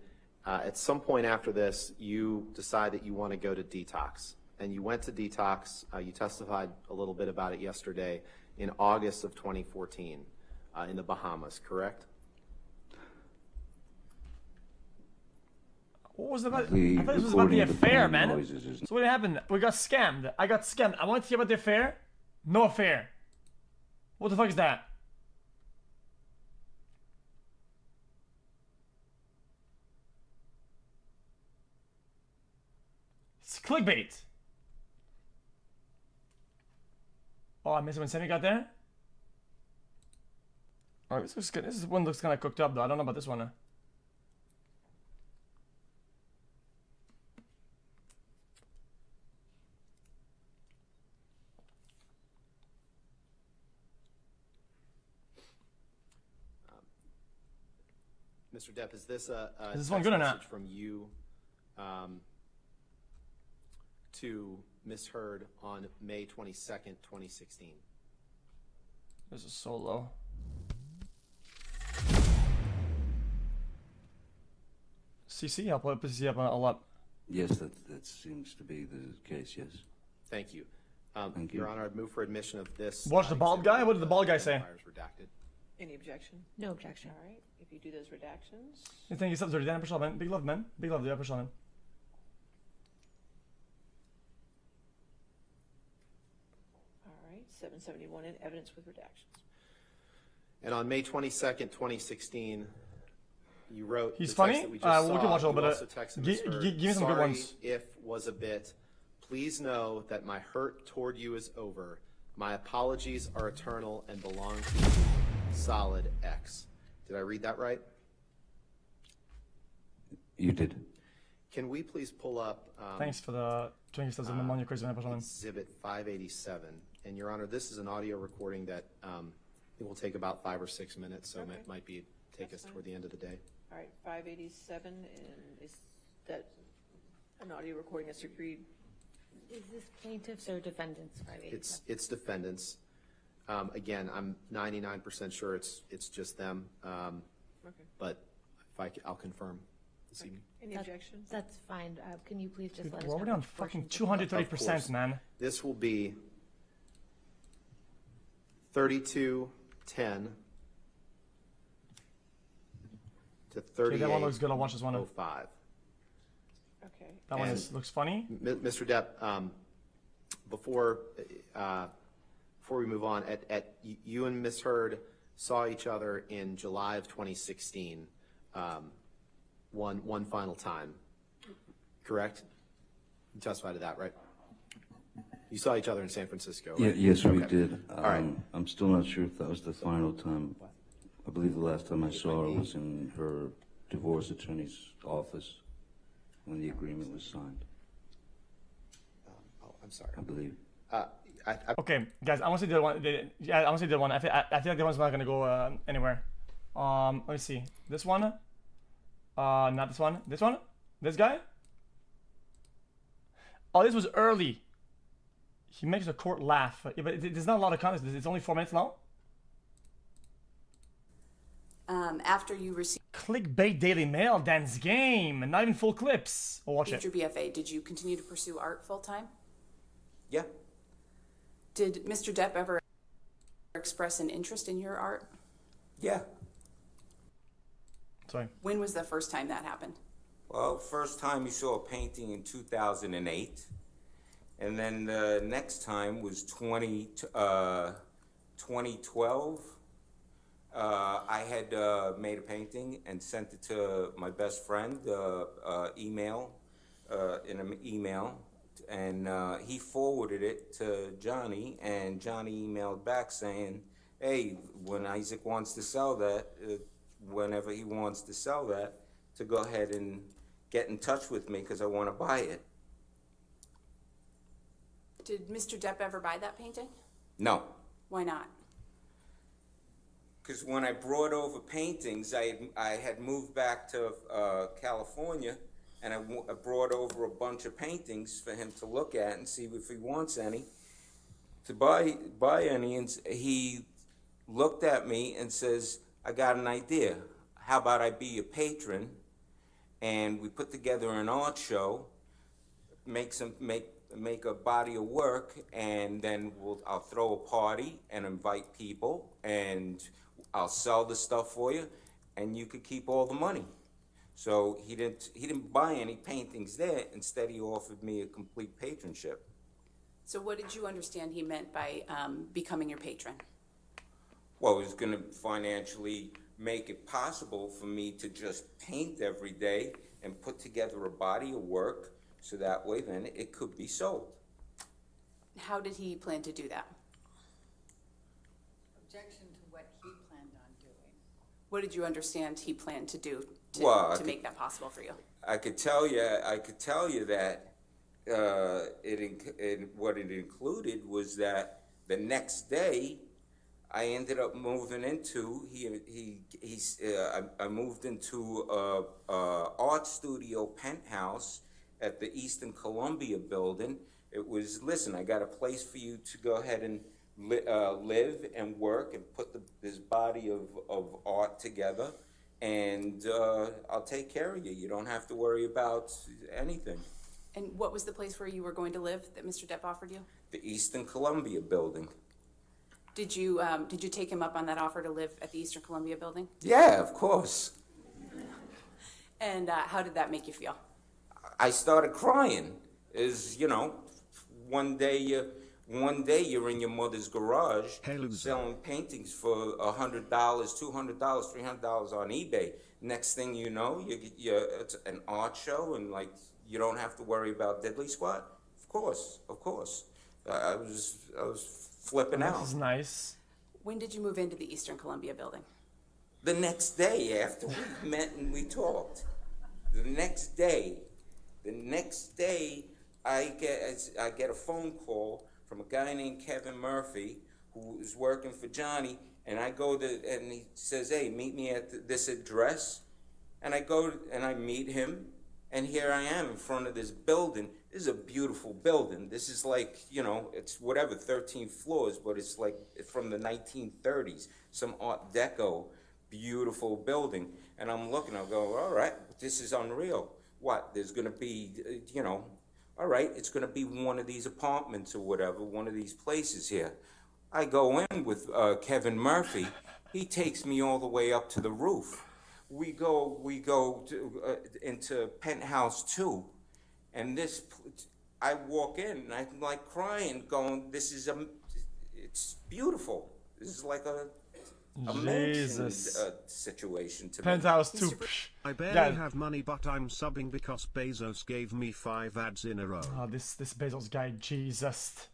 at some point after this, you decide that you want to go to detox. And you went to detox. You testified a little bit about it yesterday in August of 2014 in the Bahamas, correct? was about? The I thought this was about the recording of the affair, plane man. noises is- So what happened? We got scammed. I got scammed. I wanted to hear about the affair. No affair. What the fuck is that? It's clickbait. Oh, I missed it when Sammy got there. Alright, this looks good. This one looks kind of cooked up, though. I don't know about this one. Mr. Depp, is this a Is this one text good or message not? from you to Miss Heard on May 22nd, 2016? This is so low. CC, I'll put CC up a lot. Yes, that seems to be the case, yes. Thank you. Thank you. Your Honor, I'd move for admission of this. Watch the bald exhibit guy? What did the bald guy with say? identifiers redacted. Any objection? No objection. All right, if you do those redactions. Jag tänker så dirty, den personen. Big love, man. Big love, the personen. All right, 771 in evidence with redactions. And on May 22nd, 2016, you wrote. He's the text funny? that we just we can saw. watch a little You bit also of- texted gi- Ms. Heard, gi- give me some good "Sorry ones." if was a bit. Please know that my hurt toward you is over. My apologies are eternal and belong to you. Solid X. Did I read that right? You did. Can we please pull up Thanks for the 20 stars of pneumonia crazy, man, personen. Exhibit 587? And Your Honor, this is an audio recording that it will take about 5 or 6 minutes, so Okay. it might be take us toward the end of the day. All right, 587, and is that an audio recording that's agreed? Is this plaintiffs or defendants? It's defendants. Again, I'm 99% sure it's just them. Okay. But I'll confirm this evening. Any objections? That's fine. Can you please just let us We're know? already on which fucking portions of- 230%, man. This will be 3210 to Okay, that one looks good. I'll watch this one. 3805. Okay. That one And- looks funny. Mr. Depp, before we move on, you and Ms. Heard saw each other in July of 2016, one final time, correct? You testified to that, right? You saw each other in San Francisco, Yeah, right? yes, we Okay. did. All right. I'm still not sure if that was the final time. I believe the last time I saw her was in her divorce attorney's office when the agreement was signed, Oh, I'm sorry. I believe. Okay, guys, I want to see the one. Yeah, I want to see the one. I feel like the one's not gonna go anywhere. Let me see. This one. Not this one. This one. This guy. Oh, this was early. He makes the court laugh. Yeah, but there's not a lot of context. It's only 4 minutes long. After you received Clickbait Daily Mail, Dan's game. Not even full clips. We'll watch it. your BFA, did you continue to pursue art full time? Yeah. Did Mr. Depp ever express an interest in your art? Yeah. Sorry. When was the first time that happened? Well, first time you saw a painting in 2008. And then the next time was 2012. I had made a painting and sent it to my best friend, in an email. And he forwarded it to Johnny, and Johnny emailed back saying, hey, when Isaac wants to sell that, whenever he wants to sell that, to go ahead and get in touch with me because I want to buy it. Did Mr. Depp ever buy that painting? No, Why not? because when I brought over paintings, I had moved back to California, and I brought over a bunch of paintings for him to look at and see if he wants any, to buy any, and he looked at me and says, I got an idea. How about I be a patron, and we put together an art show, make a body of work, and then I'll throw a party and invite people, and I'll sell the stuff for you, and you could keep all the money. So he didn't buy any paintings there. Instead, he offered me a complete patronship. So what did you understand he meant by becoming your patron? Well, it was going to financially make it possible for me to just paint every day and put together a body of work, so that way then it could be sold. How did he plan to do that? Objection to what he planned on doing. What did you understand he planned to do Well, to make that possible for you? I could tell you that what it included was that the next day I ended up moving into I moved into a art studio penthouse at the Eastern Columbia building. It was, listen, I got a place for you to go ahead and live and work and put this body of art together, and I'll take care of you. You don't have to worry about anything. And what was the place where you were going to live that Mr. Depp offered you? The Eastern Columbia building. Did you take him up on that offer to live at the Eastern Columbia building? Yeah, of course. And how did that make you feel? I started crying. One day you're in your mother's garage selling paintings for $100, $200, $300 on eBay. Next thing you know, it's an art show, and like you don't have to worry about diddly squat. Of course. I was flipping out. This is nice. When did you move into the Eastern Columbia building? The next day after we met and we talked. The next day, I get a phone call from a guy named Kevin Murphy, who is working for Johnny, and and he says, hey, meet me at this address. And I go and I meet him, and here I am in front of this building. This is a beautiful building. This is like, it's 13 floors, but it's like from the 1930s, some Art Deco, beautiful building. And I'm looking, I'll go, all right, this is unreal. What, there's gonna be, all right, it's gonna be one of these apartments or whatever, one of these places here. I go in with Kevin Murphy. He takes me all the way up to the roof. We go into penthouse 2, and I walk in and I'm like crying, going, it's beautiful. This is like a mansion situation to Penthouse me. 2. I barely have money, but I'm subbing because Bezos gave me 5 ads in a row. Oh, this Bezos guy, Jesus.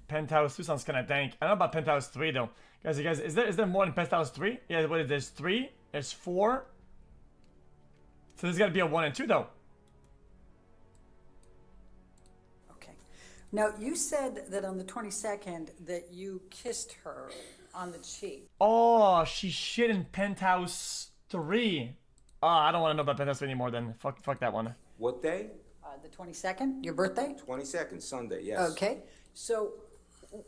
Penthouse 2 sounds kind of dank. I don't know about Penthouse 3 though. Guys, is there more than Penthouse 3? Yeah, what is there's 3, there's 4. So there's gotta be a 1 and 2 though. Okay. Now, you said that on the 22nd that you kissed her on the cheek. Oh, she shit in Penthouse 3. Oh, I don't want to know about Penthouse 3 anymore then. Fuck that one. What day? The 22nd, your birthday? 22nd, Sunday, yes. Okay. So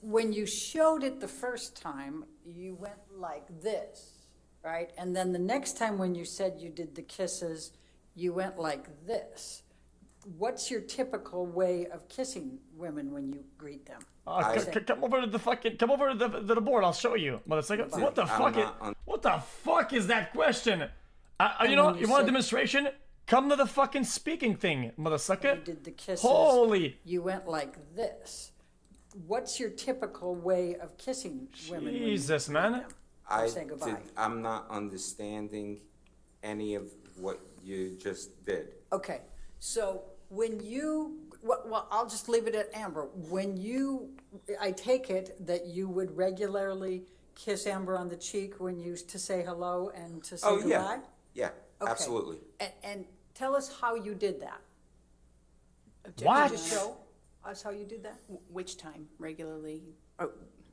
when you showed it the first time, you went like this, right? And then the next time when you said you did the kisses, you went like this. What's your typical way of kissing women when you greet them? Come over to the board. I'll show you. Motherfucker. What the fuck? What the fuck is that question? You want a demonstration? Come to the fucking speaking thing, motherfucker. You did the kisses. Holy. You went like this. What's your typical way of kissing women? Jesus, man. Say goodbye. I'm not understanding any of what you just did. Okay, so when you, well, I'll just leave it at Amber. I take it that you would regularly kiss Amber on the cheek when you to say hello and to say goodbye? Yeah, Okay. absolutely. And tell us how you did that. What? Did you show us how you did that? Which time? Regularly?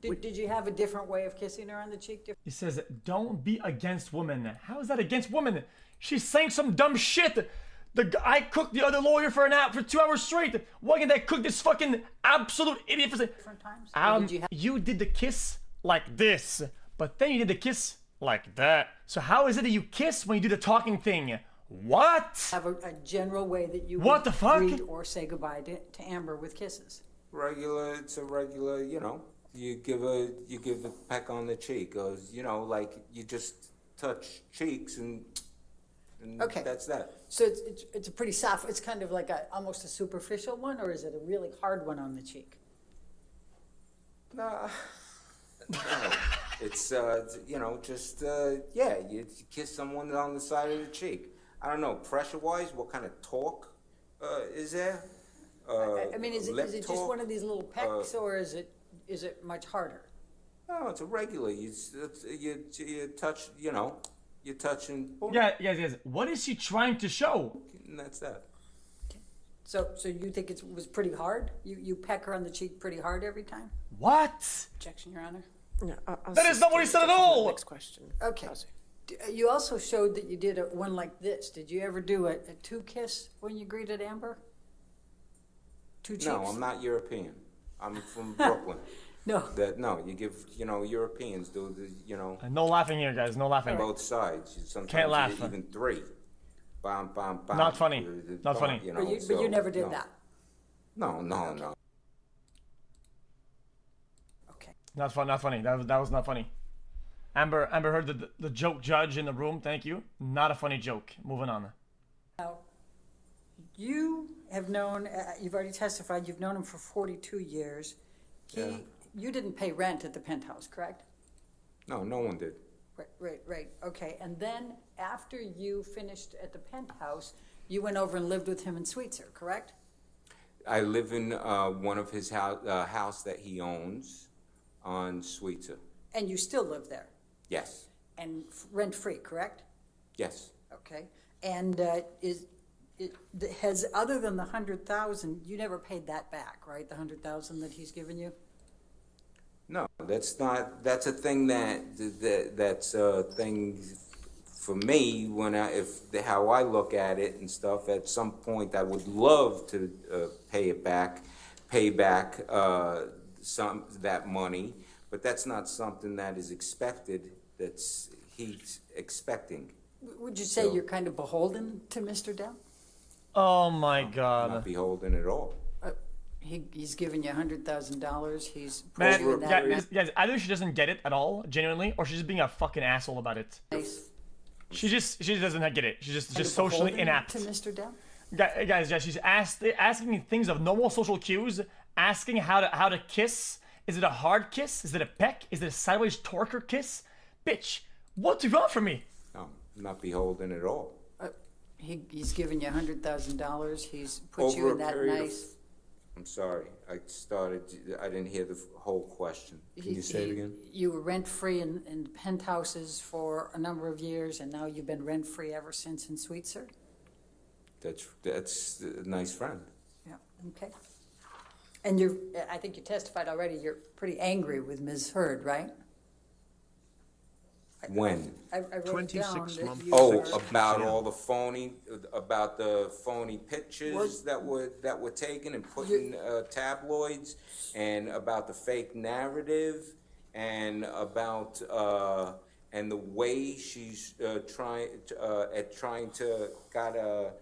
Did you have a different way of kissing her on the cheek? He says, don't be against women. How is that against women? She's saying some dumb shit. I cooked the other lawyer for 2 hours straight. Why can't I cook this fucking absolute idiot for different times? You did the kiss like this, but then you did the kiss like that. So how is it that you kiss when you do the talking thing? What? Have a general way that you what the fuck? greet or say goodbye to Amber with kisses. It's a regular, you give a peck on the cheek, or like you just touch cheeks and Okay. that's that. So it's a pretty soft, it's kind of like almost a superficial one, or is it a really hard one on the cheek? No, it's just yeah, you kiss someone on the side of the cheek. I don't know, pressure-wise, what kind of talk is there? I mean, is it just one of these little pecks, or is it much harder? No, it's a regular. You touch, you're touching. Boom, Guys. What is she trying to show? and that's that. So you think it was pretty hard? You peck her on the cheek pretty hard every time? What? Objection, Your Honor. No, That is not what he said at all. Next question. Okay. You also showed that you did one like this. Did you ever do a two kiss when you greeted Amber? Two cheeks? No, I'm not European. I'm from Brooklyn. No. You give, Europeans do the, No laughing here, guys. No laughing. both sides. Sometimes Can't laugh. Even three. Bam, bam, bam. Not funny. Not funny. But you never did that. No. Okay. Not funny. That was not funny. Amber heard the joke judge in the room. Thank you. Not a funny joke. Moving on. Now, you have known, you've already testified, you've known him for 42 years. Yeah. You didn't pay rent at the penthouse, correct? No, no one did. Right. Okay. And then after you finished at the penthouse, you went over and lived with him in Sweetser, correct? I live in one of his house that he owns on Sweetser. And you still live there? Yes. And rent-free, correct? Yes. Okay. And has, other than the 100,000, you never paid that back, right? The 100,000 that he's given you? No, that's a thing that's a thing for me how I look at it and stuff. At some point, I would love to pay back some that money, but that's not something that is expected. He's expecting. Would you say you're kind of beholden to Mr. Depp? Oh my God. Not beholden at all. He's given you $100,000. He's put Man, you in that guys, either she doesn't get it at all, genuinely, or she's just being a fucking asshole about it. nice. She doesn't get it. She's Kind just of socially beholden inept. to Mr. Depp? Guys, she's asking me things of normal social cues, asking how to kiss. Is it a hard kiss? Is it a peck? Is it a sideways torquer kiss? Bitch, what do you want from me? No, I'm not beholden at all. He's given you $100,000. He's put you Over in a that period of- nice. I'm sorry. I didn't hear the whole question. Can you say it again? You were rent-free in penthouses for a number of years, and now you've been rent-free ever since in Sweetser? That's a nice friend. Yeah, okay. And I think you testified already, you're pretty angry with Ms. Heard, right? When? I wrote 26 down that months. you Oh, were- about the phony pictures that were taken and put in tabloids, and about the fake narrative, and about and the way she's trying to got a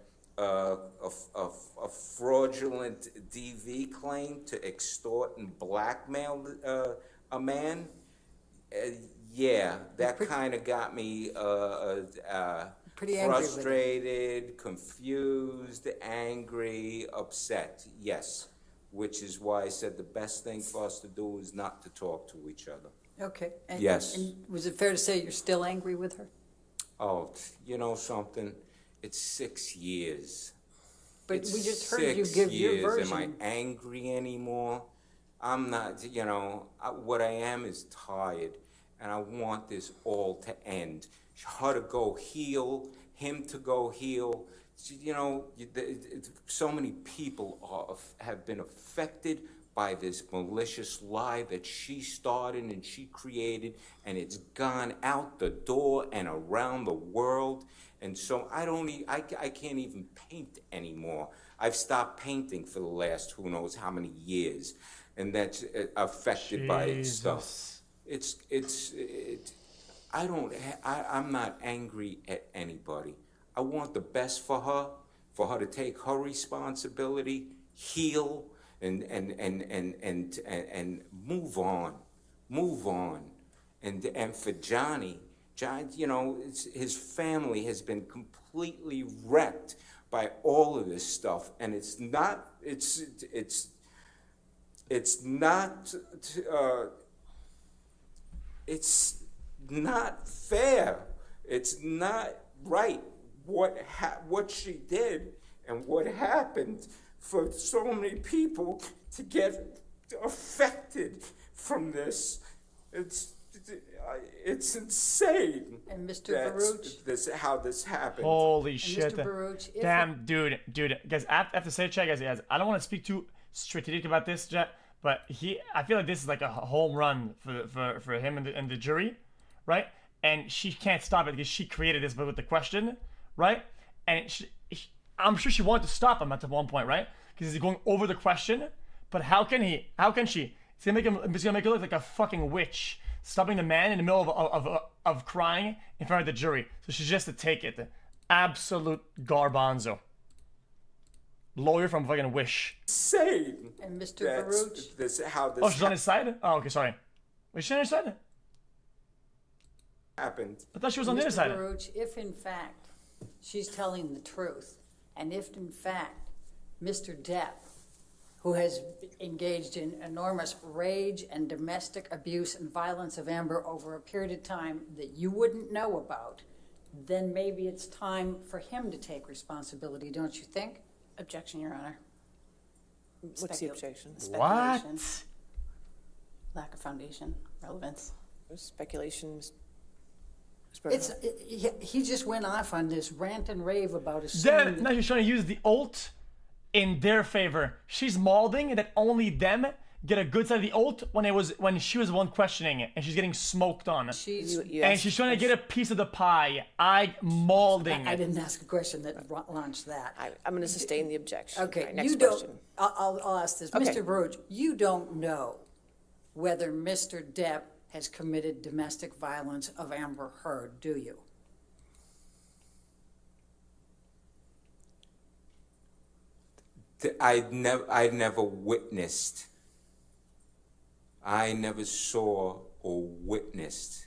fraudulent DV claim to extort and blackmail a man. Yeah, that kind of got me Pretty angry with it. frustrated, confused, angry, upset. Yes, which is why I said the best thing for us to do is not to talk to each other. Okay. Yes. And was it fair to say you're still angry with her? Oh, you know something? It's 6 years. But It's we just heard you 6 give your years. version. Am I angry anymore? I'm not, what I am is tired, and I want this all to end. Her to go heal, him to go heal. So many people have been affected by this malicious lie that she started and she created, and it's gone out the door and around the world. And so I can't even paint anymore. I've stopped painting for the last who knows how many years, and that's affected by its stuff. I'm not angry at anybody. I want the best for her to take her responsibility, heal, and move on, move on. And for Johnny, you know, his family has been completely wrecked by all of this stuff, and it's not fair. It's not right what she did and what happened for so many people to get affected from this. It's insane. And Mr. Baruch, how this happened. Holy shit. Mr. Baruch, Damn, dude. Guys, I have to say, chat, guys, I don't want to speak too strategic about this, chat, but I feel like this is like a home run for him and the jury, right? And she can't stop it because she created this with the question, right? And I'm sure she wanted to stop him at one point, right? Because he's going over the question, but how can she? It's gonna make her look like a fucking witch, stopping the man in the middle of crying in front of the jury. So she's just to take it. Absolute garbanzo. Lawyer from fucking Wish. Insane. And Mr. Baruch. Oh, she's on his side? Oh, okay, sorry. Was she on his side? Happened. I thought she was on the other side. Mr. Baruch, if in fact she's telling the truth, and if in fact Mr. Depp, who has engaged in enormous rage and domestic abuse and violence of Amber over a period of time that you wouldn't know about, then maybe it's time for him to take responsibility, don't you think? Objection, Your Honor. What's the objection? Speculation. What? Lack of foundation, relevance. Speculation. He just went off on this rant and rave about his. Then now she's trying to use the ult in their favor. She's molding that only them get a good side of the ult when she was the one questioning it, and she's getting smoked on. And she's trying to get a piece of the pie. Molding. I didn't ask a question that launched that. I'm going to sustain the objection. Okay, right, next you don't. question. I'll ask this, Okay. Mr. Baruch. You don't know whether Mr. Depp has committed domestic violence of Amber Heard, do you? I never witnessed. I never saw or witnessed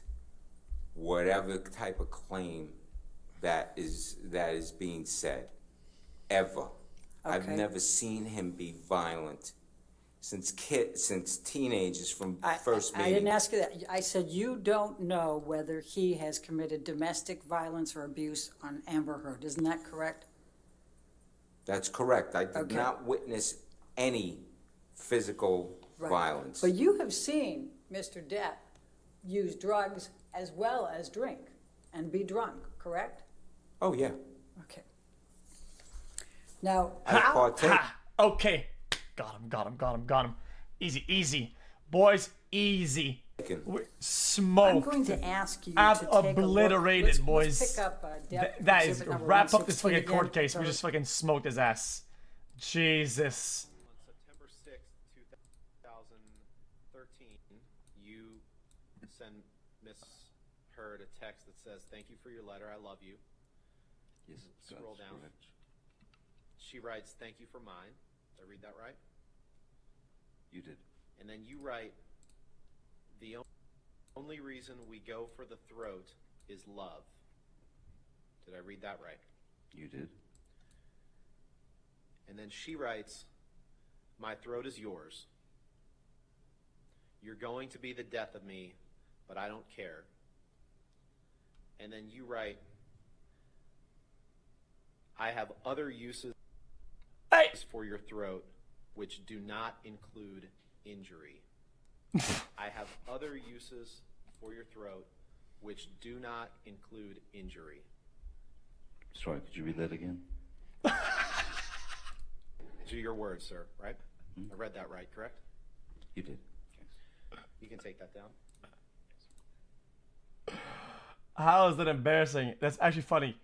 whatever type of claim that is being said, ever. I've never seen him be violent since teenagers from first meeting. I didn't ask you that. I said you don't know whether he has committed domestic violence or abuse on Amber Heard. Isn't that correct? That's correct. I did not witness any physical violence. But you have seen Mr. Depp use drugs as well as drink and be drunk, correct? Oh, yeah. Okay. Now, Okay. Got him. Easy. Boys, easy. Smoked. I'm going to ask you to take obliterated, a look. boys. Let's pick up Depp That is, exhibit number wrap up this 116 fucking court again. case. We just fucking smoked his ass. Jesus. On September 6th, 2013, you send Miss Heard a text that says, "Thank you for your letter. I love you." Yes. Scroll down. Correct. She writes, "Thank you for mine." Did I read that right? You did. And then you write, "The only reason we go for the throat is love." Did I read that right? You did. And then she writes, "My throat is yours. You're going to be the death of me, but I don't care." And then you write, "I have other uses for your throat which do not include injury." I have other uses for your throat which do not include injury. Sorry, could you read that again? These are your words, sir, right? I read that right, correct? You did. You can take that down. How is that embarrassing? That's actually funny.